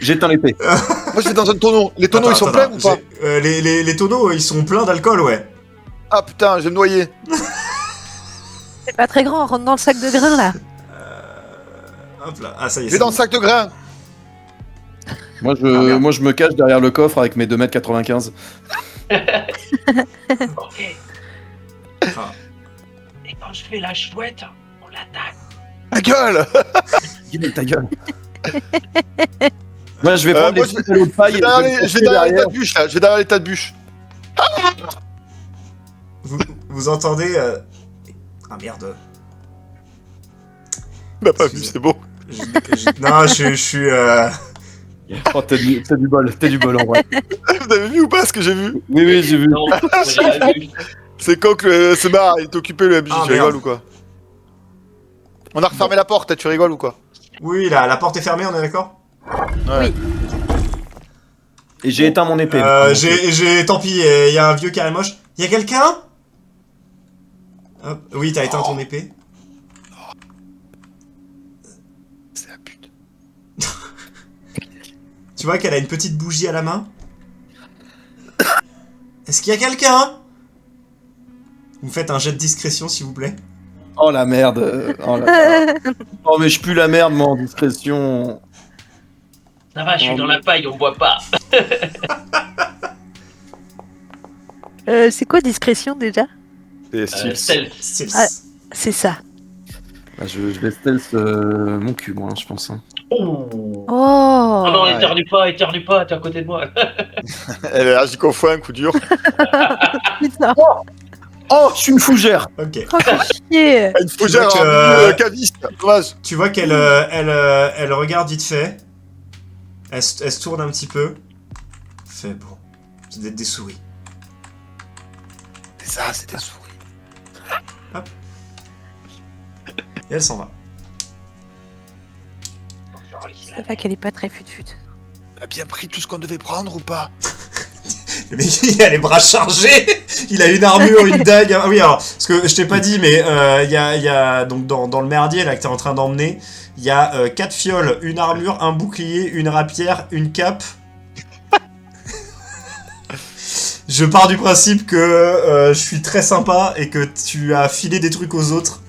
je vais dans un tonneau. Les tonneaux, ils sont pleins ou pas? Les tonneaux, ils sont pleins d'alcool, ouais. Ah putain, je vais me noyer. C'est pas très grand, on rentre dans le sac de grains là. Hop là. Ah, ça y est. Je vais dans le sac de grains. Moi, je me cache derrière le coffre avec mes 2,95 m. Ok. Ah. Et quand je fais la chouette, on l'attaque. Ta gueule. Ta gueule. Moi, je vais prendre moi, des petits palots de paille. Je vais derrière les tas de bûches là. Je vais derrière les tas de bûches. Vous entendez. Ah merde. Il m'a pas vu, c'est bon. Non, je suis. Oh, t'as du bol en vrai. Vous avez vu ou pas ce que j'ai vu? Oui, j'ai vu. Non, j'ai rien vu. C'est quand que ce bar est occupé le MJ, Ah, tu rigoles merde. ou quoi? On a refermé la porte, tu rigoles ou quoi? Oui, la porte est fermée, on est d'accord? Ouais. Et j'ai éteint mon épée. Tant pis, il y a un vieux carré moche. Y a quelqu'un? Hop. Oui, t'as éteint ton épée. C'est la pute. Tu vois qu'elle a une petite bougie à la main? Est-ce qu'il y a quelqu'un? Vous me faites un jet de discrétion, s'il vous plaît. Oh la merde. Oh, mais je pue la merde, moi, en discrétion. Ça va, je suis dans la paille, on boit pas. C'est quoi discrétion déjà? Et si- Stealth. Stealth. Ah. C'est ça. Bah, je vais stealth mon cul, moi, je pense. Hein. Oh. Oh. Ah non, Ouais. éternue pas, t'es à côté de moi. Elle est allergique au foin, coup dur. Putain. Oh, je suis une fougère. Ok. Oh, fais chier. Une fougère Donc, en caviste. Dommage. Tu vois qu'elle elle regarde vite fait. Elle se tourne un petit peu. Fait bon. C'est des souris. C'est ça, c'est des souris. Et elle s'en va. Ça va qu'elle est pas très fut-fut. On a bien pris tout ce qu'on devait prendre ou pas? Le mec, il a les bras chargés. Il a une armure, une dague. Ah oui, alors, ce que je t'ai pas dit, mais il y a donc dans le merdier là que t'es en train d'emmener, il y a 4 fioles, une armure, un bouclier, une rapière, une cape. Je pars du principe que je suis très sympa et que tu as filé des trucs aux autres.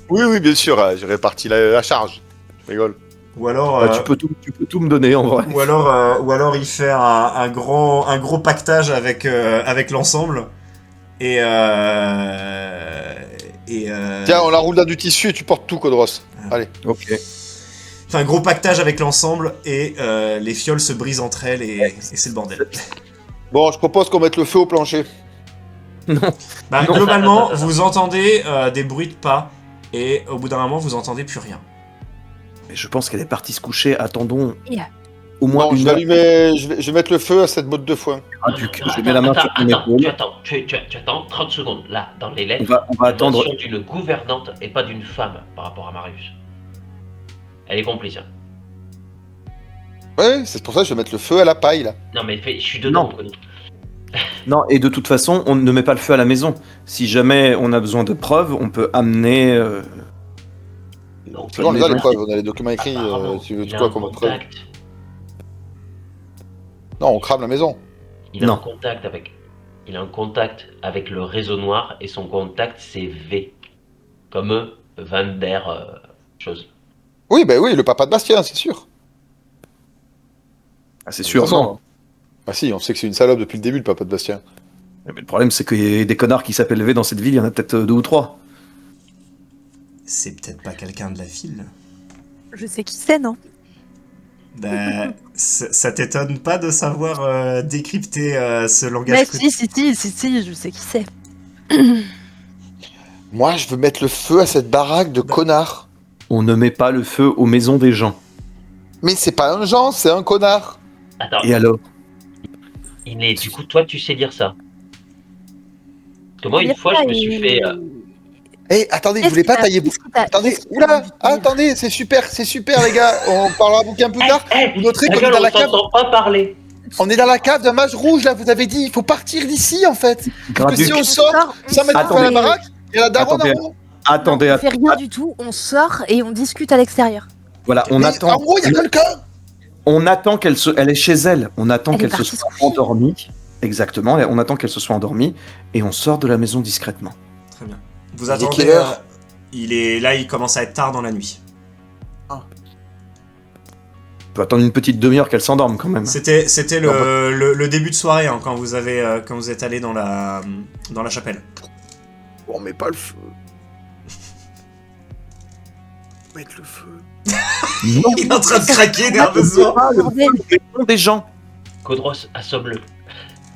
Oui, oui, bien sûr. J'ai réparti la charge. Je rigole. Ou alors, Bah, tu peux tout me donner, en vrai. ou alors il fait un gros pactage avec l'ensemble. Et Tiens, on la roule dans du tissu et tu portes tout, Codros. Allez. Ok. fait un gros pactage avec l'ensemble et les fioles se brisent entre elles et c'est le bordel. Bon, je propose qu'on mette le feu au plancher. Non. Bah, Non. globalement, vous entendez des bruits de pas et au bout d'un moment, vous entendez plus rien. Mais je pense qu'elle est partie se coucher. Attendons Yeah. au moins Non, je une vais, heure. allumer, je vais mettre le feu à cette botte de foin. Graduc. Je mets la main sur ton épaule. Tu attends 30 secondes. Là, dans les lettres, On va attendre. mention d'une gouvernante et pas d'une femme par rapport à Marius. Elle est complice. Hein. Ouais, c'est pour ça que je vais mettre le feu à la paille, là. Non, mais je suis dedans. Non. Non, et de toute façon, on ne met pas le feu à la maison. Si jamais on a besoin de preuves, on peut amener. Non, C'est bon, on les a, les Mais- preuves, on a les documents écrits. apparemment, Tu veux il a quoi un comme preuve? contact. Non, on crame la maison. Il a Non. un contact avec. Il a un contact avec le réseau noir et son contact c'est V. Comme Van der chose. Oui, ben oui, le papa de Bastien, c'est sûr. Ah, c'est De sûr. toute façon, Non. Ah si, on sait que c'est une salope depuis le début, le papa de Bastien. Mais le problème, c'est qu'il y a des connards qui s'appellent V dans cette ville. Il y en a peut-être 2 ou 3. C'est peut-être pas quelqu'un de la ville. Je sais qui c'est, non? Bah, ça t'étonne pas de savoir décrypter ce langage Mais codé. si, je sais qui c'est. Moi, je veux mettre le feu à cette baraque de connards. On ne met pas le feu aux maisons des gens. Mais c'est pas un Jean, c'est un connard. Attends, Et alors? il est. Du coup, toi, tu sais dire ça. Parce que moi, une fois, je me suis fait. Eh, attendez, vous voulez pas tailler... Attendez, oula, attendez, c'est super, les gars. On parlera bouquin plus tard. Vous noterez qu'on est dans la on cave. t'entend pas parler. On est dans la cave d'un mage rouge, là. Vous avez dit, il faut partir d'ici, en fait. Parce que si on sort, sans mettre le feu à la baraque, il y a la daronne Attendez. en haut. Attendez, On fait rien du tout, on sort et on discute à l'extérieur. voilà, on Mais attend. en gros, il y a quelqu'un. On attend elle est chez elle. On attend Elle est qu'elle se partie soit se coucher. endormie. Exactement. On attend qu'elle se soit endormie et on sort de la maison discrètement. Très bien. Vous Il est attendez. quelle heure Il commence à être tard dans la nuit. On peut attendre une petite demi-heure qu'elle s'endorme quand même. C'était le début de soirée hein, quand vous êtes allé dans la chapelle. On met pas le feu. Mettre le feu. Non, Il est en train de craquer nerveusement. Bordel. des gens. Codros, assomme-le.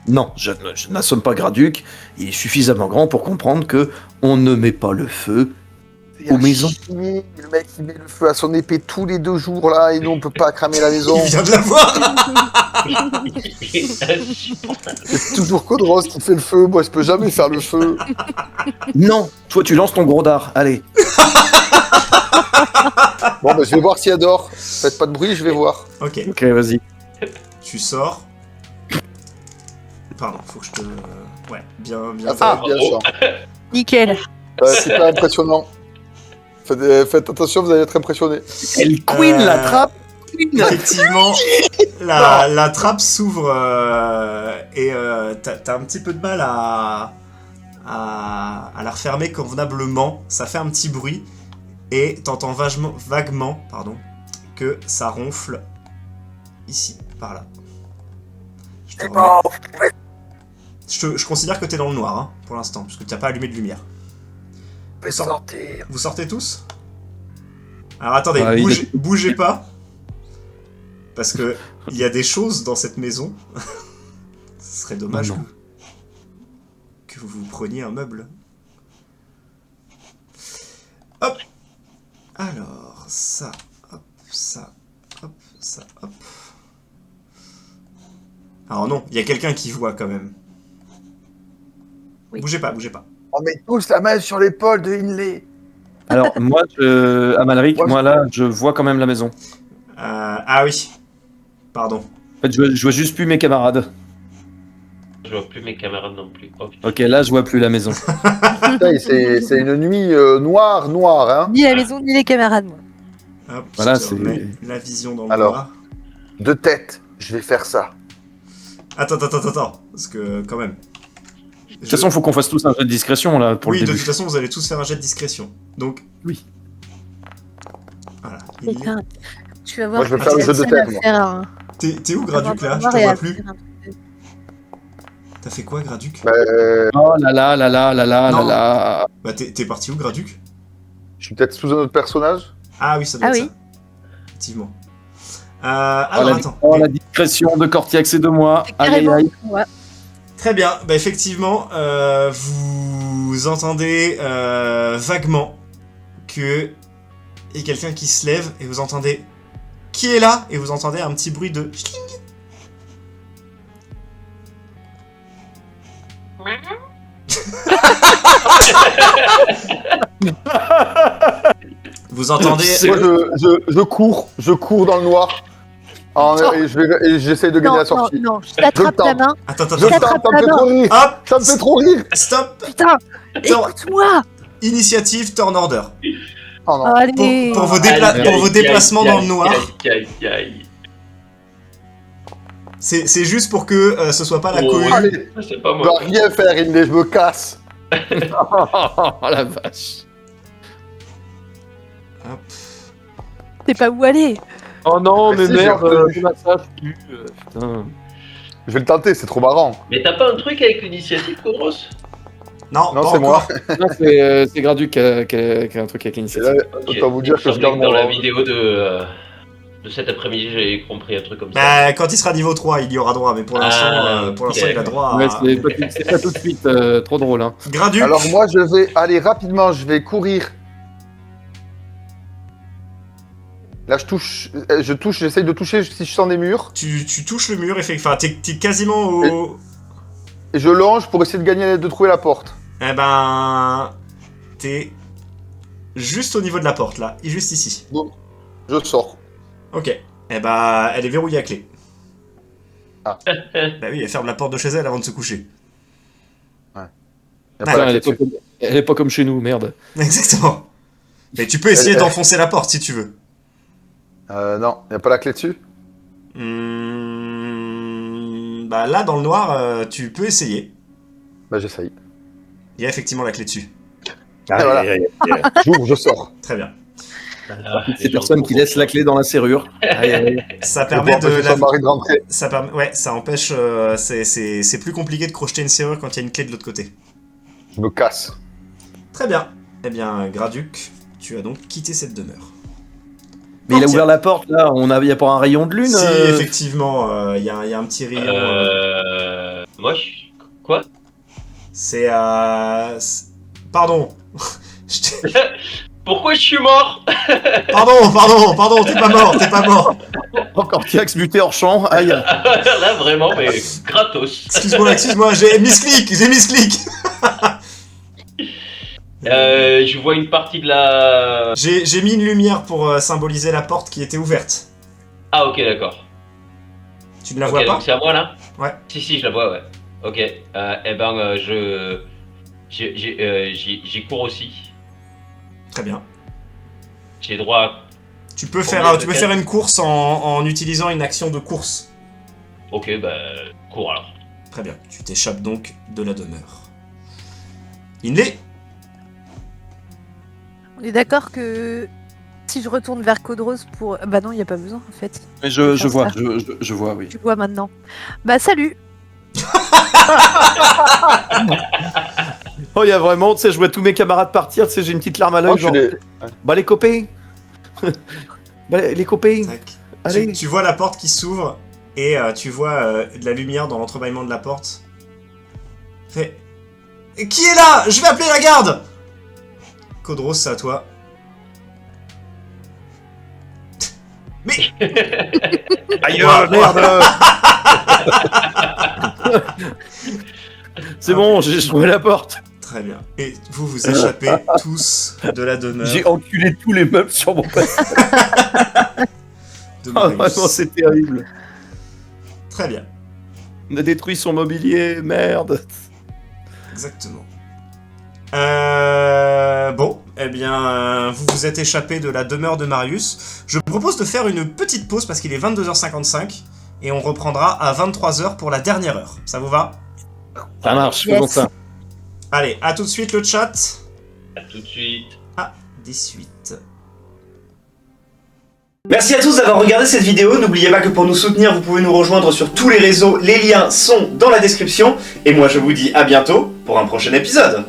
Non, je n'assomme pas Graduc. Il est suffisamment grand pour comprendre que on ne met pas le feu. Aux maisons. Le mec, il met le feu à son épée tous les 2 jours, là, et nous, on peut pas cramer la maison. Il vient de la voir. Il est insupportable. C'est toujours Codros qui fait le feu. Moi, je peux jamais faire le feu. Non, toi tu lances ton gros dard. Allez. Bon, bah, je vais voir s'il adore. Faites pas de bruit, je vais voir. Ok, Ok, vas-y. tu sors. Pardon, faut que je te. Ouais, bien. Ah, ça va être bien, bravo. ça. Nickel. C'est pas impressionnant. Faites attention, vous allez être impressionné. Elle queen la trappe. Effectivement, la trappe s'ouvre et t'as un petit peu de mal à la refermer convenablement. Ça fait un petit bruit et t'entends vaguement que ça ronfle ici, par là. Je te remets. Je considère que t'es dans le noir, hein, pour l'instant, parce que t'as pas allumé de lumière. Fais sortir. Vous sortez tous? Alors attendez, Ouais, bougez pas. Parce que il y a des choses dans cette maison. Ce serait dommage Non. que vous preniez un meuble. Hop. Alors, ça, hop, ça, hop, ça, hop. Alors non, il y a quelqu'un qui voit quand même. Oui. Bougez pas, bougez pas. On met tous la main sur l'épaule de Inley. Alors, moi, Amalric, Moi, moi là, je vois quand même la maison. Ah oui. Pardon. En fait, je vois juste plus mes camarades. Je vois plus mes camarades non plus. Oh, putain. Ok, là, je vois plus la maison. Putain, c'est une nuit noire, hein. Ni la maison, ni les camarades, moi. Hop, Voilà, je te c'est- remets la vision dans le Alors. noir. De tête, je vais faire ça. Attends. Parce que, quand même. De toute façon, faut qu'on fasse tous un jeu de discrétion là pour Oui, le de début. toute façon, vous allez tous faire un jet de discrétion. Donc. Oui. Voilà. Il est- Putain, tu vas voir. Moi, je vais que faire le t'es jeu de seule tête, à moi. faire un- T'es où, Graduc, là? Je avoir te et vois à plus. faire un- T'as fait quoi, Graduc? Oh là là là là là là Non. là là. Bah, t'es parti où, Graduc? Je suis peut-être sous un autre personnage. Ah oui, ça doit Ah être oui. ça. Effectivement. Oh, Alors, attends. la discrétion de Cortiax et de moi. C'est Aïe aïe carrément aïe. moi. Très bien. Bah, effectivement, vous entendez vaguement que il y a quelqu'un qui se lève et vous entendez qui est là et vous entendez un petit bruit de schling. Vous entendez Moi, je cours dans le noir. Et j'essaie de gagner la sortie. Non, je t'attrape Je la tente. main. Attends, Je attends, tente, t'attrape ça me la fait main. trop rire. hop, Ça me fait trop rire. stop, Putain, Attends. écoute-moi. initiative turn order. Oh non. Allez. Pour vos Aïe, déplacements aïe, dans le aïe, noir, aïe, aïe, aïe. c'est juste pour que ce soit pas la Oh, cohue. Allez, C'est pas je dois moi. rien faire, Inley, je me casse. Oh la vache. Hop. C'est pas où aller. Oh non, Mais mais si, j'ai merde, retenu. je massage plus. Putain. Je vais le tenter, c'est trop marrant. Mais t'as pas un truc avec l'initiative, Kodros? Non, Non, pas c'est encore. Non, c'est Graduc qui a un truc avec Et l'initiative. là, Ok. autant vous dire que Il me je garde semblait que mon dans la rang. vidéo de cet après-midi, j'avais compris un truc comme ça. Bah, quand il sera niveau 3, il y aura droit, mais pour l'instant, ok. il a droit Ouais, à... c'est pas tout de suite, trop drôle. Hein. Graduc. Alors moi, je vais aller rapidement, je vais courir. Là, j'essaye de toucher si je sens des murs. Tu touches le mur, effectivement. Enfin, t'es quasiment au... Et je longe pour essayer de trouver la porte. Eh ben... T'es juste au niveau de la porte, là. Et juste ici. Je sors. Ok. Eh ben, elle est verrouillée à clé. Ah. Bah oui, elle ferme la porte de chez elle avant de se coucher. Y a Ouais, pas la elle, clé est pas dessus. comme, elle est pas comme chez nous, merde. Exactement. Mais tu peux essayer d'enfoncer la porte, si tu veux. Non, y a pas la clé dessus. Bah là, dans le noir, tu peux essayer. Bah j'essaye. Il y a effectivement la clé dessus. Voilà. J'ouvre, je sors. Très bien. Ah, Ces personnes qui laissent la clé dans la serrure. Aïe, aïe. Ça Je permet peux de... empêcher son mari de rentrer. Ça permet... Ouais, ça empêche... c'est plus compliqué de crocheter une serrure quand il y a une clé de l'autre côté. Je me casse. Très bien. Eh bien, Graduc, tu as donc quitté cette demeure. Mais il a Porte, ouvert la porte là, y a pas un rayon de lune Si, effectivement, il y a un petit rayon. Moi, quoi? C'est... Pardon. Je t'ai- Pourquoi je suis mort? Pardon, t'es pas mort. Encore Cortiax buté hors champ. Aïe. Là, vraiment, mais gratos. Excuse-moi, j'ai misclick. Je vois une partie de la... J'ai mis une lumière pour symboliser la porte qui était ouverte. Ah, ok, d'accord. Tu ne la Ok, vois pas? donc c'est à moi, là? Ouais. Si, je la vois, ouais. Ok, eh ben, j'y cours aussi. Très bien. J'ai droit à... Tu peux Combien de faire une course en utilisant une action de course. Ok, bah, cours alors. Très bien. Tu t'échappes donc de la demeure. Inley. On est d'accord que si je retourne vers Codros pour... Bah non, il n'y a pas besoin en fait. Mais je Faire vois, ça. je vois, oui. Tu vois maintenant. Bah salut. Oh, il y a vraiment, tu sais, je vois tous mes camarades partir, tu sais, j'ai une petite larme à l'œil, Oh, genre, bah les copains. Bah les copains, Tac. allez. Tu vois la porte qui s'ouvre et tu vois de la lumière dans l'entrebâillement de la porte. Fait. Qui est là? Je vais appeler la garde! Codros, c'est à toi. Mais. Aïe, Ouah, merde. C'est bon, j'ai trouvé la porte. Très bien. Et vous vous échappez tous de la demeure J'ai enculé tous les meubles sur mon passé. de Ah, Marius. vraiment, c'est terrible. Très bien. On a détruit son mobilier, merde. Exactement. Bon, eh bien, vous vous êtes échappé de la demeure de Marius. Je propose de faire une petite pause parce qu'il est 22h55 et on reprendra à 23h pour la dernière heure. Ça vous va? Ça marche, Yes. faisons ça. Allez, à tout de suite le chat. À tout de suite. À 18. Merci à tous d'avoir regardé cette vidéo. N'oubliez pas que pour nous soutenir, vous pouvez nous rejoindre sur tous les réseaux. Les liens sont dans la description. Et moi, je vous dis à bientôt pour un prochain épisode.